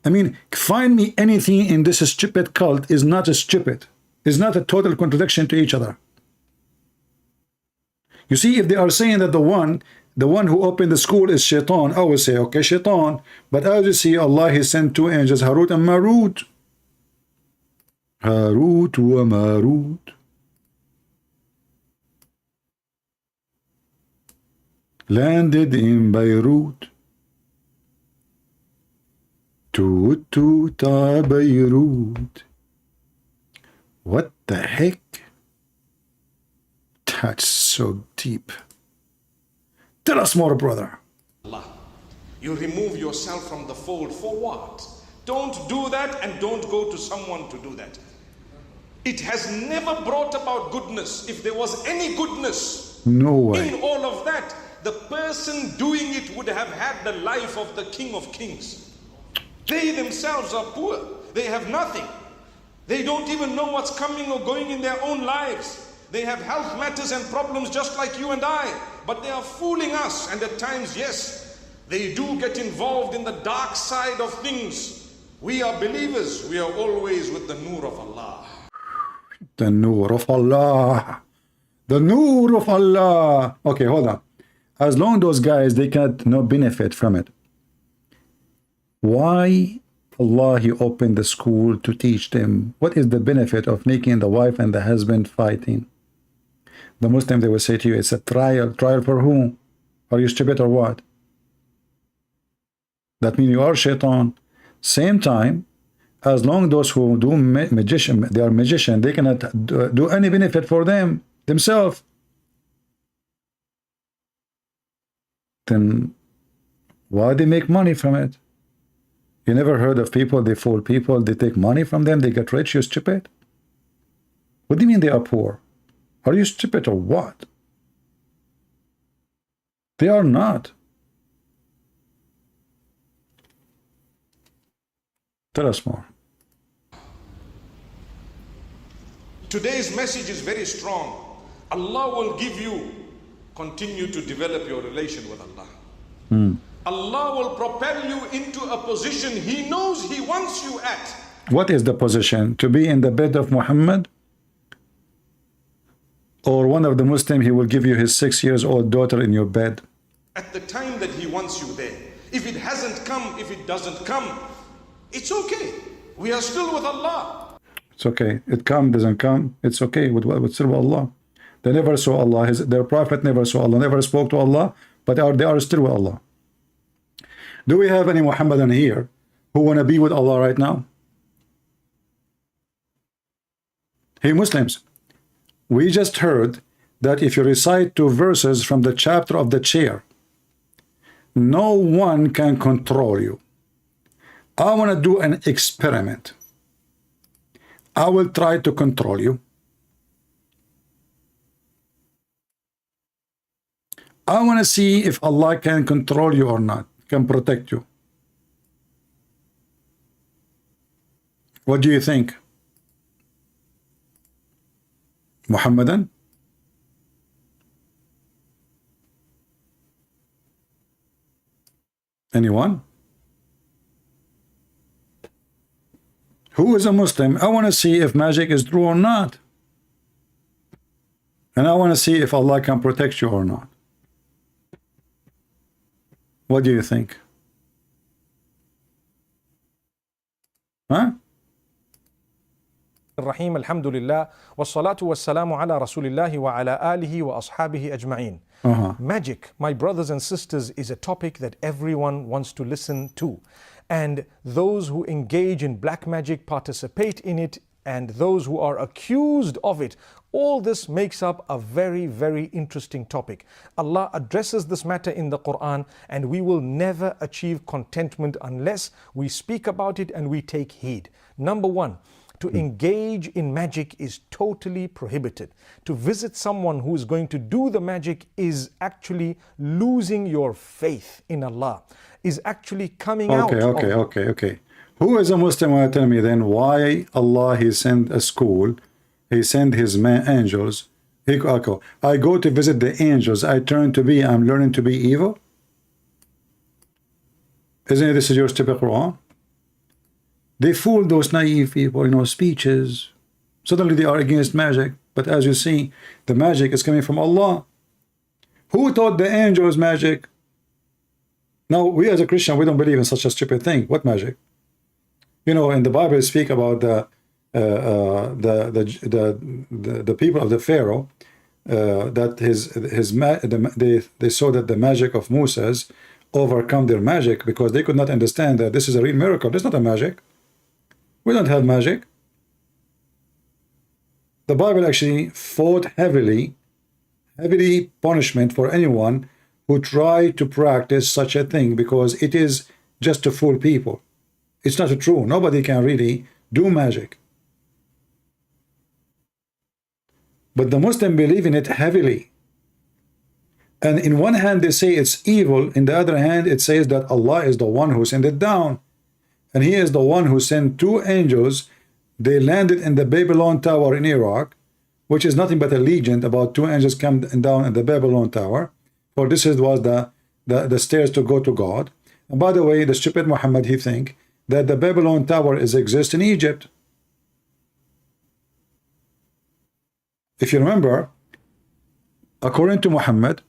I mean, find me anything in this stupid cult is not a stupid. Is not a total contradiction to each other. You see, if they are saying that the one who opened the school is shaitan, I will say, okay, shaitan. But as you see, Allah, He sent two angels, Harut and Marut. Harut wa Marut. Landed in Beirut. Toot toot Beirut. What the heck? That's so deep. Tell us more, brother. Allah. You remove yourself from the fold for what? Don't do that, and don't go to someone to do that. It has never brought about goodness. If there was any goodness no way in all of that, the person doing it would have had the life of the King of Kings. They themselves are poor. They have nothing. They don't even know what's coming or going in their own lives. They have health matters and problems just like you and I. But they are fooling us. And at times, yes, they do get involved in the dark side of things. We are believers. We are always with the Nur of Allah. The Nur of Allah. The Nur of Allah. Okay, hold on. As long as those guys, they get no benefit from it. Why Allah, He opened the school to teach them? What is the benefit of making the wife and the husband fighting? The Muslim, they will say to you, it's a trial. Trial for whom? Are you stupid or what? That means you are shaitan. Same time, as long as those who do magician, they are magician, they cannot do any benefit for them, themselves. Then why they make money from it? You never heard of people, they fool people, they take money from them, they get rich, you stupid? What do you mean they are poor? Are you stupid or what? They are not. Tell us more. Today's message is very strong. Allah will give you, continue to develop your relation with Allah. Allah will propel you into a position He knows He wants you at. What is the position? To be in the bed of Muhammad? Or one of the Muslim, he will give you his 6-year-old daughter in your bed? At the time that He wants you there. If it hasn't come, if it doesn't come, it's okay. We are still with Allah. It's okay. It come, doesn't come. It's okay. With still with Allah. They never saw Allah. Their prophet never saw Allah, never spoke to Allah, but they are still with Allah. Do we have any Muhammadan here who want to be with Allah right now? Hey Muslims, we just heard that if you recite 2 verses from the chapter of the chair, no one can control you. I want to do an experiment. I will try to control you. I want to see if Allah can control you or not, can protect you. What do you think? Muhammadan? Anyone? Who is a Muslim? I want to see if magic is true or not. And I want to see if Allah can protect you or not. What do you think? Huh? الرحيم الحمد لله والصلاة والسلام على رسول الله وعلى آله وأصحابه أجمعين. Magic, my brothers and sisters, is a topic that everyone wants to listen to. And those who engage in black magic, participate in it, and those who are accused of it. All this makes up a very, very interesting topic. Allah addresses this matter in the Quran, and we will never achieve contentment unless we speak about it and we take heed. Number one, to engage in magic is totally prohibited. To visit someone who is going to do the magic is actually losing your faith in Allah, is actually coming out. Okay. Who is a Muslim want to tell me then why Allah He sent a school, He sent His angels, I go to visit the angels, I'm learning to be evil? Isn't it this is your stupid Quran? They fool those naive people, speeches. Suddenly they are against magic. But as you see, the magic is coming from Allah. Who taught the angels magic? Now, we as a Christian, we don't believe in such a stupid thing. What magic? In the Bible, speak about the people of the Pharaoh, that they saw that the magic of Moses overcome their magic because they could not understand that this is a real miracle. This is not a magic. We don't have magic. The Bible actually fought heavily punishment for anyone who tried to practice such a thing, because it is just to fool people. It's not true. Nobody can really do magic. But the Muslims believe in it heavily. And in one hand they say it's evil, in the other hand it says that Allah is the one who sent it down. And He is the one who sent two angels. They landed in the Babylon Tower in Iraq, which is nothing but a legend about two angels come down in the Babylon Tower. For this was the stairs to go to God. And by the way, the stupid Muhammad, he think that the Babylon Tower exists in Egypt. If you remember, according to Muhammad,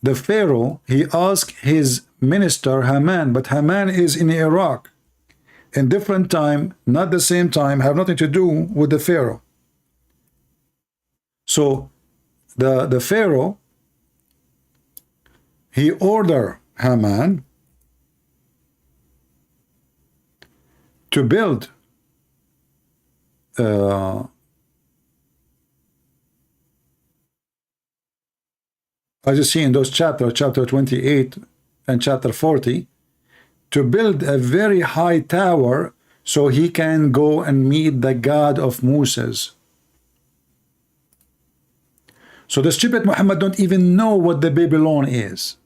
the Pharaoh, he asked his minister Haman, but Haman is in Iraq, in different time, not the same time, have nothing to do with the Pharaoh. So the Pharaoh, he ordered Haman to build as you see in those chapter 28 and chapter 40, to build a very high tower so he can go and meet the God of Moses. So the stupid Muhammad don't even know what the Babylon is.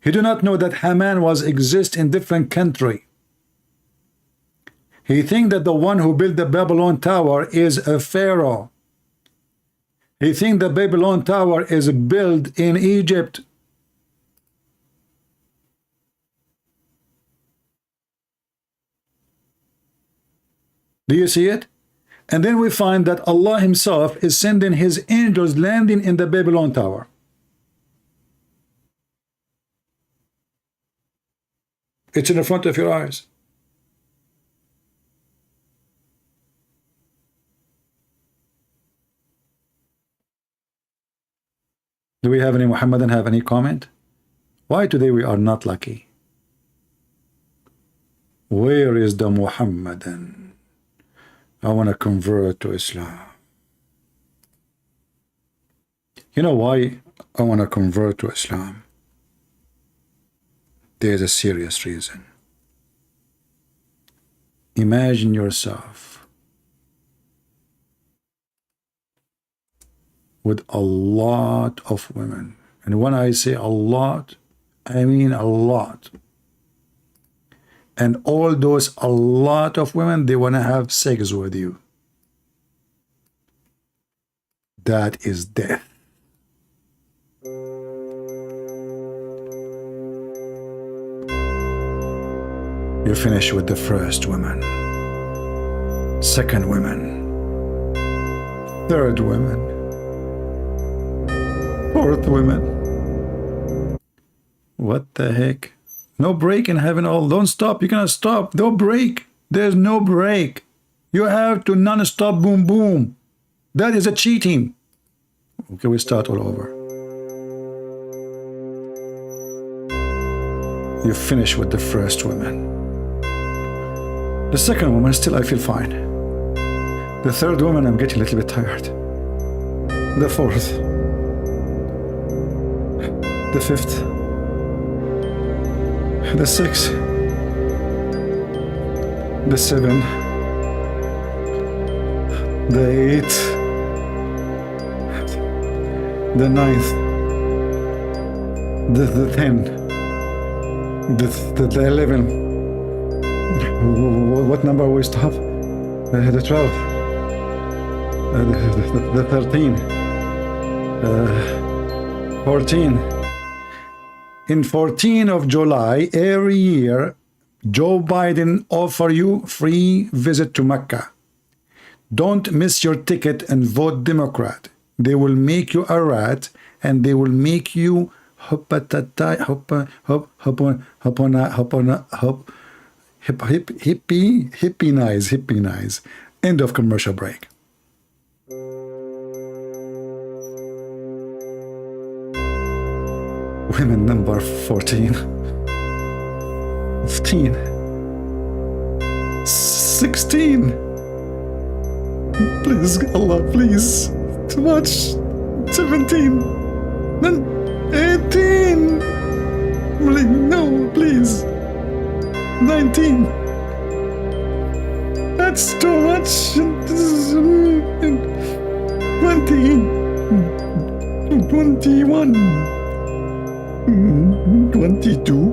He do not know that Haman exist in different country. He think that the one who built the Babylon Tower is a Pharaoh. He think the Babylon Tower is built in Egypt. Do you see it? And then we find that Allah Himself is sending His angels landing in the Babylon Tower. It's in the front of your eyes. Do we have any Muhammadan have any comment? Why today we are not lucky? Where is the Muhammadan? I want to convert to Islam. You know why I want to convert to Islam? There's a serious reason. Imagine yourself with a lot of women. And when I say a lot, I mean a lot. And all those a lot of women, they want to have sex with you. That is death. You finish with the first woman, second woman, third woman, fourth woman. What the heck? No break in heaven. All don't stop. You cannot stop. Don't break. There's no break. You have to non-stop boom boom. That is a cheating. Okay, we start all over. You finish with the first woman. The second woman, still I feel fine. The third woman, I'm getting a little bit tired. The fourth. The fifth. The sixth. The seventh. The eighth. The ninth. The 10. The 11. What number we stop? The 12. The 13. 14. In 14 of July every year, Joe Biden offer you free visit to Mecca. Don't miss your ticket and vote Democrat. They will make you a rat and they will make you hippie-nize. End of commercial break. Women number 14, 15, 16. Please, Allah, please. Too much. 17. Then 18. No, please. 19. That's too much. 20. 21. 22.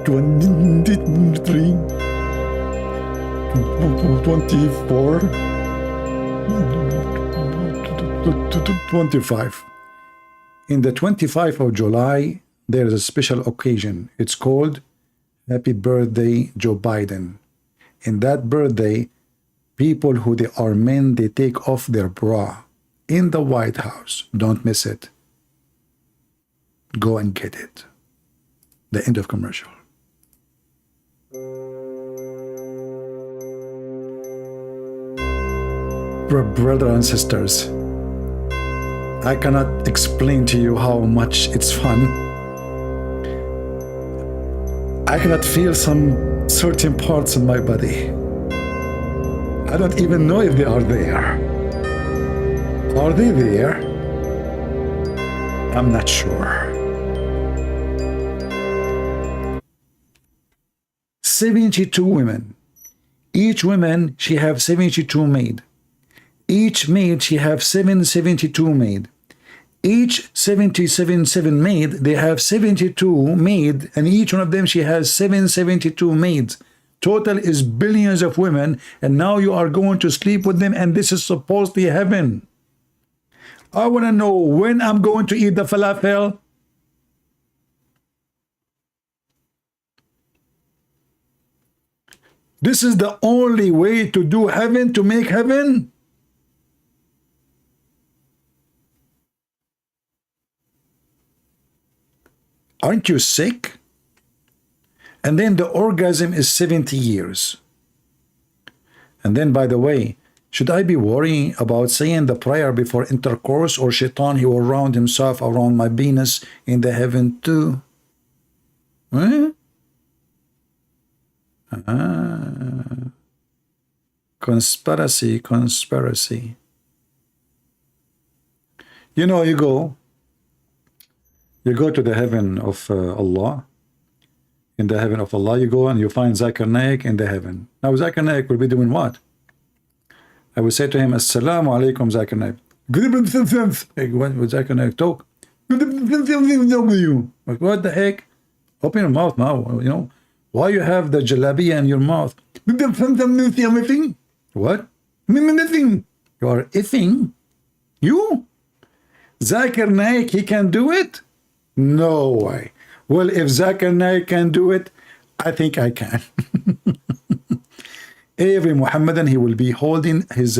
23. 24. 25. In the 25th of July, there is a special occasion. It's called Happy Birthday Joe Biden. In that birthday, people who they are men, they take off their bra in the White House. Don't miss it. Go and get it. The end of commercial. Brothers and sisters, I cannot explain to you how much it's fun. I cannot feel some certain parts in my body. I don't even know if they are there. Are they there? I'm not sure. 72 women. Each woman, she have 72 maid. Each maid, she have 772 maid. Each 7 maid, they have 72 maid, and each one of them, she has 772 maids. Total is billions of women, and now you are going to sleep with them, and this is supposedly heaven. I want to know when I'm going to eat the falafel. This is the only way to do heaven, to make heaven. Aren't you sick? And then the orgasm is 70 years. And then, by the way, should I be worrying about saying the prayer before intercourse, or shaitan, he will round himself around my penis in the heaven too? Huh? Conspiracy. You know, you go to the heaven of Allah. In the heaven of Allah, you go and you find Zakir Naik in the heaven. Now, Zakir Naik will be doing what? I will say to him, Assalamu alaikum, Zakir Naik. Good evening, what would Zakir Naik talk? Good evening, like, what the heck? Open your mouth now, you know. Why you have the jalabiya in your mouth? What? Nothing. You are effing? You? Zakir Naik, he can do it? No way. Well, if Zakir Naik can do it, I think I can. Every Muhammadan, he will be holding his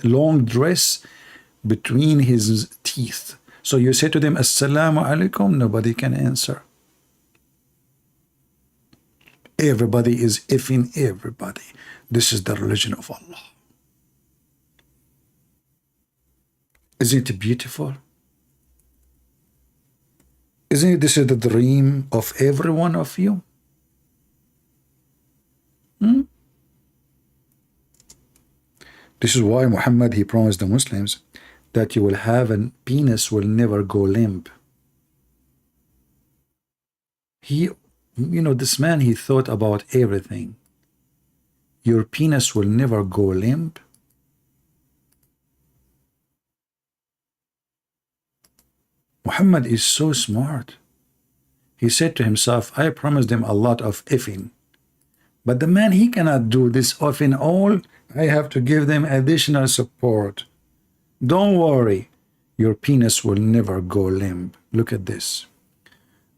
long dress between his teeth. So you say to them, Assalamu alaikum, nobody can answer. Everybody is effing everybody. This is the religion of Allah. Isn't it beautiful? Isn't this the dream of every one of you? This is why Muhammad, he promised the Muslims that you will have a penis will never go limp. He, this man, he thought about everything. Your penis will never go limp. Muhammad is so smart. He said to himself, I promised him a lot of effing. But the man, he cannot do this effing all. I have to give them additional support. Don't worry. Your penis will never go limp. Look at this.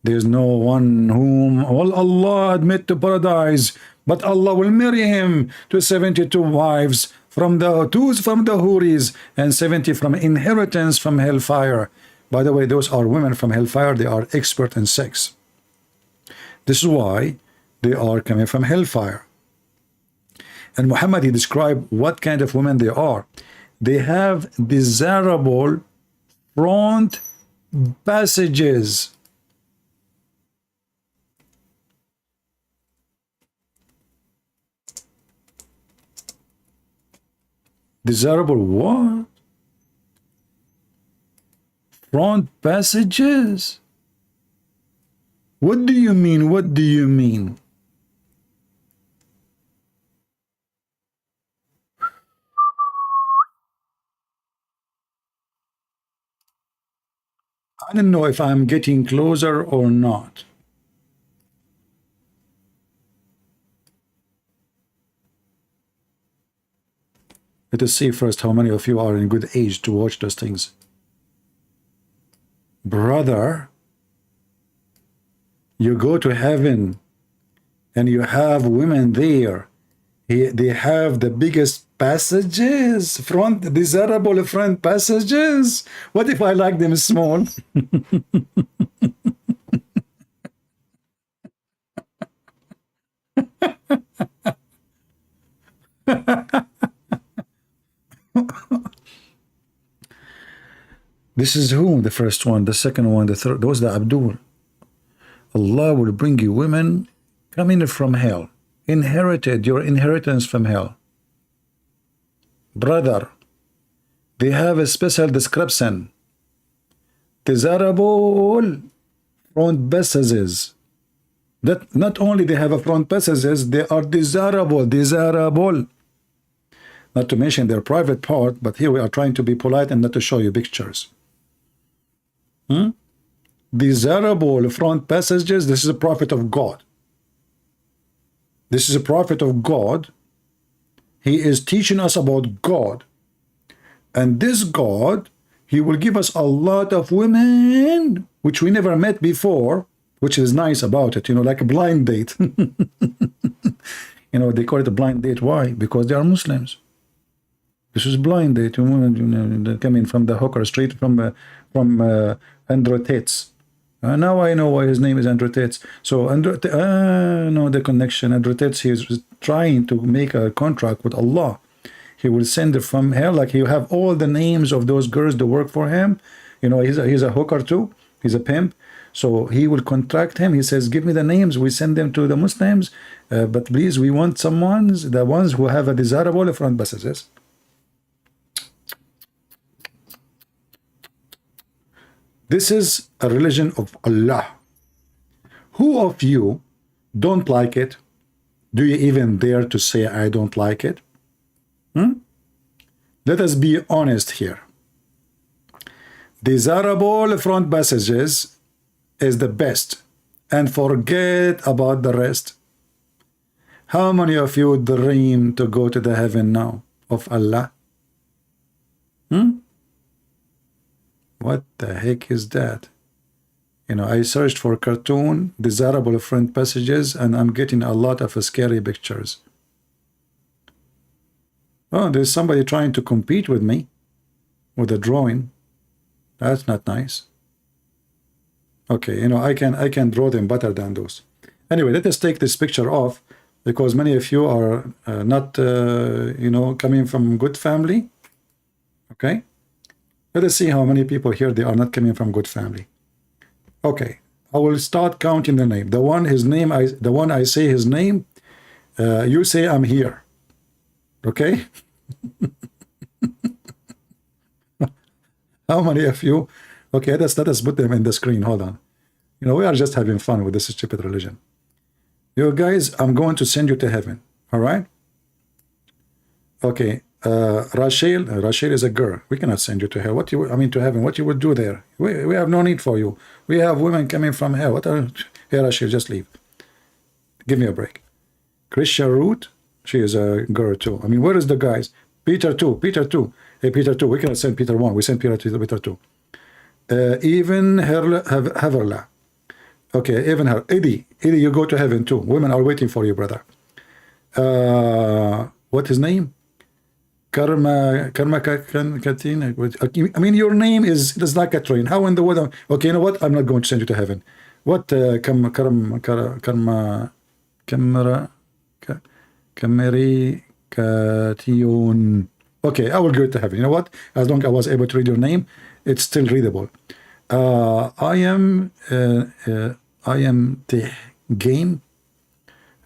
There's no one whom will Allah admit to paradise, but Allah will marry him to 72 wives from the Huris and 70 from inheritance from hellfire. By the way, those are women from hellfire. They are expert in sex. This is why they are coming from hellfire. And Muhammad, he described what kind of women they are. They have desirable front passages. Desirable what? Front passages? What do you mean? What do you mean? I don't know if I'm getting closer or not. Let us see first how many of you are in good age to watch those things. Brother, you go to heaven and you have women there. They have the biggest passages, desirable front passages. What if I like them small? This is who? The first one, the second one, the third. Those are the Abdul. Allah will bring you women coming from hell. Inherited your inheritance from hell. Brother, they have a special description. Desirable front passages. That not only they have a front passages, they are desirable. Not to mention their private part, but here we are trying to be polite and not to show you pictures. Desirable front passages. This is a prophet of God. This is a prophet of God. He is teaching us about God. And this God, he will give us a lot of women, which we never met before, which is nice about it, like a blind date. They call it a blind date. Why? Because they are Muslims. This is blind date. They're coming from the hooker street, from Andrew Tate's. Now I know why his name is Andrew Tate's. So no, the connection. Andrew Tate's, he is trying to make a contract with Allah. He will send it from hell. Like you have all the names of those girls that work for him. He's a hooker too. He's a pimp. So he will contract him. He says, give me the names. We send them to the Muslims. But please, we want the ones who have a desirable front passages. This is a religion of Allah. Who of you don't like it? Do you even dare to say I don't like it? Let us be honest here. Desirable front passages is the best, and forget about the rest. How many of you dream to go to the heaven now of Allah? What the heck is that? I searched for cartoon, desirable front passages, and I'm getting a lot of scary pictures. Oh, there's somebody trying to compete with me with a drawing. That's not nice. Okay, I can draw them better than those. Anyway, let us take this picture off because many of you are not, coming from good family. Okay. Let us see how many people here they are not coming from good family. Okay, I will start counting the name. The one I say his name, you say I'm here. Okay? How many of you? Okay, let us put them in the screen. Hold on. You know, we are just having fun with this stupid religion. You guys, I'm going to send you to heaven. All right? Okay. Rachel is a girl. We cannot send you to hell. To heaven. What you would do there? We have no need for you. We have women coming from hell. Here, Rachel, just leave. Give me a break. Christian Root, she is a girl too. I mean, where is the guys? Peter 2. Hey, Peter 2. We cannot send Peter 1. We send Peter 2. Even Haverla. Okay, even her. Eddie, you go to heaven too. Women are waiting for you, brother. What his name? Karma Katina. I mean, your name is like a train. How in the world? Okay, you know what? I'm not going to send you to heaven. What? Kameri Kation. Okay, I will go to heaven. You know what? As long as I was able to read your name, it's still readable. I am Game.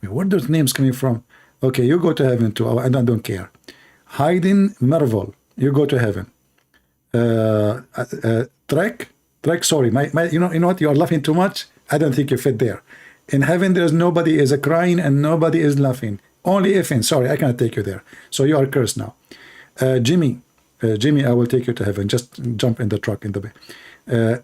Where are those names coming from? Okay, you go to heaven too. I don't care. Hayden Marvel, you go to heaven. Trek, sorry, you know what? You are laughing too much. I don't think you fit there. In heaven, there's nobody is crying and nobody is laughing. Only effing. Sorry, I cannot take you there. So you are cursed now. Jimmy, I will take you to heaven. Just jump in the truck in the bay.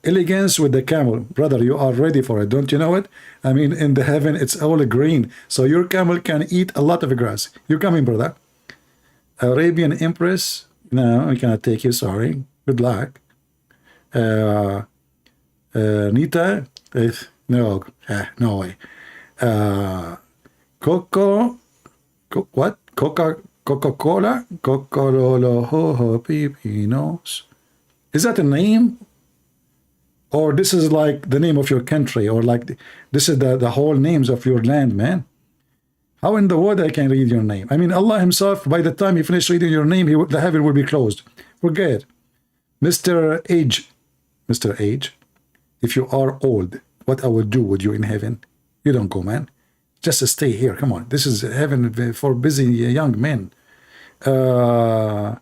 Elegance with the camel. Brother, you are ready for it. Don't you know it? I mean, in the heaven, it's all green. So your camel can eat a lot of grass. You're coming, brother. Arabian Empress. No, I cannot take you. Sorry. Good luck. Nita. No way. What? Coca-Cola? Coca-Cola Pipinos. Is that a name? Or this is like the name of your country, or like this is the whole names of your land, man. How in the world I can read your name? I mean, Allah himself, by the time he finished reading your name, the heaven will be closed. Forget. Mr. Age, if you are old, what I will do with you in heaven? You don't go, man. Just stay here. Come on. This is heaven for busy young men. Who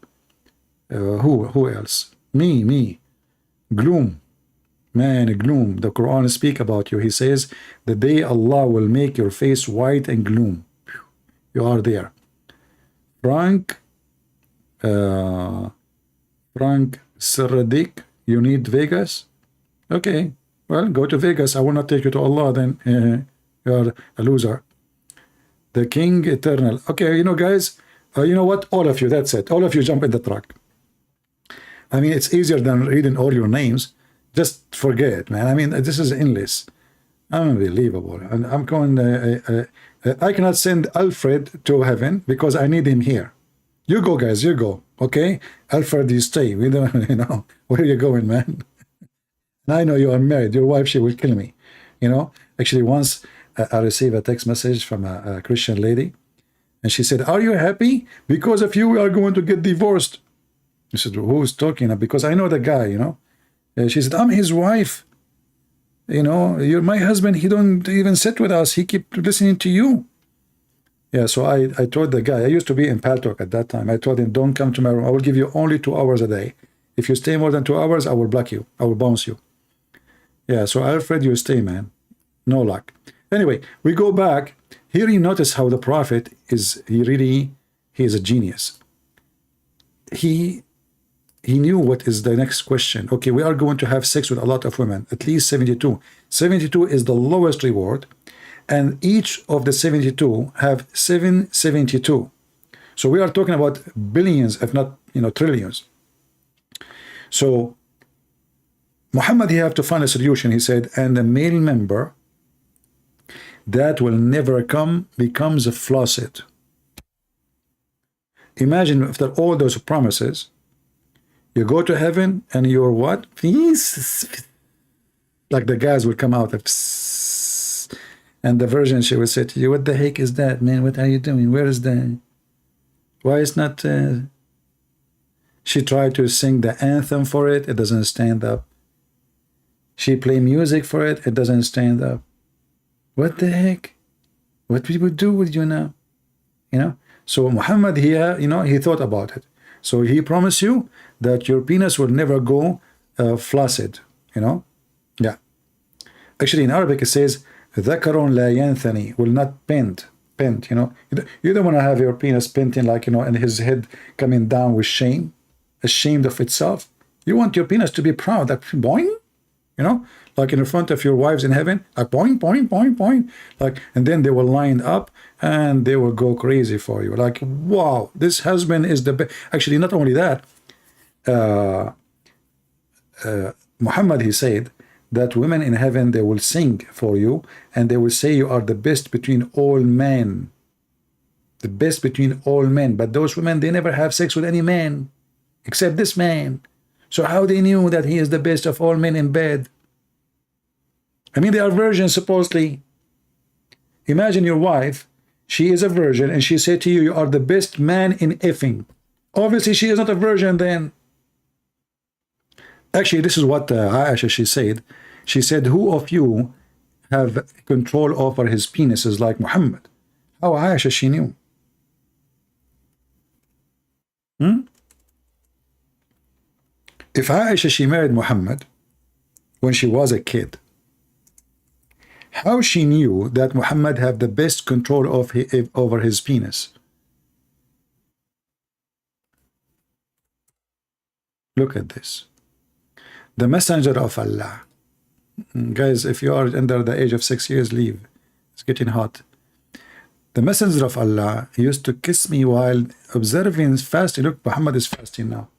else? Me. Gloom. Man, gloom. The Quran speak about you. He says, the day Allah will make your face white and gloom. You are there. Frank Saradik, you need Vegas? Okay. Well, go to Vegas. I will not take you to Allah then. You are a loser. The King Eternal. Okay, you know, guys, you know what? All of you, that's it. All of you jump in the truck. I mean, it's easier than reading all your names. Just forget, man. I mean, this is endless. Unbelievable. And I'm going, I cannot send Alfred to heaven because I need him here. You go, guys, you go. Okay? Alfred, you stay. We don't, you know, where are you going, man? I know you are married. Your wife, she will kill me. You know, actually, once I received a text message from a Christian lady, and she said, are you happy? Because of you, we are going to get divorced. I said, who's talking? Because I know the guy, you know. She said, I'm his wife. You know, you're my husband. He don't even sit with us. He keep listening to you. Yeah, so I told the guy, I used to be in Paltalk at that time. I told him, don't come to my room. I will give you only 2 hours a day. If you stay more than 2 hours, I will block you. I will bounce you. Yeah, so Alfred, you stay, man. No luck. Anyway, we go back. Here you notice how the prophet is, he is a genius. He knew what is the next question. Okay, we are going to have sex with a lot of women, at least 72. 72 is the lowest reward, and each of the 72 have 772. So we are talking about billions, if not, you know, trillions. So Muhammad, he have to find a solution. He said, and the male member that will never come becomes a faucet. Imagine after all those promises, you go to heaven and you're what? Like the gas will come out. And the virgin, she will say to you, what the heck is that, man? What are you doing? Where is that? Why is not... She tried to sing the anthem for it. It doesn't stand up. She play music for it. It doesn't stand up. What the heck? What we would do with you now? You know? So Muhammad here, you know, he thought about it. So he promised you that your penis will never go flaccid, you know? Yeah. Actually, in Arabic it says, ذَكَرٌ لَا يَنْثَنِي, will not bend, you know? You don't want to have your penis bending like, you know, and his head coming down with shame, ashamed of itself. You want your penis to be proud, like boing, you know, like in front of your wives in heaven, like boing, boing, boing, boing, like, and then they will line up and they will go crazy for you. Like, wow, this husband is the best. Actually, not only that, Muhammad, he said that women in heaven, they will sing for you and they will say you are the best between all men. The best between all men. But those women, they never have sex with any man except this man. So how they knew that he is the best of all men in bed? I mean, they are virgins supposedly. Imagine your wife, she is a virgin, and she said to you, you are the best man in effing. Obviously, she is not a virgin then. Actually, this is what Aisha, she said. She said, who of you have control over his penises like Muhammad? How Aisha, she knew. If Aisha, she married Muhammad when she was a kid, how she knew that Muhammad had the best control over his penis? Look at this. The messenger of Allah. Guys, if you are under the age of 6 years, leave. It's getting hot. The messenger of Allah, he used to kiss me while observing fasting. Look, Muhammad is fasting now.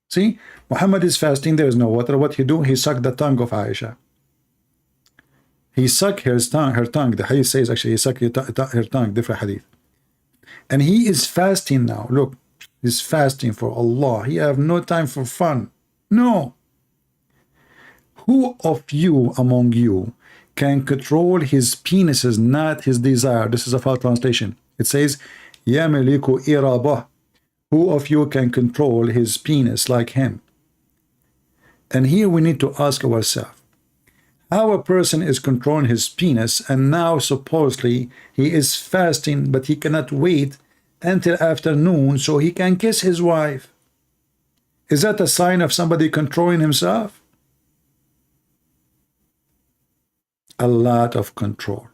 See, Muhammad is fasting, there is no water. What he do? He sucked the tongue of Aisha. He sucked her tongue. The hadith says actually he sucked her tongue, different hadith. And he is fasting now. Look, he's fasting for Allah. He have no time for fun. No. Who of you among you can control his penises, not his desire? This is a false translation. It says, يَمْلِكُ إِرَابَهُ. Who of you can control his penis like him? And here we need to ask ourselves, how a person is controlling his penis and now supposedly he is fasting, but he cannot wait until afternoon so he can kiss his wife. Is that a sign of somebody controlling himself? A lot of control.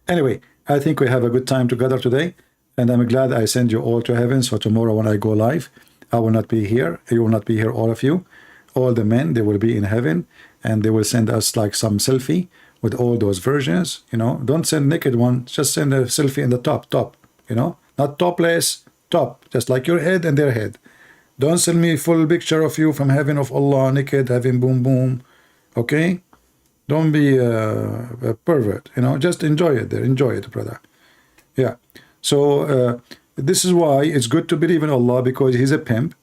Anyway, I think we have a good time together today, and I'm glad I send you all to heaven. So tomorrow when I go live, I will not be here. You will not be here, all of you. All the men, they will be in heaven, and they will send us like some selfie with all those versions. You know, don't send naked one, just send a selfie in the top, you know, not topless, top, just like your head and their head. Don't send me full picture of you from heaven of Allah, naked, having boom boom, okay? Don't be a pervert, you know, just enjoy it there, enjoy it, brother. Yeah, so this is why it's good to believe in Allah, because he's a pimp.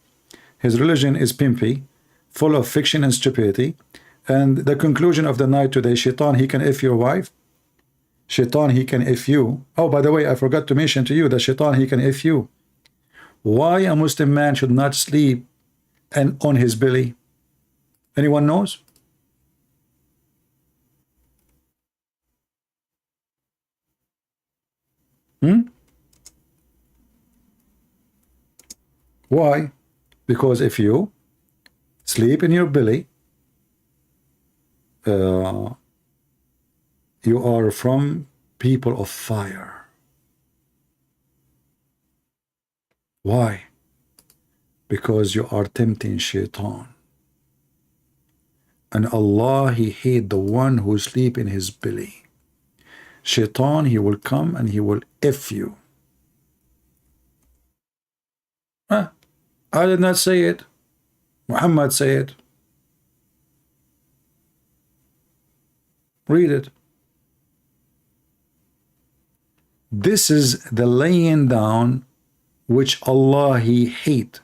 His religion is pimpy, full of fiction and stupidity. And the conclusion of the night today, Shaitan, he can F your wife. Shaitan, he can F you. Oh, by the way, I forgot to mention to you that Shaitan, he can F you. Why a Muslim man should not sleep and on his belly? Anyone knows? Why? Because if you sleep in your belly, you are from people of fire. Why? Because you are tempting Shaitan. And Allah, he hate the one who sleep in his belly. Shaitan, he will come and he will F you. I did not say it. Muhammad said it. Read it. This is the laying down which Allah he hate.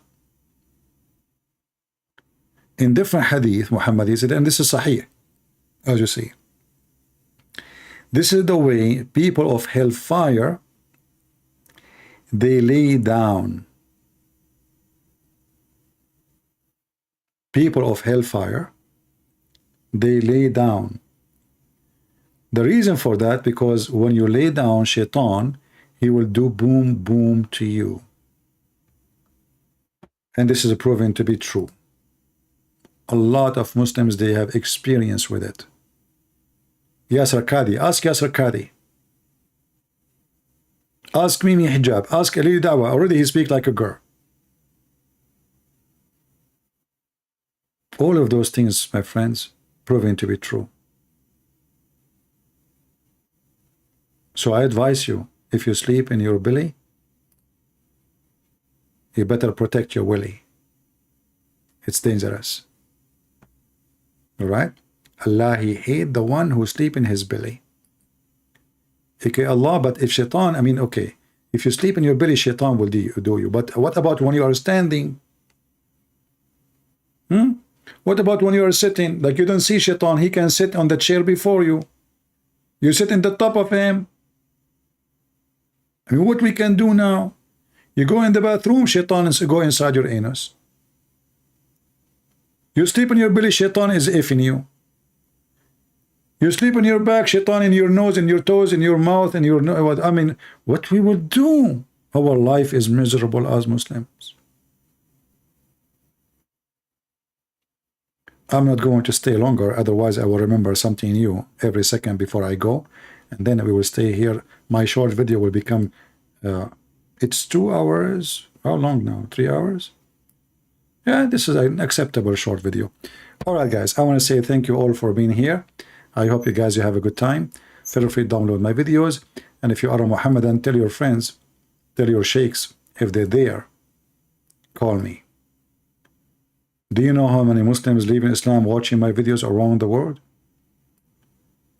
In different hadith, Muhammad he said, and this is sahih, as you see. This is the way people of hellfire, they lay down. People of hellfire, they lay down. The reason for that, because when you lay down, Shaitan, he will do boom, boom to you. And this is proven to be true. A lot of Muslims, they have experience with it. Yasser Qadi, ask Yasser Qadi. Ask Mimi Hijab, ask Ali Dawa. Already he speaks like a girl. All of those things, my friends, proven to be true. So I advise you, if you sleep in your belly, you better protect your willy. It's dangerous. All right? Allah, He hate the one who sleep in his belly. Okay, Allah, but if shaitan, I mean, okay, if you sleep in your belly, shaitan will do you. But what about when you are standing? What about when you are sitting? Like you don't see shaitan, he can sit on the chair before you. You sit in the top of him. I mean, what we can do now? You go in the bathroom, shaitan is go inside your anus. You sleep in your belly, shaitan is effing you. You sleep on your back, shaitan in your nose, in your toes, in your mouth, in your nose. I mean, what we will do? Our life is miserable as Muslims. I'm not going to stay longer, otherwise I will remember something new every second before I go, and then we will stay here. My short video will become, it's 2 hours. How long now? 3 hours? Yeah, this is an acceptable short video. All right, guys, I want to say thank you all for being here. I hope you guys have a good time. Feel free to download my videos. And if you are a Muhammadan, tell your friends, tell your sheikhs, if they're there, call me. Do you know how many Muslims live in Islam watching my videos around the world?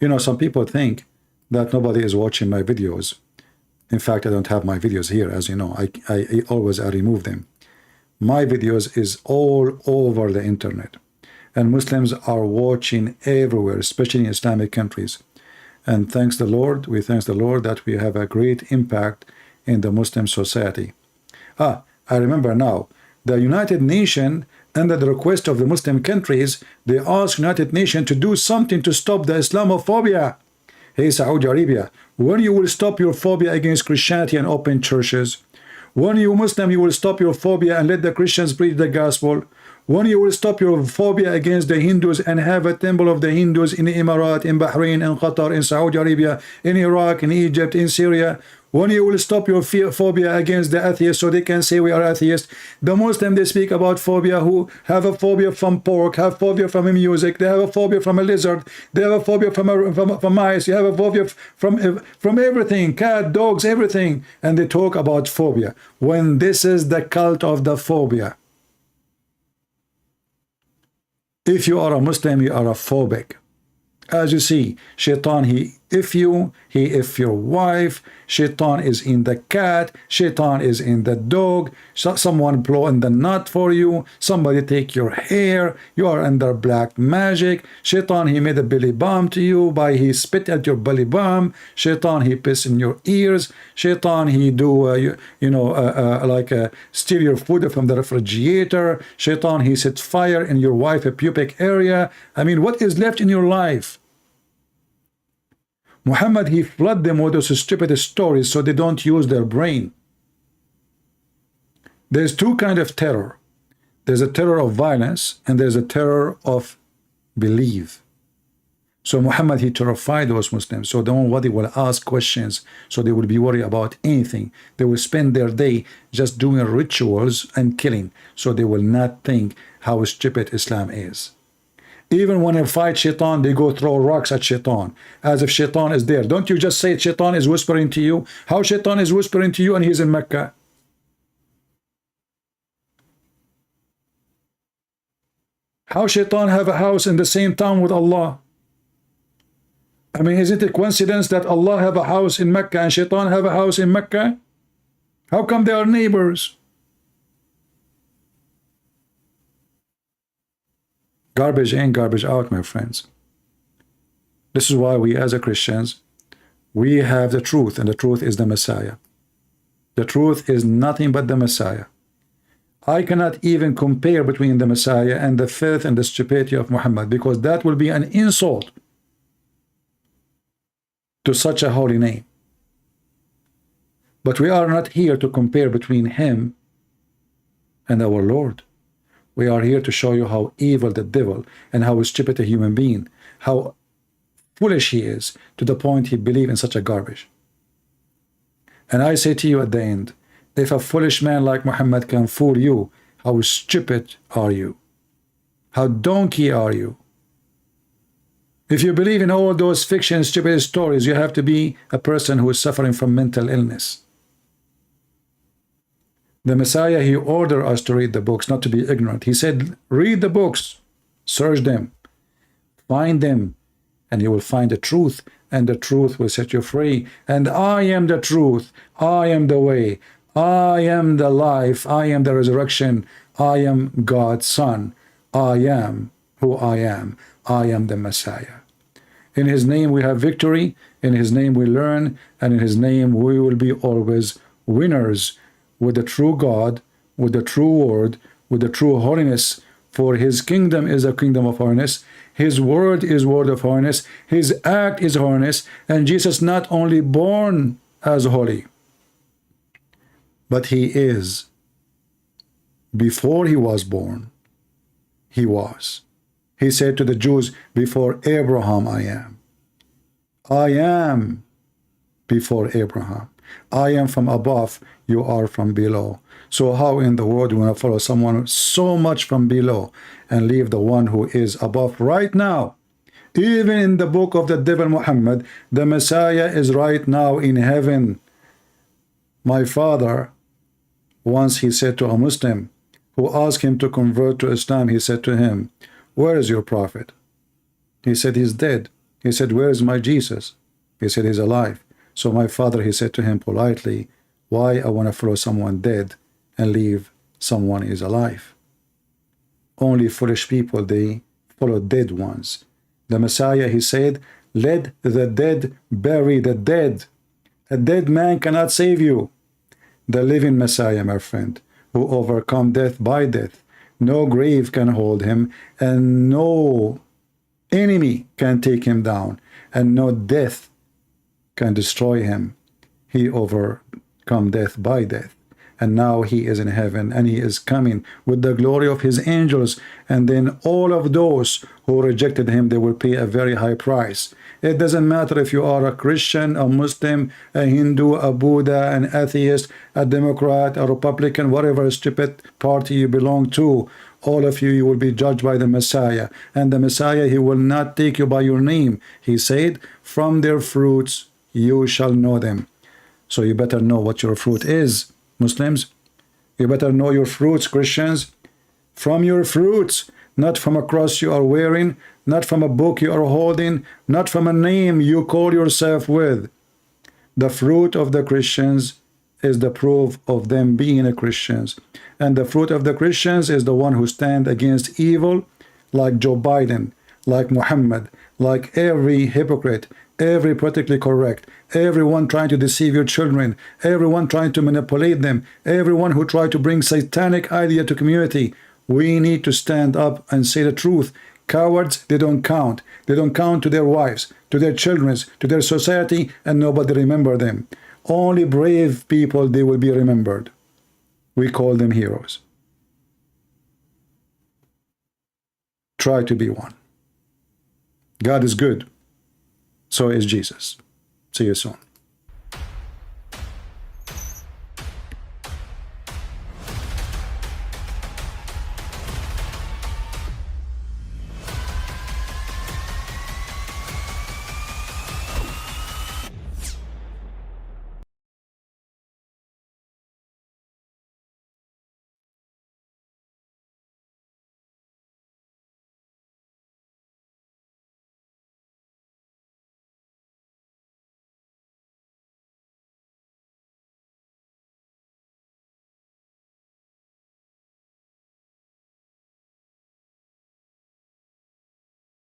You know, some people think that nobody is watching my videos. In fact, I don't have my videos here, as you know. I always remove them. My videos is all over the internet. And Muslims are watching everywhere, especially in Islamic countries. And thanks the Lord, we thank the Lord that we have a great impact in the Muslim society. I remember now, the United Nations, under the request of the Muslim countries, they asked United Nations to do something to stop the Islamophobia. Hey, Saudi Arabia, when you will stop your phobia against Christianity and open churches? When you Muslim, you will stop your phobia and let the Christians preach the gospel? When you will stop your phobia against the Hindus and have a temple of the Hindus in the Emirat, in Bahrain, in Qatar, in Saudi Arabia, in Iraq, in Egypt, in Syria? When you will stop your phobia against the atheists so they can say we are atheists? The Muslim, they speak about phobia, who have a phobia from pork, have phobia from music, they have a phobia from a lizard, they have a phobia from mice, you have a phobia from everything, cat, dogs, everything. And they talk about phobia. When this is the cult of the phobia. If you are a Muslim, you are a phobic. As you see, shaitan, he if you, he if your wife, shaitan is in the cat, shaitan is in the dog, someone blow in the nut for you, somebody take your hair, you are under black magic, shaitan, he made a belly bomb to you by he spit at your belly bomb, shaitan, he piss in your ears, shaitan, he do, steal your food from the refrigerator, shaitan, he sets fire in your wife's pubic area. I mean, what is left in your life? Muhammad, he flooded them with those stupid stories so they don't use their brain. There's two kinds of terror. There's a terror of violence and there's a terror of belief. So Muhammad, he terrified those Muslims so nobody will ask questions, so they will be worried about anything. They will spend their day just doing rituals and killing, so they will not think how stupid Islam is. Even when they fight shaitan, they go throw rocks at shaitan, as if shaitan is there. Don't you just say shaitan is whispering to you? How shaitan is whispering to you and he's in Mecca? How shaitan have a house in the same town with Allah? I mean, isn't it a coincidence that Allah have a house in Mecca and shaitan have a house in Mecca? How come they are neighbors? Garbage in, garbage out, my friends. This is why we as a Christians, we have the truth, and the truth is the Messiah. The truth is nothing but the Messiah. I cannot even compare between the Messiah and the filth and the stupidity of Muhammad, because that will be an insult to such a holy name. But we are not here to compare between him and our Lord. We are here to show you how evil the devil and how stupid a human being, how foolish he is, to the point he believes in such a garbage. And I say to you at the end, if a foolish man like Muhammad can fool you, how stupid are you? How donkey are you? If you believe in all those fiction stupid stories, you have to be a person who is suffering from mental illness. The Messiah, he ordered us to read the books, not to be ignorant. He said, read the books, search them, find them, and you will find the truth, and the truth will set you free. And I am the truth, I am the way, I am the life, I am the resurrection, I am God's Son, I am who I am the Messiah. In his name we have victory, in his name we learn, and in his name we will be always winners with the true God, with the true word, with the true holiness. For his kingdom is a kingdom of holiness, his word is word of holiness, his act is holiness, and Jesus not only born as holy, but he is. Before he was born, he was. He said to the Jews, before Abraham I am. I am before Abraham. I am from above, you are from below. So how in the world you want to follow someone so much from below and leave the one who is above right now? Even in the book of the devil Muhammad, the Messiah is right now in heaven. My father, once he said to a Muslim who asked him to convert to Islam, he said to him, where is your prophet? He said, he's dead. He said, where is my Jesus? He said, he's alive. So my father, he said to him politely, why I want to follow someone dead and leave someone is alive? Only foolish people, they follow dead ones. The Messiah, he said, let the dead bury the dead. A dead man cannot save you. The living Messiah, my friend, who overcome death by death. No grave can hold him, and no enemy can take him down, and no death can destroy him. He overcome death by death, and now he is in heaven, and he is coming with the glory of his angels, and then all of those who rejected him, they will pay a very high price. It doesn't matter if you are a Christian, a Muslim, a Hindu, a Buddha, an atheist, a Democrat, a Republican, whatever stupid party you belong to. All of you, you will be judged by the Messiah. And the Messiah, he will not take you by your name. He said, from their fruits you shall know them. So you better know what your fruit is, Muslims. You better know your fruits, Christians. From your fruits, not from a cross you are wearing, not from a book you are holding, not from a name you call yourself with. The fruit of the Christians is the proof of them being a Christians. And the fruit of the Christians is the one who stand against evil, like Joe Biden, like Muhammad, like every hypocrite, every politically correct, everyone trying to deceive your children, everyone trying to manipulate them, everyone who try to bring satanic idea to community. We need to stand up and say the truth. Cowards, they don't count. They don't count to their wives, to their children, to their society, and nobody remember them. Only brave people, they will be remembered. We call them heroes. Try to be one. God is good. So is Jesus. See you soon.